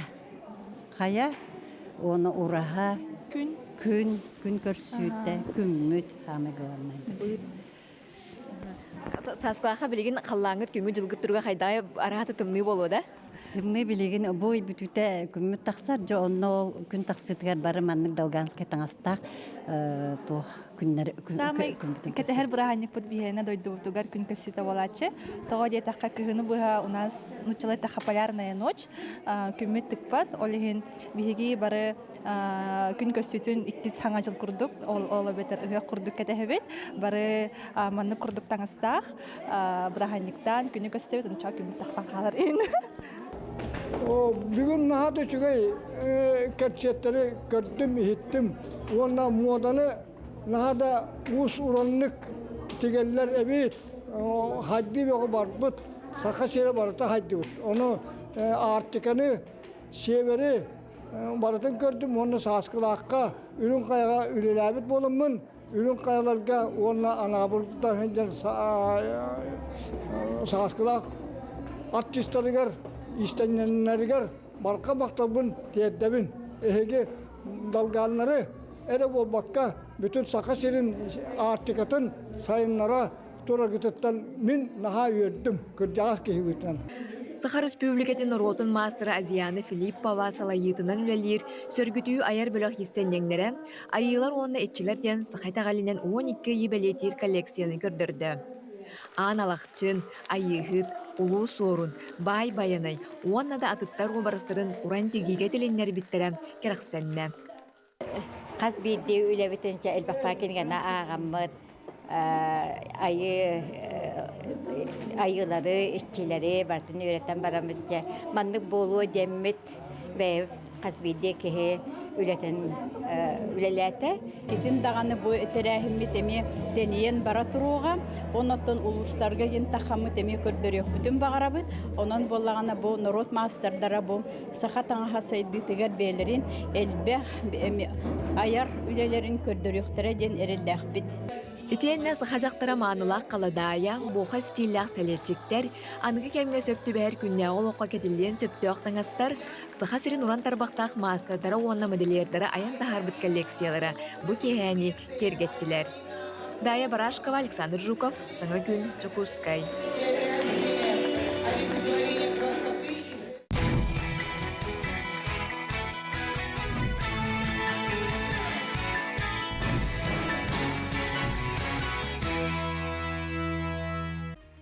оны ураха күн көрсүтте күммүт хамы главный. Сасклаха билеген каллаңыт күнгү жылгыт турга хайдай араты тымны болу да? Тымны билеген бой бүтүтэ күммүт таксар жо онно күн таксытыгар бары маннык далганский таңастак туох күннер Самый кетехер бураханник под бихена дойду тугар күн көсүтө болачы. Того де такка кыгыны буга у нас началась такая полярная ночь. Күммүт тыкпат олеген биһиги бары күн көсүтүн 2 хаңа жыл курдук. Ол бетер ыга курдук кетехебет. Бары манны курдук таңастак бураханниктан күнү көсөтөбүт онча күммүт таксан калар ин. Бүгін нағады чүгей кәтшеттері көрдім, еттім. Онна моданы нағада ұс ұранлық тегелілер әбейт. Хайды беғі барбыт, сақа шері барыта хайды бұд. Оны артықаны, шевері барытын көрдім. Оны сасқылаққа, үрін қайға үлеләбіт болымын. Үрін қайаларға онна анабылдықтан сасқылақ артистарығар, İstenenlerger barka baktabın tiyedebin. Ehege dalganları ere bol bakka bütün Sakaşehir'in artikatın sayınlara tora gıtıttan min naha yördüm. Kırcağız kehibitten. Сахар Республикатын ротын мастера Азияны Филиппова салайытынан үлелер, сөргүтүү аяр бөлөк истеннеңнере, айылар онна этчилерден Сахайтагалинен 12 ебелетир коллекцияны көрдірді. Аналақчын, айыхыт, улуу сорун, бай-баянай, онна да атыттар обарыстырын уран тегиге теленнер биттере керақсенне. Қаз бейде үлебітінше әлбақпа кенгені ағамыд, айылары, ішчилері, бартын үйреттен барамытча, мандық болуы деммет, бәйіп қаз бейде кеге үлетін үлеләті. Кетін дағаны бұл әтерәхімі теме денейен бара тұруға, онаттан ұлыстарға ен тақамы теме көрдірек бүтін бағарабыд, онан болағана бұл народ мастардара бұл сақа таңаға сайды тегер бәйлерін әлбәқ аяр үлелерін көрдіректері ден әрілләқ бит. Итенне сахажақтара маанылақ қаладая, боқа стилях сәлерчіктер, анығы кәмге сөпті бәр күнне олыққа кетілген сөпті оқтаңастар, саха сирин уран тарбақтақ маастардара онна моделердары аян тахарбыт коллекциялары бұ кехәні кергеттілер. Дая Барашкова, Александр Жуков, Саңа күн, Чукурскай.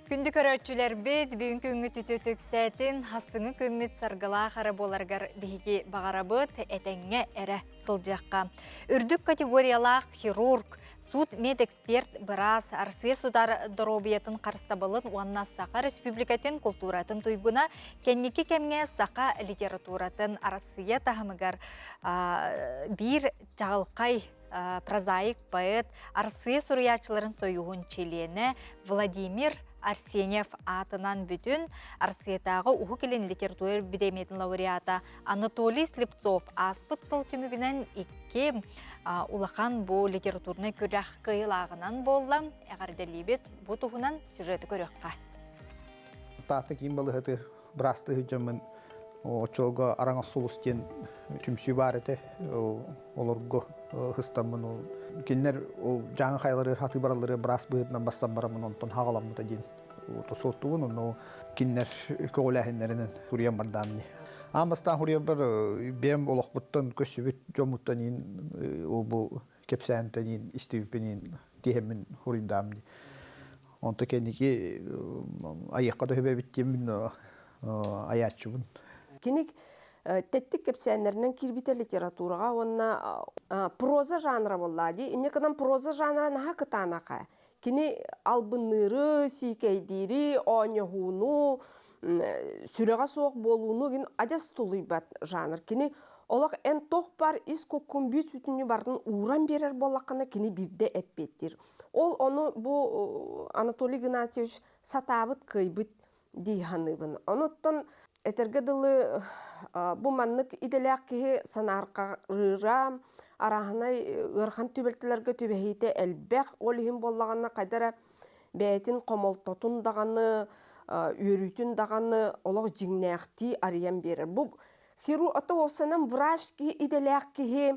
Күнді көрөтчүлер бет, бүгін күнгі түтөтік сәтін, хасыңы көммет сарғыла қары боларғар бігі бағарабыт, әтәңе әрі сылжаққа. Үрдік категориялақ хирург, суд медэксперт біраз арсыя судар дробиятын қарыстабылын уанна Сақа Республикатын культуратын туйгуна, кәннекі кәмге Сақа литературатын арсыя тахымыгар бір жағылқай прозаик, поэт, арсыя суруячыларын союғын челені Владимир Арсеньев атынан бүтін арсыетағы ұғы келен литература бедеметін лауреата Анатолий Слепцов аспыт сыл түмігінен икке улахан бұл литературны көрәқ қиылағынан болдам, әғарделебет бұл тұғынан сюжеті көріққа. Таты кейін балы ғыты бірасты хүджамын очоға араңа сұлыстен түмсі бар еті олырғы хыстамын. Кеннер жаңы қайлары хаты баралары бірас бұғытынан бастан барамын, онтан хағаламыда дейін. Соттуғын, оны кеннер көгіләхінлерінің хүриян бардамын. Амастан хүриян бар бәм олықпыттан көсібіт жомуттан ең, бұл кепсәнтен ең, істеуіппен ең, деймін хүрияндамын. Онты кенеке аяққа дөбе біттемін аячыбын. Кенек тәттік кепсәнлерінен кирбитер литератураға онна проза жанры болады. Инекадан проза жанры наға кытанақа. Kini albınları, sikeydiри, oynahunu, sürega soğuk bolunu gin ajas tuluybat janr. Kini olaq en toh bar is kokun büs bütünü barın uğran berer bolaqana kini birde epettir. Onu bu Anatoliy Ignatievich satabıt kıybıt dihanıbın. Onuttan etergedilı bu manlık idelak ki sanarqarıra arahına ırxan tübeltilerge tübehite elbek olihim bollağına kadara beytin komoltotun dağını, yürütün dağını olaq jignäqti arayan berer. Bu hiru ata olsanam vraş ki idelak ki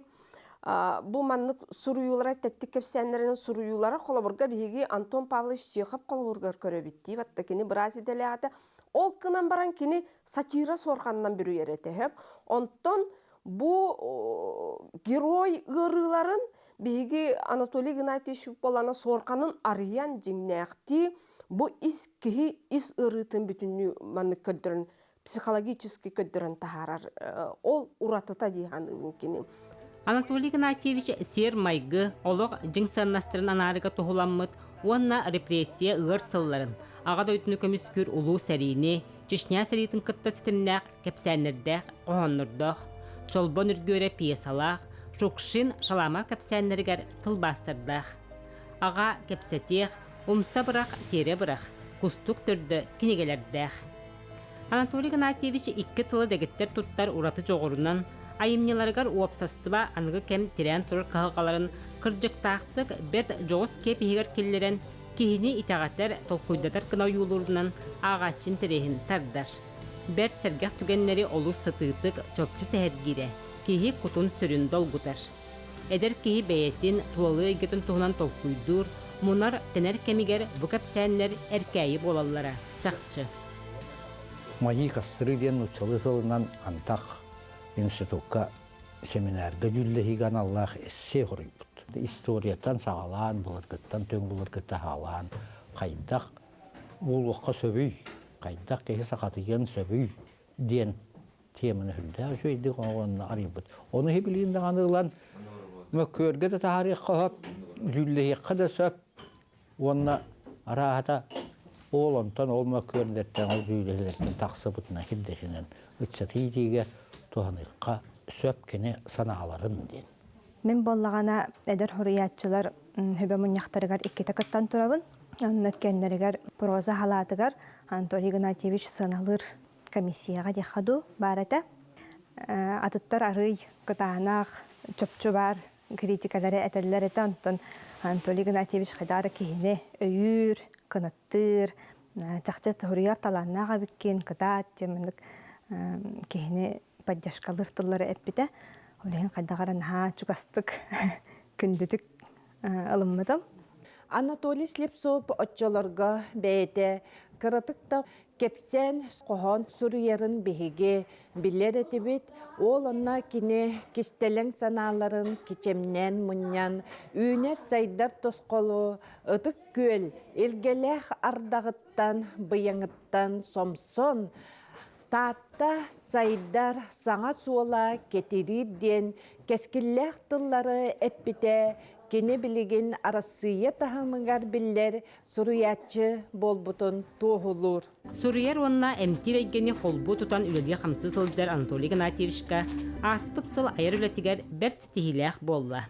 bu manlık suruyulara tettik kepsenlerinin suruyulara kolaburga bihigi Anton Pavlovich Chekhov kolaburga körebitti. Vatta kini biraz idelakta ol kınan baran kini satira sorkandan biri yerete hep. Ondan bu geroj ırıların bihigi Anatoliy Ignatievich bolana sorkanın arayan jignäqti bu is kihi is ırıtın bütünlüğü manlık köddürün psikologически köddürün taharar ol uratıta dihanı mümkini. Anatoliy Ignatievich ser maygı olog jingsannastırın anarıga tohulanmıt, onna repressiya ığır sılların, ağa döйтіні kömüskür ulu serini, Çeşnya seritin kıtta sitinlaq, kepsənlerdaq, qohonnurdaq, çolbon ürgöre piyesalaq, şokşin şalama kepsənlerigar tıl bastırdaq. Ağa kepsetiq, umsa bıraq, tere bıraq, kustuk türdü kinegelerdaq. Anatoliy Ignatievich iki tılı degitler tuttar uratı çoğurundan, ayımnyalargar uapsastıba anıgı kem tiren turur kahıqaların kırcıktaqtık bir joğuz kep higer kelleren kihini itağatlar tolkuydatar kına yolurundan ağaççın terehin tardar. Bert sergah tügenleri olu sıtıtık çöpçü sehergire, kihi kutun sürün dolgutar. Eder kihi beyetin tulalı egetin tuğunan tolkuydur, munar tener kemiger bu kapsenler erkeği bolallara, çakçı. Mayi kastırı diyen uçalı solundan antak institutka seminarga jüllehigan Allah esse horibut. Historiyatan sağalan, bulurgıttan tön bulurgıta halan, kaydak uluqqa söbüy, kaydak kehi sakatıyan söbüy diyen temini hülde şöydi onu arayıbut. Onu hebiliğinden anılan mökkörge de tarih kahap jüllehikka da söp onna arahata oğlantan olma körlerden o jüllehlerden taksıbıtına hiddesinden ıtsatıydiğe tuhanıqqa söpkene sanaların den. Мен боллағана әдір хұрыятчылар хөбе мұняқтарығар иккеті кыттан тұрабын. Онны кәнлерігер проза халатығар Анатолий Игнатьевич сыналыр комиссияға дехаду барата. Атыттар арый кытанақ чөпчу бар критикалары әтәлілер әті. Онтон Анатолий Игнатьевич қайдары кейіне өйір, кыныттыр, чақчы хұрыяр таланнаға біккен кытат, теміндік кейіне поддержкалыр тыллары әппіті. Олеген қайдағаран чугастык күндүтүк ылыммыдым. Анатолий Слепцов отчолорга бәйте кыратыкта кепсен кохон сурьерин беге билер этибит ол онна кини кистелең саналарын кичемнен муньян үйнер сайдар тосколу ытык көл илгелех ардагыттан быяңыттан сомсон Tatta sayдар саңа суола кетиридден кескиллэх тыллары эппите кини билигин арасыйя тахамыгар биллер суруячы болбутун туохулур. Сурьер онна эмтирейгени холбу тутан үлелге хамсы сылжар Анатолий Игнатьевичка аспыт сыл айыр үлетигер берт стихилях болла.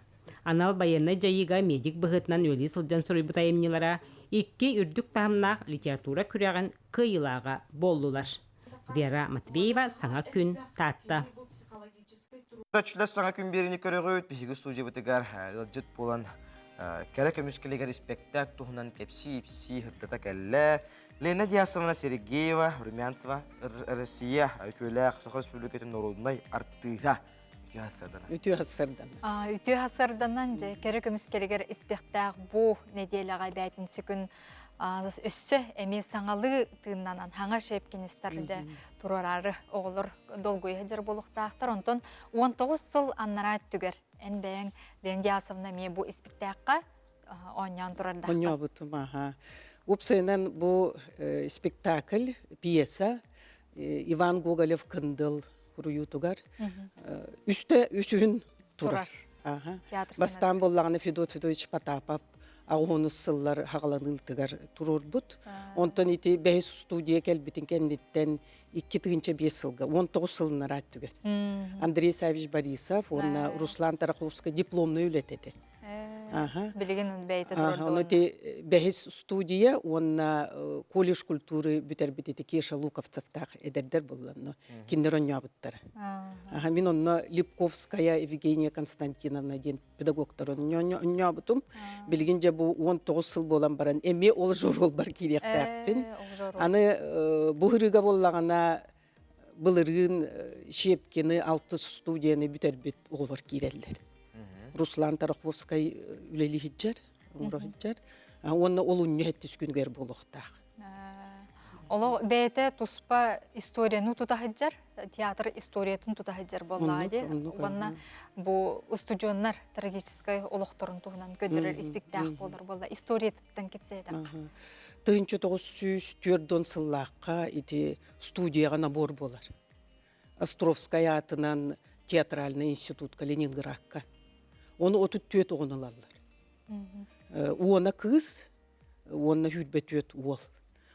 Анал байыны жайыга медик быхытынан үлі сылжан суруйбута эмнилара икки үрдүк тахамнах литература күрәгін кыйылаға боллулар. Вера Матвеева, Саңа күн, Татта. Рачылар Саңа күн беріні көріғі өт, бейгі студия бұтығар ұлжыт болан кәрі көміскелегер спектак тұхынан кепси хырдата кәлі. Лена Диясовна Сергеева, Румянцева, Россия, Өтөләқ, Сақыр Республикатын орудынай арттыға. Үтü hasırdan. Үтü hasırdanан же кәрі көміскелегер спектак бұ неделяға бәйтін сүкін өссі әме саңалы тыыннанан хаңа шепкенестерді турарары оғылыр долгуя жер болуқтақтар. Онтон 19 сыл аннара түгер. Ән бәйін Лена Диясовна ме бұ спектакқа ойнан турардақтар. Ойня бұтым, аха. Upsayınan bu spektakl, piyesa Ivan Gogolev Kındıl Ruyutugar. Üste üçün turar. Bastan bollağını Fedot Fedovich Patapov Ağonu sıllar hağalanıltıgar tururбут. Ondan iti behes studiya kelbitin kenditten 2-5 сылга, 19 сылынар аттыгар. Андрей Савич Борисов, онна Руслан Тараховский дипломны үлетеді. Билигин бейте Оны бәхес студия, онна колледж культуры бүтер бітеті Кеша Луковцевтақ әдердер болған. Киндер он нябыттар. Мен онна Липковская Евгения Константиновна ден педагогтар он нябытым. Билигин же бұл 19 сыл болан баран, әме ол жорол бар керектәкпін. Аны бұғырыға болағана бұлырын шепкені 6 студияны бүтер біт олар керелдер. Руслан Тараховский үлели хиджар, умро хиджар. Онна ол үнне хеттис күнгер болуқтақ. Оло бейте туспа историяны тута хиджар, театр историятын тута хиджар боллады. Онна бу студионнар трагической олоқторын туғынан көдірір спектакль болар болла. Историятын кепсейді. 1904 сыллаққа ити студияға набор болар. Островская атынан театральный институтка Ленинградка. Оны 34 оғыналалар. Уона кыз, уона хүрбет уол.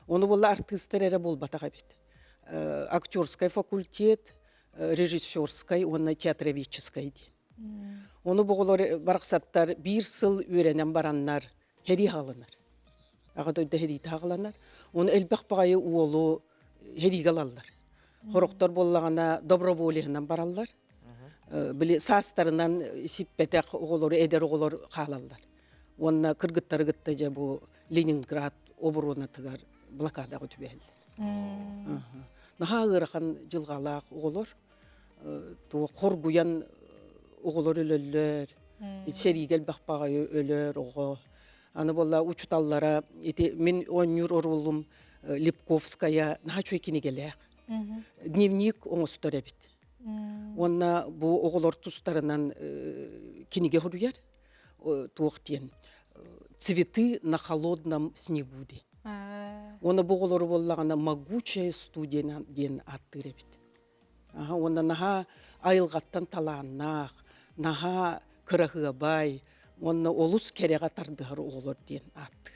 Оны болла артистер әрі бол батаға бет. Актерский факультет, режиссерский, оны театроведческий ден. Оны бұғылар барақсаттар 1 сыл өренен бараннар, хери халанар. Ағадойда хери тағыланар. Оны әлбәқ бағайы уолу хери қалалар. Хорықтар боллағана доброволиядан баралар. Били састарынан сиппетек оголор, эдер оголор қалалар. Онна кыргыттары гытта же бу Ленинград обороны тыгар блокада өтүбелдер. Наха ырахан жылгалак оголор, то коргуян оголор өлөлөр, серигел бакпага өлөр ого. Аны болла учуталлара, мен 10 юр орулум Липковская, наха чуйкини келек. Дневник оңостор эбит. Онна бу оголор тустарынан киниге хорuyar туохтен цветы на холодном снегу де. Онна бу оголор боллагана могучая студия ден аттыребит. Онна наха айылгаттан талааннах, наха кырахыбай, онна олус керега тардыгар оголор ден аттыр.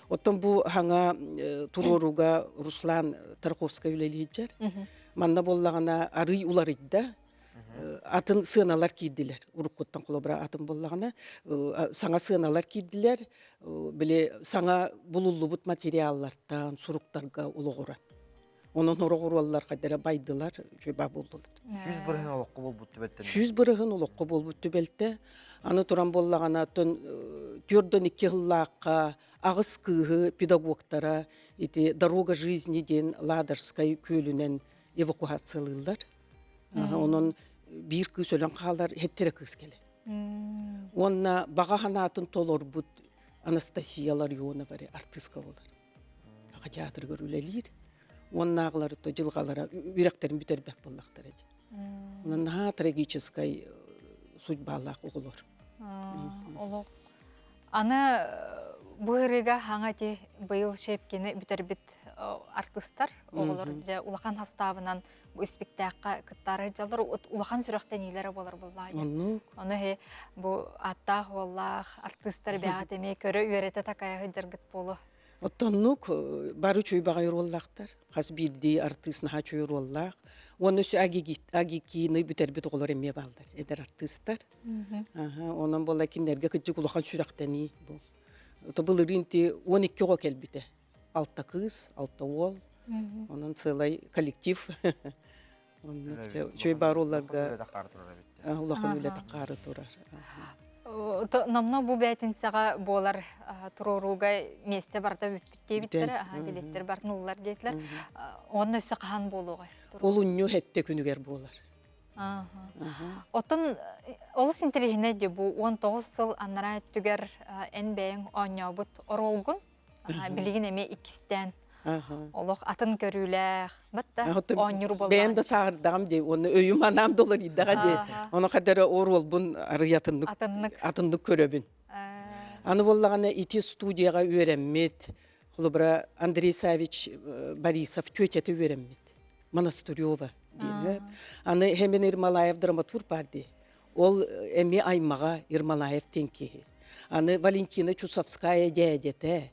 Оттон бу хаңа туруруга Руслан Тарховский үлелейджер. Манна боллагана арый уларыйда атын сыналар кийдилер. Уруккоттан кулабра атын боллагана саңа сыналар кийдилер. Биле саңа булуллубут материаллардан суруктарга улугурат. Онун орогураллар кадера байдылар, жөба болдулар. 100 бирген олоққы болбут түбеттен. 100 бирген олоққы болбут түбелте. Аны туран боллагана тон 4-2 жыллакка агыс кыгы педагогтара ити дорога жизни ден Ладожской көлүнен эвакуациялылар. Онун бир кыз өлөн калар, хеттере кыз келе. Онна бага ханатын толор бут Анастасиялар юона баре артистка болар. Бага театр көрүлелир. Оннагылар то жылгалара үректерин бүтөр бек боллактар эди. Онна трагической судьбалак оголор. Олог. Аны быйрыга хаңати быйыл шепкени бүтөр бит артисттар оголор же улахан хастабынан бу спектакльга кыттары жалар улахан сүрөктен илери болор буллай. Аны хе бу атта боллах артисттар бягат эме көрө үйрөтө такая жыргыт болу. Оттоннук бары чүй багайыр оллақтар. Қас билди артист наха чүй оллақ. Оны сü агикини бүтер бит оголор эме балдар. Эдер артисттар. Онан болла киндерге кыджык улахан сүрөктени бу. То был ринти 12 го келбите. 6 кыз, 6 ол. Онан целый коллектив. Чүй бар оларга. Улахан үле тақары турар. Намна бу бәйтинсага болар туруруга месте барда бүттебиттер, билеттер барнулар дейтлер. Онны өсө кахан болуга. Ол үннү хетте күнүгер болар. Отон олус интерехине де бу 19 сыл аннара түгер эн бэйин оңнобут оролгун. Билигин эме икистен. Олох атын көрүлэх. Батта оңнур болар. Бэйим да сағырдағым де, оны өйім анам долар иддаға де. Оны қадары орол бұн атындық көрөбін. Аны боллағаны ити студияға өреммет. Құлыбыра Андрей Савич Борисов көтеті өреммет. Монастырёва дейін. Аны хемен Ирмалаев драматур барды. Ол әме аймаға Ирмалаев тенкеге. Аны Валентина Чусовская дядете.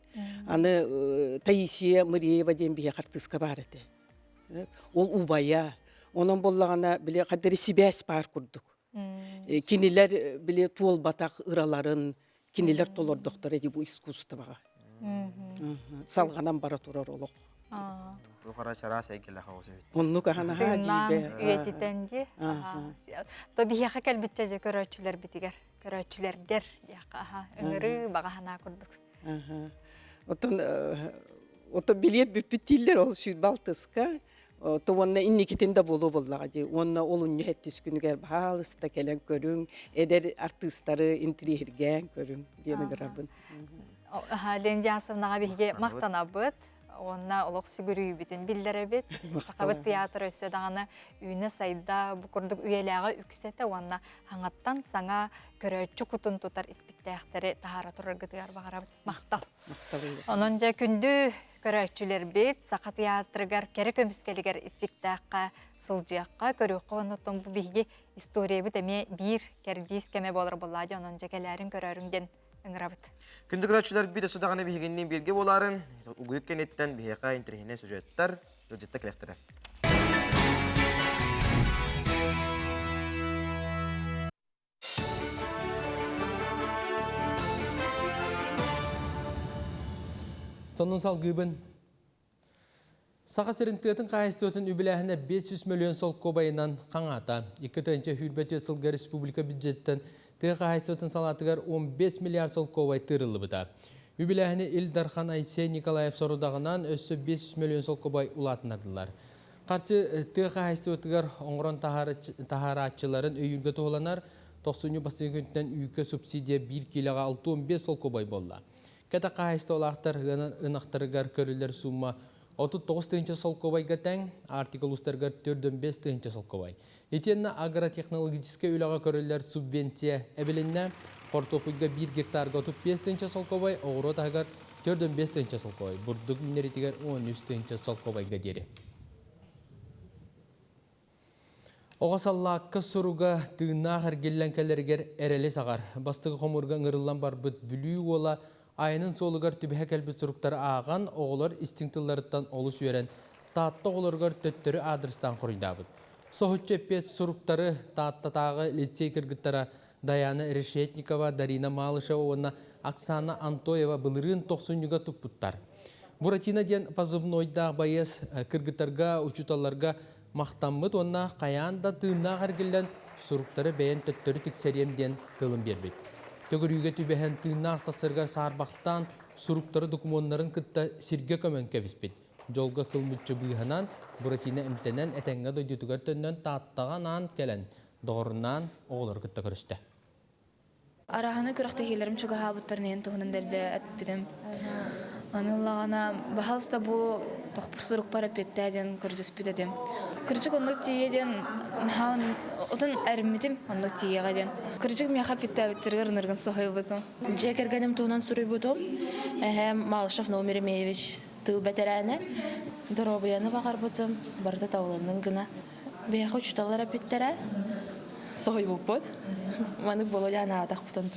Аны Таисия Мариева ден бие қартысқа бар еді. Ол убая. Onun bollağına bile kaderi sibes par kurduk. Kiniler bile tuol batak ıraların, kiniler tolor doktor edi bu iskustağa. Salganan bara turar oluk. Bu kara çara sevgili havası. Onu kahana hacibe. Üyetitenci. Tabi yaka kelbitçece köröçüler bitiger. Köröçüler der yaka. Ömürü bağahana kurduk. Oto bilet bütiller ol şu baltıska. To onna innikitinde bolu bollağı. Onna olun yettis günü gel bahalısta gelen görün. Eder artistları intrihirgen görün diyeni grabın. Halen jasıvnağa bihge maqtanabıt. Onna olaq sügürüyü bütün bildirebit. Saqabıt tiyatr össe dağına üyüne sayda bu kurduk üyelağı üksete onna hangattan sana köröçü kutun tutar ispiktäkteri tahara turur gıtıgar bağırabıt maqtal. Onunca kündü köröçüler bit, saqa tiyatrıgar kere kömüskeliger ispiktäkka sılcıaqqa körüqqa onutun bu bihge istoriya bit eme bir kerdis keme bolur bolladı onunca gelerin körörüngden ıngırabıt. Kündük raçılar bir de sudağına bihiginliğin bilgi boların, uyuk kenetten biheka intrihine süjetler, ücrette kelektere. Sonun sal gıbın. Saqa serintiyetin qayıstığıtın übilahine 500 milyon sol kobayından qanata. 2. hürbet yatılga Respublika büdjetten tığ qayıstığıtın salatıgar 15 milyar sol kobay tırılı bıda. Übilahine İldarxan Aysey Nikolayev sorudağından össü 500 milyon sol kobay ulatınardılar. Qarşı tığ qayıstığıtıgar oңғырон taharatçıların öyürge toğlanar 90. basın günden ülke subsidiya 1 kiloga 6-15 sol kobay bolla. Kata qayıstı olaqtar ınaqtarıgar körüler summa 39 sol kobayga təng, artikulustargar 4-5 sol kobay. Etiyenna agrotexnologiske ülağa körüller subvensiya ebelinna Qortopuyga 1 gektarga 35 sol kobay, oğru tagar 4-5 sol kobay. Burduk mineritigar 13 sol kobayga deri. Oğasallaqqa soruga tığına hargellenkelerger ereli sağar. Bastığı komurga ıngırılan barbıt bülüğü ola ayının solugar tübehe kelbi surukları ağan oğular istinktillarıttan olus veren taatta oğulargar töttörü adrestan kuruyndabıd. Sohutçu epes surukları taattatağı litsey kırgıttara Dayana Reshetnikova, Darina Malышева, ona Aksana Antoyeva bılırın 90'га tupputtar. Buratina diyen pazıvnoyda bayas kırgıttarga, uçutallarga maqtammıd ona qayanda tığına hargillen surukları beyen töttörü tükseriyem diyen tılım berbet. Tögürüge tübehen tığına tasırgar sarbaqtan surukları dokumonların kıtta sirge kömen kebispet. Jolga kılmıtçı bıhanan Buratina imtenen etenga doydutugar tönnen taattağan an kelen. Doğrunan oğulları kıtta körüste. Arahana kıraqtakilerim çok habıttar neyin tohunun delbe etbidim. Anıllağına bahalsta bu tohpursuruk para petteden kırcız bidedim. Kırcık onduk tiyeden nahan otun ermitim onduk tiyeden. Kırcık miyaha pitta bittirgar nırgın sohay buldum. Cekergenim tuğunan suruy buldum. Malışaf Nomir Meyevich tığ beterane. Dorobayanı bakar buldum. Barda tavlanın gına. Beyağı uçtalara pittere. Soy bupot. Manık boloyan ağdak butandı.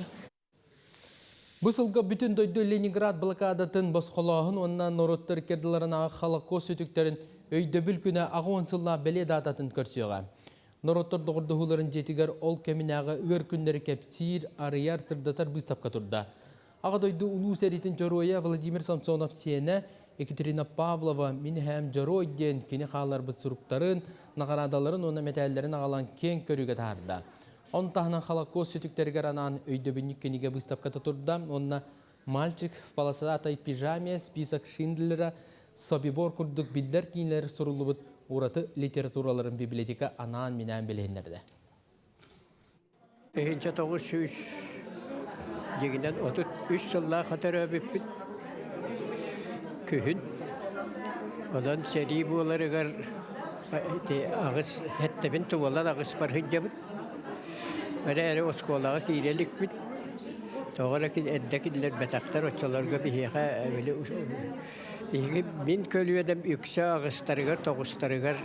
Bu sılga bütün doydu Leningrad blokadatın basqolağın ondan norottar kerdilarına Holokos ötüklerin öydöbül küne ağın sılla bele datatın körsüyoğa. Norottar doğurduhuların jetigar ol keminağı ığır künneri kepsir arayar sırdatar bыстapka turda. Ağa doydu ulu seritin joroya Vladimir Samsonov siyene Ekaterina Pavlova min hem joroy den kini xalar bıtsıruktarın naqaradaların ona metallerin ağalan ken körüge tarda. On tahnan Holokos sütükteriga ranan öydöbünlük kenige bыстapka turda. Onna Malchik в полосатой пижаме список Шиндлера Собибор курдук билдер кийинлер сурулубут уратı literaturaların biblioteka anan minen bilehinlerde. Ehince 900 deginden 33 yılla kadar öbüpbüt kühün. Ondan seri buğuları ağız hettebin tuvalar ağız parhıncabıt. Ve eri oskolağı kirelik bit. Тоғыра әддәкілер бәтақтар очаларға бігеға мен көлуедім үксі ағыстарығар, тоғыстарығар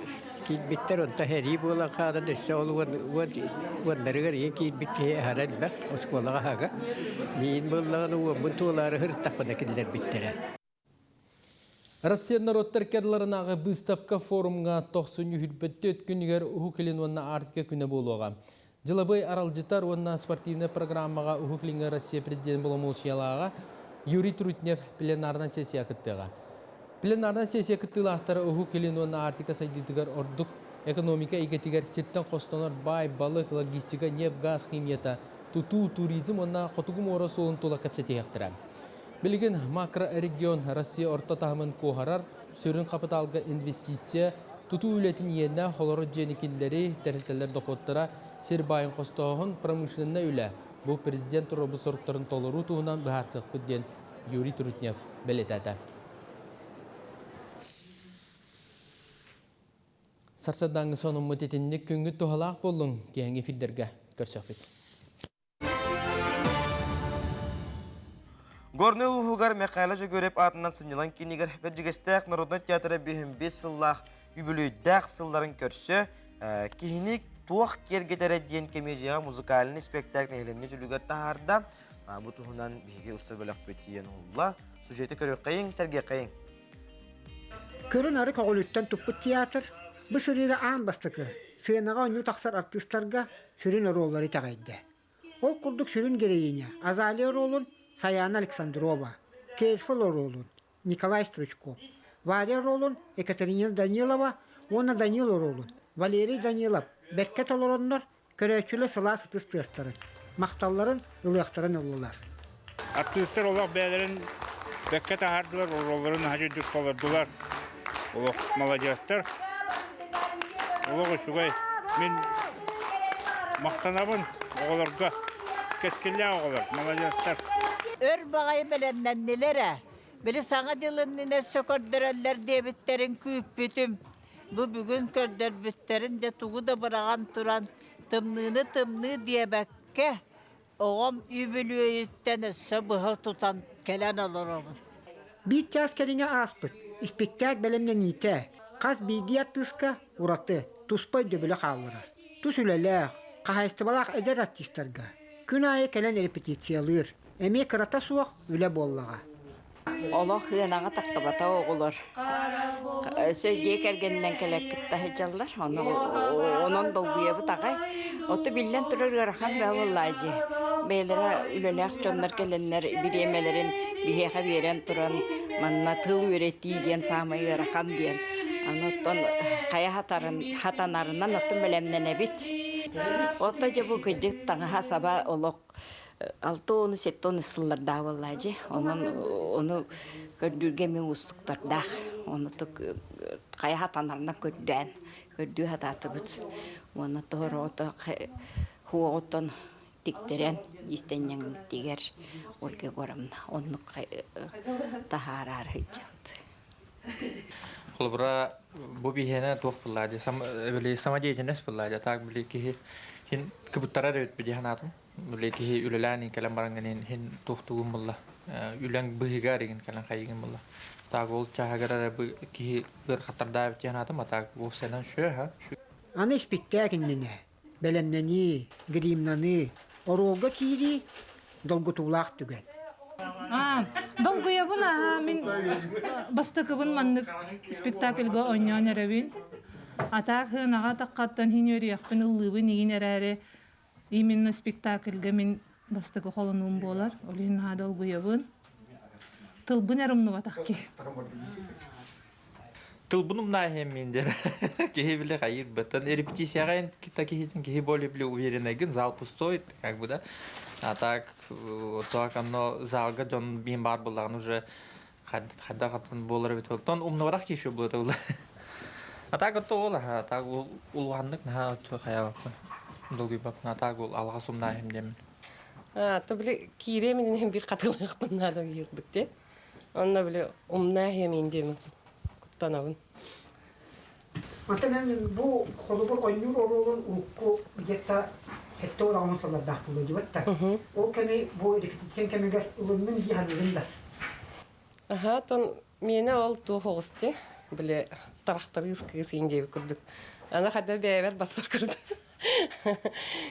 кейтбеттер онта хәрі болан қадан өсі ол ондарығар ең кейтбетті әрәл бәқ осқолаға хаға. Мен болағын оңбын туылары ғырттақпына келдер беттері. Россия народтар кәрларынағы бұстапқа форумға 90 хүрбетті өткінігер ұху келін онна артыка күні болуға. Жылабай аралжытар онна спортивный программаға ұху келінгі Россия президент болымылшиялаға Юрий Трутнев пленарна сессия күттіға. Пленарна сессия күттілақтары ұху келін онна артыка сайдытығар ордық экономика егетігер сеттен қостанар бай, балық, логистика, нефть, газ, химията, туту, туризм онна қотығым ора солын тола кәпсеті ектірі. Білген макро-регион Россия орта тағымын қоғарар, сөрін капиталға инвестиция, тұту үлетін енне қолыры женекелері, тәрілтелер доқоттыра, сербайын қостауын промышленна үлі. Бұл президент робы сұрықтарын толыру туғынан бұхарсық бүдден Юрий Трутнев бәлетәді. Сарсадаңғы соның мұтетінне күнгі тұғалақ болың кейінгі филдерге көрсек бет. Горнел уһугар мәкәлә жөгөреп атынан сынылан кинигер бәҗигестәк Народный театры 25 сыллах юбилейдәк сылларын көрсө, киһиник туак кергедәре дигән комедия музыкаль спектакль нәһленне жүлүгә таарда, бу туһунан биге уста беләк бетиен улла, сюжеты көрөк кайын, Сергей кайын. Көрөн ары кагылыттан туппу театр, бу сырыга ан бастыкы, сыйнага өнү таксар артистларга сүрүн роллары тагайды. Ол курдук сүрүн героиня, Азалия ролун Саяна Александрова, Кейфол ролун Николай Стручков, Варя ролун Екатерина Данилова, Она Данила ролун Валерий Данилов, Беркет олороннор көрөчүлө сыла сытыстыстарын, макталларын ылыактарын ыллылар. Артисттер олақ бәлерін Беркет ағардылар, ролларын хажыдық қалардылар. Олақ молодежтер. Олақ үшігай мен мақтанабын оғыларға. Кескелі оғылар, молодежтер. Өр бағай біләннен нелері. Білі саңа жылынніне сөкөрдірәлер дебіттерін күйіп бүтім. Бұл бүгін көрдір бүттерін де туғы да бұраған тұран тымны дебәкке оғам үбілуеттен өссі бұғы тұтан келен олар оғын. Бит час келіне аспыт, спектакль бәлемнен ите, қаз биги аттыска ураты, туспай дөбілі қалырар. Тус үлеләқ, қағайстыбалақ әдер артистерға. Күн айы келен репетициялыр, әме қырата суақ үлі боллаға. Олақ хыанаға таққабата оғылар. Сөйге кәргеннен кәлек кітті хеджалар, онын долгуя бұт ағай. Оты білден тұрыр ғарқан бәуыллайжы. Бәйлері үлеләқ жонлар кәленлер біремелерін бігеға берен тұрын, манна тыл өретті ден самай ғарқан ден. Оттон қая хатанарынан оттын бөлемнен әбіт. Отта же бұл көджік таңыға саба олық 6-7 сылларда боллайжы. Оны көрдүрге мен ұстықтарда. Оны қая хатанарынан көрдү хататы бұд. Оны тұғыр оты хуғыттан тіктерен естенен тегер өлге қорамна. Оны тахарар хыджауд. Құлбыра бұл бейхені тоқ бұллады. Самадейтінес бұллады. Так біле кеге хин кыбыттара да өтпеді ханатым. Біле кеге үлеләнен кәлем баранганен хин тоқтуғын бұлла. Үлән бұхиға деген кәлен қайығын бұлла. Так ол чағағара кеге бір қатарда өтті ханатым. Так ол сәлен шөй. Аны спектакльнене, бәлемнені, гримнаны, оролға кейді долгутулақ түген. Долгуя бұна, мен бастықыбын мандық спектакльға ойнан әрәбін. Атақ ғынаға таққаттан хин өрияқпын ұллыбын егін әрәрі именно спектакльға мен бастықы қолынуым болар. Олын ға долгуя бұн. Тылбын әрімні батақ ке. Тылбыным нахем мендер. Кеhe біле қайыр бұттан. Репетицияға кита кехетін кеhe более біле уверенайгын. Зал пустоит, как бы да. А так, залга жон бейін бар болағын уже қайда қатын болар бет ол. Тон умнаварақ кеші болады ол. А так отто ол, а так ұлғандық наға отчы қая бақпын. Долгой бақпын, а так ол алға сумна емдемін. То біле кейре менен бір қатылықпын надың ербікте. Онна біле умна емдемін. Құттанауын. Атынан бұл қолыбыр ойнур оролын ұлыққы бекта Sette olan sallar dağıtılıyor diyorlar. O kemi bu repetition kemiger ulunun bir halinde. Aha, ton mene ol tu hosti. Bile taraftarız kızın gibi kurduk. Ana kadar bir evet basar kurdu.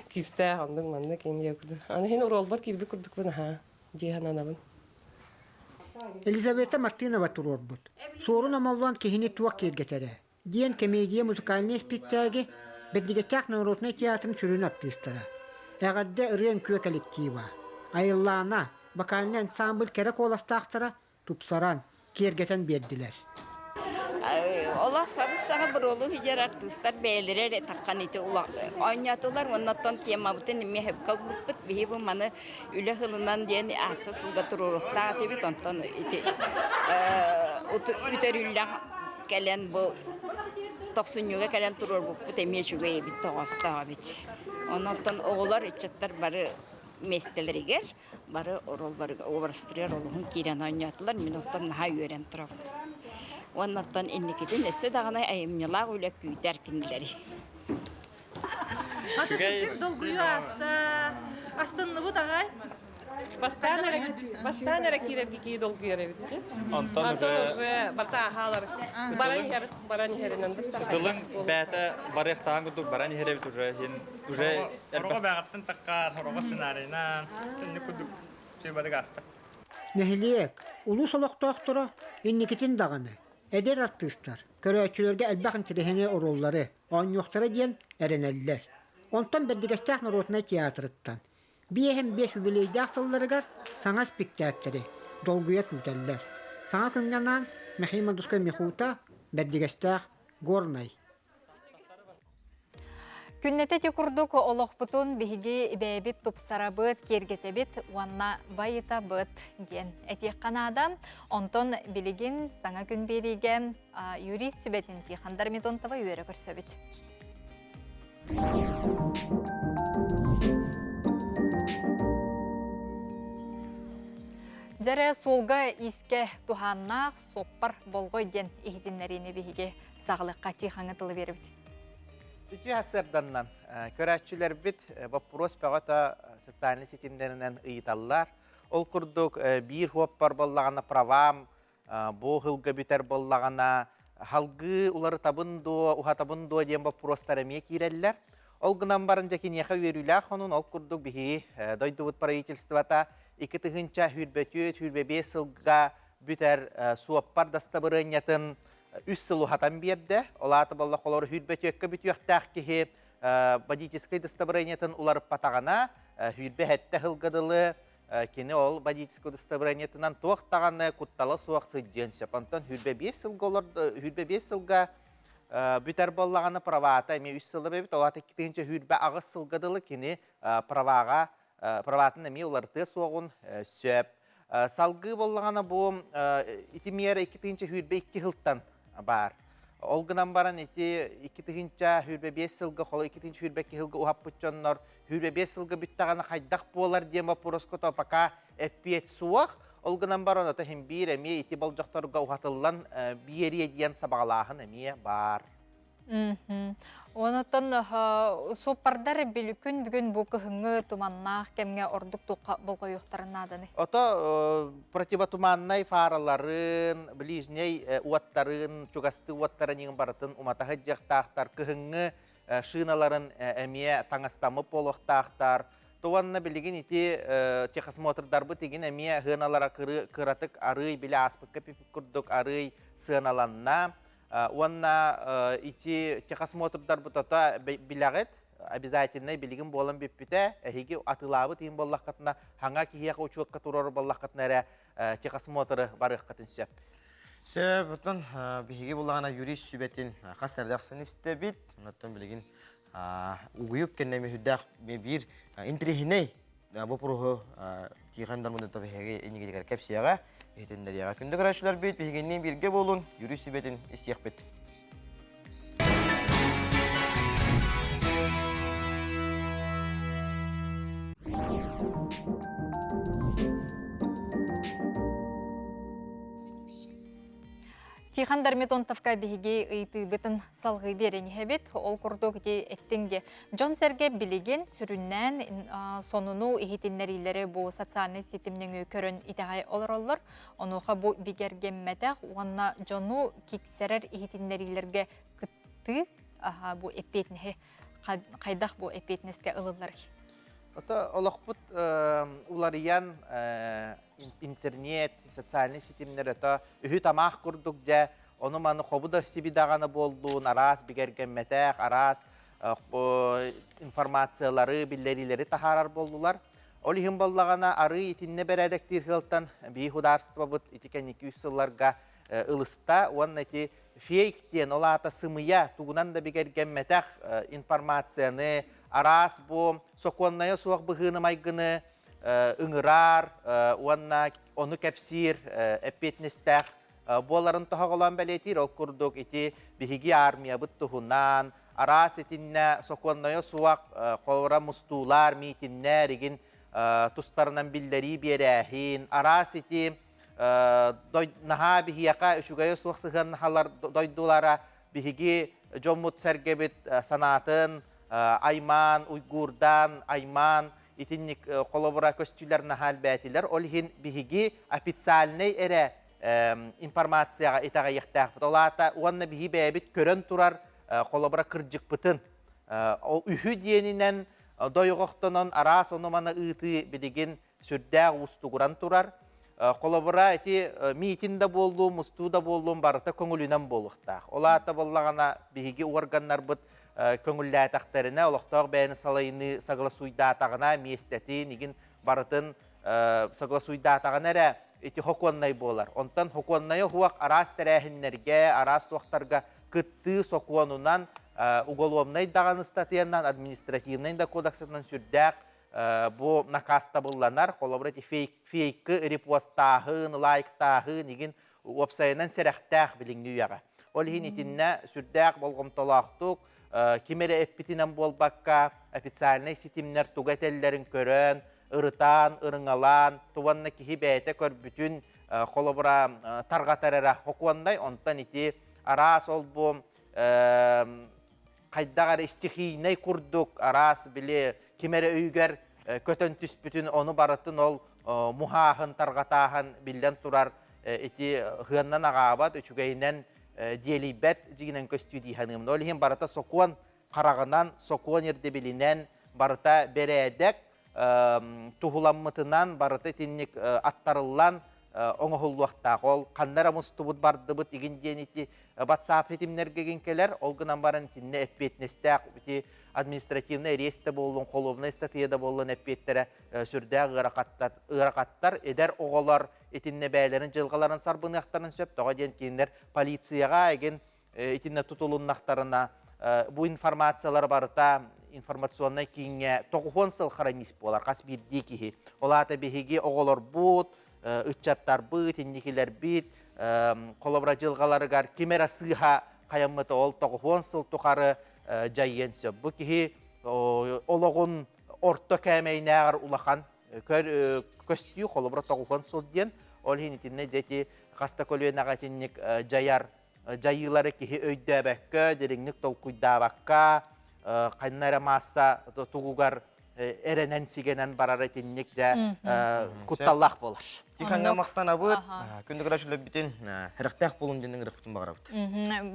Kiste handım manne kim yaptı. Ana hen rol var kirbi kurduk bana ha. Cihan anabın. Elizabeth Martinova tururbut. Sorun amallan kehini tuak yergetere. Diyen komediya musikalini spektakli beddigeçak Narodnay Tiyatrın çürüğün artistlara. Eğadde ırıyan küve kolektiva. Ayıllağına, bakalini ensemble kerek olastağıtara tupsaran, kergeten berdiler. Олақ сабыз саға бір олы хүйер артыстар бәлірер таққан ете ойнатылар, оннаттан тема бұтын неме хепкал бұтпыт, бейі бұл маны үлі ғылынан дейін асқы сұлда тұрылықта атебет, онтан үтер үлі кәлен бұл тоқсынюға кәлен тұрыр бұтпыт, әме жүге ебіт тоғаста абет. Оннаттан оғылар етчеттар бары местелер егер, бары орол бары обрастырер олығын керен ойнатылар, мен оқтан наға үйерен тұрап. Ondan innikidin esse dağına ayımnyalaq öyle küyder kindileri. Atacık dolguyu astın bu dağay. Bastanara kirevki ki dolgu yerebitti. Anton уже barta halar. Barani herinden. Tılın bäte barıqtan gudu barani herebit уже Roga bağıttın takkar, roga sınarıyla. Tünni kuduk şey badı gasta. Nehiliyek, ulu soluk doktora innikitin dağını. Eder artistlar, köröçülörge elbaqın tirihene orolları, oynuqtara diyen ereneliler. Ondan beddigeçtaq Narodnay Tiyatrıttan. Biyehem 5 jubileyde sıllarıgar, sana spektakleri, dolguya tüteller. Sana künganan, Mehima Duska Mihuta, beddigeçtaq Gornay. Күннете текурдук олохпутун биһиги бэбит тупсарабыт кергетебит уанна байыта быт диен. Этиққан адам онтон билигин саңа күн бериге юрист сүбетин тихандар метонтава үйері көрсөбит. Жары солга иске туханнақ соппар болгой ден ихдиннерини биһиги сағылыққа тихаңытылы бербит. Üçü hasırdandan köräççüler bit вопрос пагата социальный сетимдеринен ыйыталлар. Ол курдук bir хоппар боллагана правам, бу хылга битер боллагана халгы улары табындо, уха табындо ден вопростар эме киреллер. Ол гынан барынча кинеха верүлә хонун ол курдук бихи дойдубут правительствата 2 тыгынча хүрбе сылга битер суаппар дастабырынятын 3 сылу хатан берді. Олаты болла қолары хүрбе төккі бүтіяқтақ кеге бодической доставрениятын улары патағана хүрбе хәтті хылғадылы кені ол бодической доставрениятынан тоқтағаны құтталы суақ сыджен сепантон хүрбе 5 сылға бүтер боллағаны правата әме 3 сылы бәбіт. Олаты 2-ші хүрбе ағыз сылғадылы кені праватын әме уларты соғын сөп. Салғы боллағаны бұл итимері 2-ші хүрбе 2 хылттан бар. Олгынан баран ити 2-ші хүрбе 5 сылғы, қолы 2-ші хүрбе 2 хылғы ұхап бұтчоннор, хүрбе 5 сылғы бүттағаны қайдақ болар дем вопроско топака әппет суақ. Олгынан баран ота хем бір әме ити бол жоқтарыға ұхатылан бері еден сабағалағын әме бар. Онотон сопардар күн бүгін бұл күхіңі туманнақ кемге ордық тұққа бұл қойықтарынадыны? Ото противотуманнай фараларын, ближней уаттарын, чугасты уаттарын ең барытын уматағы жақтақтар, күхіңі шыналарын әме таңастамы полықтақтар. Туанна білген ити техосмотрдар бұт еген әме ғыналара қыратық арый, білі аспыққа пипік күрдік арый сыналанна. Уанна ити техосмотрдар бұтата білағыт, обязательно білген болын беппіте, әйге атылабы тейін боллаққатына, хаңа кейеға учуаққа тұрар боллаққатына әрі техосмотры барыққатын сөп. Сөп, бұтын бейге болағына юрист сүбетін қастардақсын істебет, ұнаттан білген ұғыйық кәннәме хүддақ бір интрихиней бұпұрығы тиғандар мұнды бейге енегедегер кәпсияға Ehtenleriyağ. Kündük araçlar bit, bihigеннен birge bolun, yürüyüş sibetin istiyaq bit. Тихан Дарметонтовка биһиги ыйтыбытын салгы берени хебит, ол курдук ди эттинде. Джон Серге билеген сүрүннән сонуну ихитиннәриләре бу социальный сетимнең көрөн итәгай олороллор. Онуха бу бигергеммәтәк, уанна Джону киксәрәр ихитиннәриләргә кытты, бу эпетнеһе кайдах бу эпетнескә ылылар. Ото олохпут уларыян интернет, социальный сетимнер ото үһү тамах курдук же, оны маны хобуда сибидаганы болдуун, арас бигергемметек, арас информациялары, биллерилери тахарар болдулар. Ол ихин боллагана ары итинне бередектир хылтан бии хударства бут итикен 200 сылларга ылыста, уан эти фейк тен, олата сымыя, тугунан да бигергемметек информацияны, арас бу соконная суак быгыны майгыны ыңырар, оны кәпсир, эппетнестәк, боларын тоғалан бәлетир, ол күрдік ити бихиги армия бұттығынан, арас етінне соконная суак қолыра мұстулар митинне регін тұстарынан білдері берәхин, арас еті наға бихияқа үшігайы суак сығын халар дойдулара бихиги жоммут сәргебет санатын, Айман, Уйгурдан, Айман, итинник колобура көстүлөр нахал бәтилер, ол хин бихиги официальный эре информацияға итаға яқтақ. Олата уанна бихи бәбит көрін турар колобура кыржык бытын. Ол үхі дейінінен дойғықтынан арас оныманы ыты білеген сүрдәғ ұстығыран турар. Колобура эти митинда болду, мустуда болду, барыта көңілінен болуқтақ. Олата боллағана бихиги органнар бұд көңіллі әтақтарына, олықтағы бәйіні салайыны сағыласуйда атағына, местеті, негін барытын сағыласуйда атағына әрі еті хокуаннай болар. Онтан хокуаннайы хуақ арас тәрәхінлерге, арас туақтарға күтті сокуанынан уголовнай дағаны статьянан, административнай да кодексынан сүрдәк бұ накаста болланар. Қолабыр еті фейкі репостағын, лайктағын, негін опсайынан сәрәқтәқ біліңні үйаға. Ол хин итинне сүрдәк болғымталақтық, кемері эппитинен болбаққа, официальный сетимнер тугателлерін көрін, ырытан, ырыңалан, туанна кихи бәйті көр бүтін қолыбыра тарғатарара хокуандай, онтан ити арас ол бұл қайдағар стихийнай күрдік, арас біле кемері үйгер көтін түс бүтін оны барытын ол мұхағын, тарғатағын білден тұрар ити ғыннан ағабат, үчігейінен диелибет жигинен көстүди ханымын. Ол хин барыта сокуан қарағынан, сокуан ердебелінен барыта бередек, тухуламмытынан барыта тинник аттарылан оңығылуақтақ. Ол қандара мұстыбыт бардыбыт егін денеті батсап етімнергеген келер, ол гынан барын тинне әппетнестәк, административный аресті болуын, қолуымны статияда болуын әппеттері сүрдәк ұрақаттар, едер оғалар етінне бәйлерін, жылғаларын сарбын ақтарын сөп, тоға ден кейіндер полицияға еген етінне тұтылыннақтарына бұл информациялар барыта информационный кейінге 9 сыл хранисп болар, қас бірді кейі. Олата бейге оғалар бұд, үтчаттар бұд, тендекелер бит, қолабыра жылғаларығар кемера сыға қаямыты ол 9 сыл тұқары жайын сөп. Бұл кейі олығын орта кәмейнәғар улақан көстүй қолабыра 9 сыл ден, ол хенетінне жәте қаста көлуен ағатыннік жайылары кейі өйді бәккі, дереңнік толқуйда бәкка, қайнара маса тұғығар әренен сигенен барар етіннік жа құтталлақ болар. Тиханға мақтан абыт, күндік рашылы бітін әріқтәқ болын денің рықпытын бағар абыт.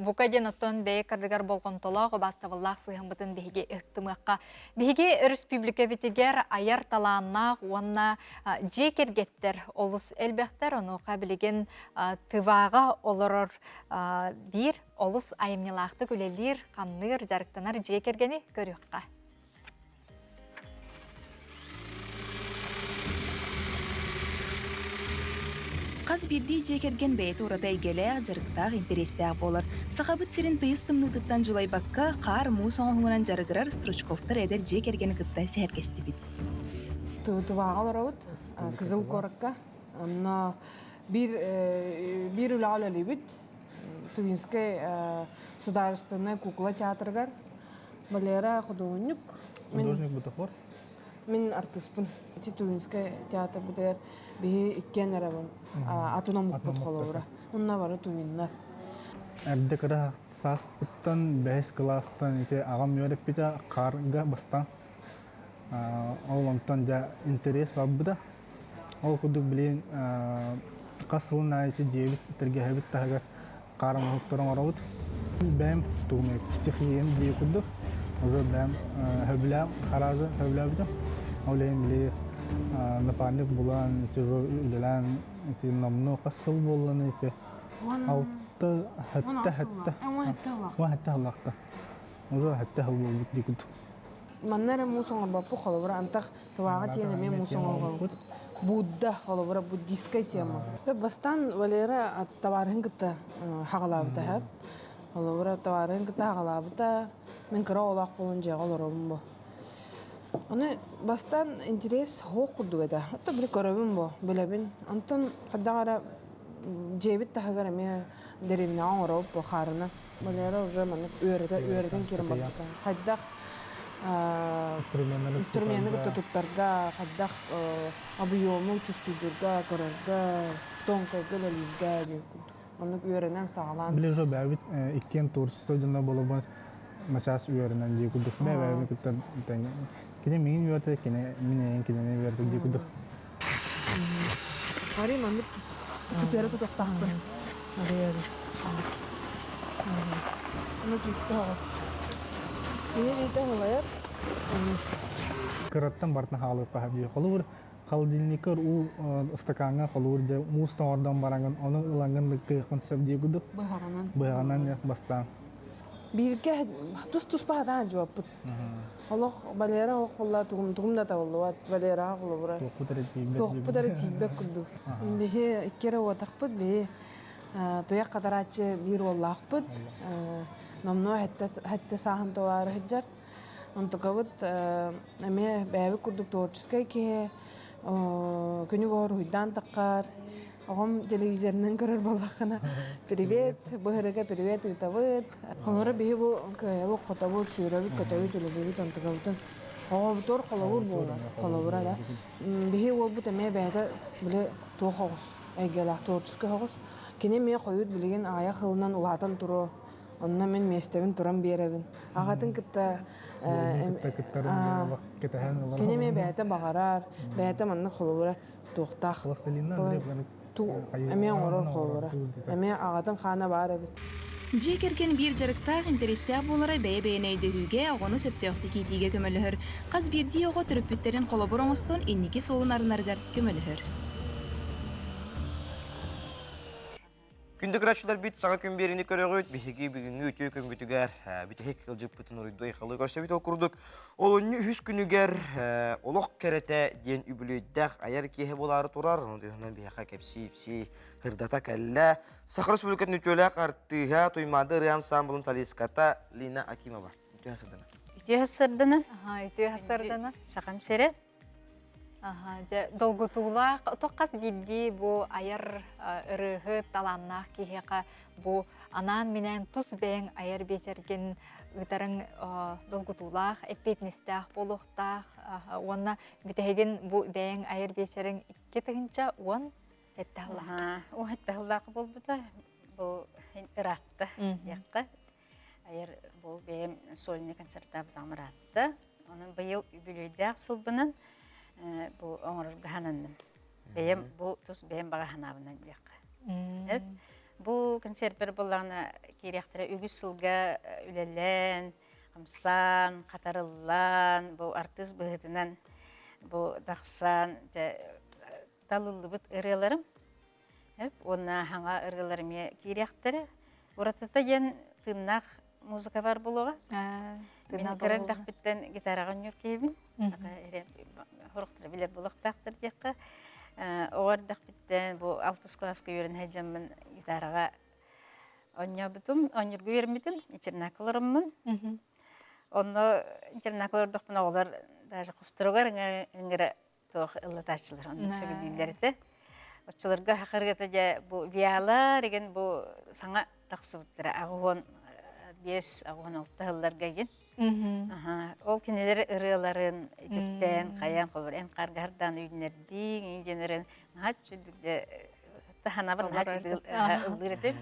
Бұқа ден оттон бәйі кірдігер болғымтылығы баставыллақ сығын бұтын бейге үқтіміққа. Бейге республика бітігер аяр таланнақ, онына жекергеттер, олыс әлбәқтер, оны қабілеген тываға олырыр бір олыс айымнелақты көлелер, қанныр, жарықтанар жекергені көріққа. Қаз бірді жекерген бәйті ұрада егелі жарықтақ интерестәқ болыр. Сақабыт сирин тыйыстымнылдықтан жулай баққа қар мұс оңғынан жарығырар стручковтар әдер жекерген қыттай сәркесті бит. Тывағал ұрауыт, кызыл корыққа. Bir үлі бит. Тувинскай сударственный кукла театргар. Валера художник. Художник бутахор? Мен артистпын. Тувинскай театр бұдайар. Бейі иккен әрабым. Атынан мұқпыт қолауыра. Онна бары тувиннар. Әрді кіра саспыттан 5 класстан ете ағам өріп беді қарға бастан. Ол онтан жа интерес баббыда. Ол күдік білейін қасылын айчы жебіт тірге әбіт тағығар қарым ұқтырын орауыд. Бәм тұғымай стихиен дей күдік. Уже бәм хөбіләм, қаразы хөбіләм бідім. Олейін білейін напарник болан, үлелән, намны қасыл болан, алты хәтті халақта. Уже хәтті хал болбыт дей күдік. Маннары мусоңор баппу холобра антах тавага тиене мен мусоңор Будда холобра буддийская тема. Бастан Валера товарын кытта хагалабыта хәп. Холобра товарын кытта хагалабыта мен кыра олак болун жага олором бу. Аны бастан интерес хок курду эда. Атта бир көрөбүм бу, билебин. Антон кадагара жебит тагара мен деревня ороп харына. Валера уже мен өйрөдөн кирим бакта. Хаддак инструменты туттарга, хаддак объему чувствуйдурга, көрөргө, тонкой гөлөлүгө деп. Аны өйрөнөн сагалан. Билежо бәбит иккен творчество жана болобун мачас өйрөнөн дей күдүк. Бәбит күттен тең. Кине мен өйрөтө, кине мен кине өйрөтө дей күдүк. Ари мамит супер туттактакты. Ари. Ну кисто. Кыраттан бартына халык кахап жей. Холур холодильникер у стаканга холур же мустан ордан баранган, onun ылангандыкы концепт дей күдүк. Быйганан бастан. Бирге тус бадан жооп. Аллах балера ок болла тугумда табылды. Балера холура. Токпутары тибек күдүк. Бихе иккере отакпыт бе. Тоя кадарачы бир боллакпыт. Намно хәтта сахан толары хәҗәр. Онтогавыт эме бәбе курдук творческой ки күнү бор уйдан таккар. Огом телевизорнан көрөр баллахына. Привет, быһырыга привет итабыт. Холора бихи бу котабыт сүрәбит котабыт телевизор онтогавытын. Огом холовур болар. Холовура да. Бихи ол бу теме бәдә биле тохогус. Әгәлә творческой хогус. Кине ме коют билеген ая хылынан улатан туру. Онна мен местебин туран беребин. Агатын кытта кине ме бәйте багарар, бәйте манны холура тохтах. Эме орор холура. Эме агатын хана бар эбит. Жекерген бир жарыктак интерестер болары бәйбәйнәйдегүгә огону сөптөктү китиге көмөлөһөр. Каз бирди ого төрөпүттерин колобороңостон инники солун арынаргар көмөлөһөр. Күндік рәтшілер бит саңа күн беріні көрігіт, бігеге бүгінгі өтеу күн бүтігер, бітігек қылжып бұтын ұрыйдой қылы көрсе бит ол күрдік. Ол өнні үз күнігер олық кәрәті ден үбілейдәқ аяр кейі болары тұрар, ондығынан бияқа кәпсі, ғырдата кәлі. Сақыр Республикатын өтеуләқ артыға тұймады Риан Самбылын Салиската Лина Акимова. Үтеу хасырдыны. Үтеу хасырдыны. Сақам сере. Долгутулақ, тоққас билди бу аяр ырығы таланнақ кейхеқа бу анан менен тус бәң аяр бечерген ұтарын долгутулақ, эппетнестақ болуқтақ, онна бітеген бу бәң аяр бечерін кетігінча он сәттіғылақ. О сәттіғылақ бол бұта, бұл ыратты яққа. Аяр бұл бәң сольный концертта бұтам ыратты. Оның бұйыл үбілейдәқ сылбынан bu oңurga hanandım. Beyim bu tus beyim baga hanabından yakka. Bu konsertler bollarına kirektere ügüs sılga ülelen, qamsan, qatarıllan, bu artist bıhıtınan bu daqsan talıllıbıt ırılarım. Ona hanga ırılarım kirektere. Buratata yen tırnak muzika var buluğa. Мен кірін дақпеттен гитараға нүркейбін. Хорықтыры білер бұлықтақтыр дейқі. Оғар дақпеттен бұл 6 класқа өрін әжемін гитараға ойнабытым, ойнырғы өрмедім. Интернакыларыммын. Оны интернакылардықпын оғылар даже құстырығар үңірі тоқ ұлытачылар. Оны сөйлейлерді. Отчыларға хақырғыты бұл виала деген бұл саңа тақсы бұттыры. Ағуын 5-6 жылларға ген. Ол кенелері ырыларын жүктен, қаян қолыр, ән қарғардан үйінердің, үйденерін ғат жүдікті тахана бар ылдыр этим.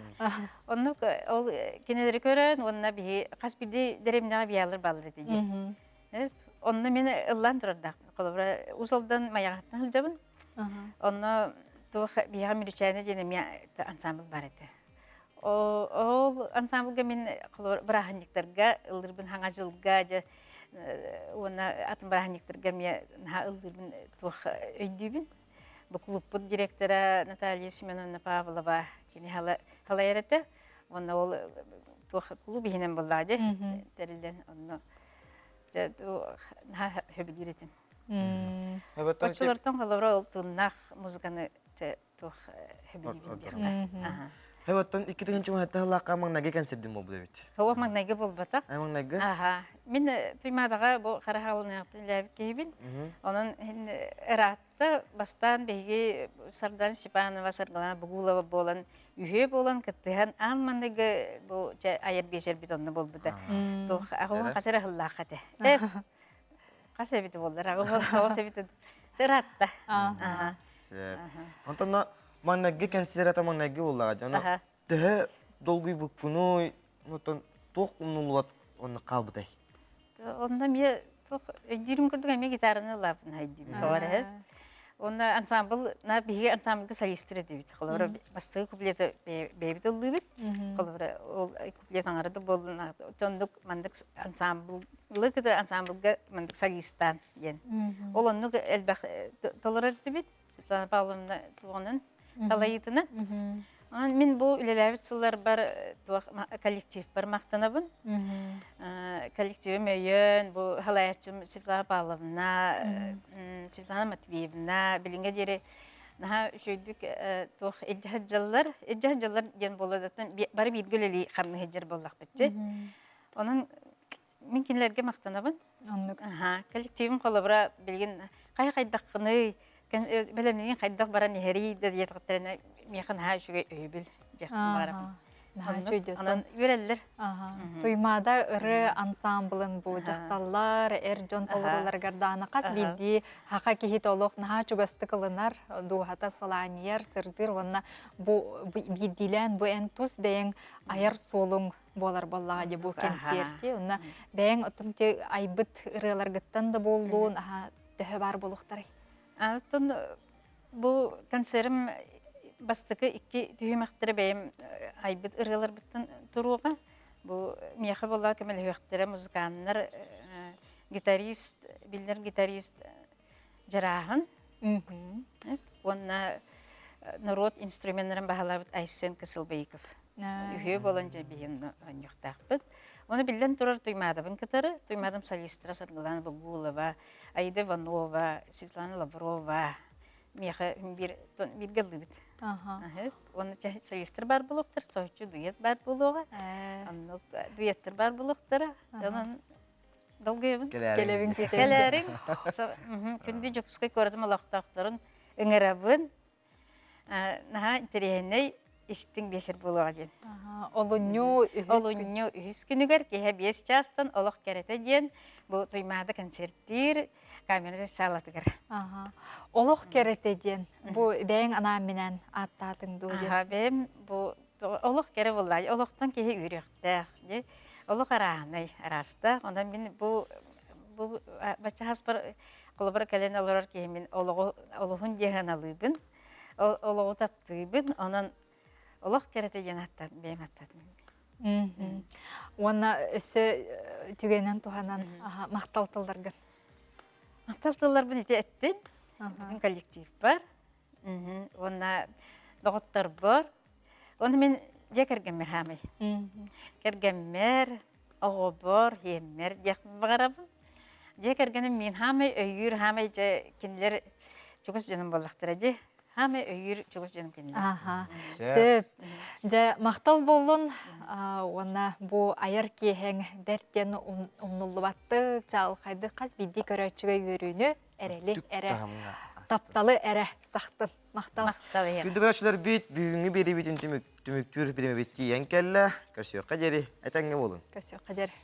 Онну ол кинелери көрөн, онна би кас биди деремнага биялар балыр эти. Онну мен ыллан турдак. Колобра узалдан маягаттан жабын. Онну то бия мирчане жене ми ансамбл бар эти. Ол ансамблга мен браханиктарга ылдырбын хаңа жылга же она атын браханиктарга мен ылдырбын то өйдүбүн. Бу клуб директора Наталья Семеновна Павлова кини халайрата. Она ол то клуб хинен боллади. Терилден онно же на хөбүрүтүн. Бачылардан халавра ол туннах музыканы то хөбүрүтүн дияқта. Хеваттан 2-нче хатта лакамың наге концертдин болду бит. Хова магнайга болбата. Аймың наге? Аха. Мен туймадага бу карахалыны ләбит кейбин. Онун эратта бастан беги Сардан Степанова Саргалана Бугулова болан, үйе болан кыттыхан анмандыгы бу айыр бешер бит онны болбуда. То агы касара хыллакаты. Каса бит болдар, агы бит эратта. Аха. Антон маннаге концерта маннаге боллага жана дэ долгуй буккуну нотон ток унулат онны калбытай. Онда ме ток дирим көрдүг эме гитараны лапын хайдым товары. Онда ансамбл на биге ансамблга солистер дебит. Холора бастыгы куплеты бебит ылдыбыт. Холора ол куплет аңарда болдун тондук мандык ансамблы кыды ансамблга мандык солисттан ген. Ол онну элбах толора дебит. Светлана Павловна туганын салайытына. Мен бу үлеләбит сыллар бар коллектив бар мактанабын. Коллективим өйөн, бу халаячым Светлана Павловна, Светлана Матвеевна, билинге жери наха шөйдүк тох эджахжаллар ген боло затын бары бир гөлели карны хеджер боллак битти. Онун мен кинлерге мактанабын. Коллективим колобра билген кайдаккыны белемнен кайдак баран хери да диетктерне механ ха шуга өйбүл жактан барып. Анан үреллер. Туймада ыры ансамблын бу жакталлар, эржон толурлар гардана кас биди хака кихит олох наха чугасты кылынар дуhata саланияр сырдыр онна бу бидилен бу энтус бең аяр солуң болар боллага де бу концерти. Онна бең отунте айбыт ырылар гыттан да боллуун аха төһө бар болуктар. Алтын бу концертим бастыкы 2 түймәктәре бәем айбыт ырылар биттен туруга. Бу мияха болла кемел хөктәре музыканнар, гитарист, билдер гитарист Жарахан. Онна народ инструментларын баһалабыт Айсен Кысылбеков. Үйе боланча биен аньяктакбыт. Оны билден турар туймадабын кытары, туймадым солистра Саргалана Бугулова, Аида Иванова, Светлана Лаврова, мияха бир галыбыт. Оны солистр бар булуктар, сойчу дуэт бар булуга. Анны дуэттер бар булуктар. Жанан долгоебын. Келебин Келерин. Күндү жокускай көрдүм алактактарын ыңырабын. Наха интерьерней истин бешер булуга ден. Олуню үһүс күнүгөр кеһе 5 частан олох керете ден. Бу туймада концерттер камерада салатыгар. Олох керете ден. Бу бең ана менен аттатын ду ден. Бем бу олох кере буллай. Олохтан кеһе үрөктө. Олох араны араста. Ондан мен бу бача хаспар колобра кален алар кеһе мен олохун деган алыбын. Олого таптыбын. Онан олох керете ден аттат бем аттатым. Онна өсө түгенен туханан макталтылдарга. Макталтылар бу нете эттин. Bizim коллектив бар. Онна доготтор бар. Оны мен жекергемер хамай. Кергемер, огобор, хемер жак багарабын. Жекергенем мен хамай өйүр хамай же кинлер чугус жаным боллактыр же. Хамай өйүр чугус жаным кинлер. Сөп. Же мактал болдун. Онна бу аяр киһең бертен умнуллубатты чалкайды каз биди көрөчүгө үйрөнү эрели эре тапталы эре сактын мактал. Күндүгөрчүлөр бит бүгүнгү бери битин түмүктүр биреме битти янкелле. Көрсөккө жери айтаңга болун. Көрсөккө жери.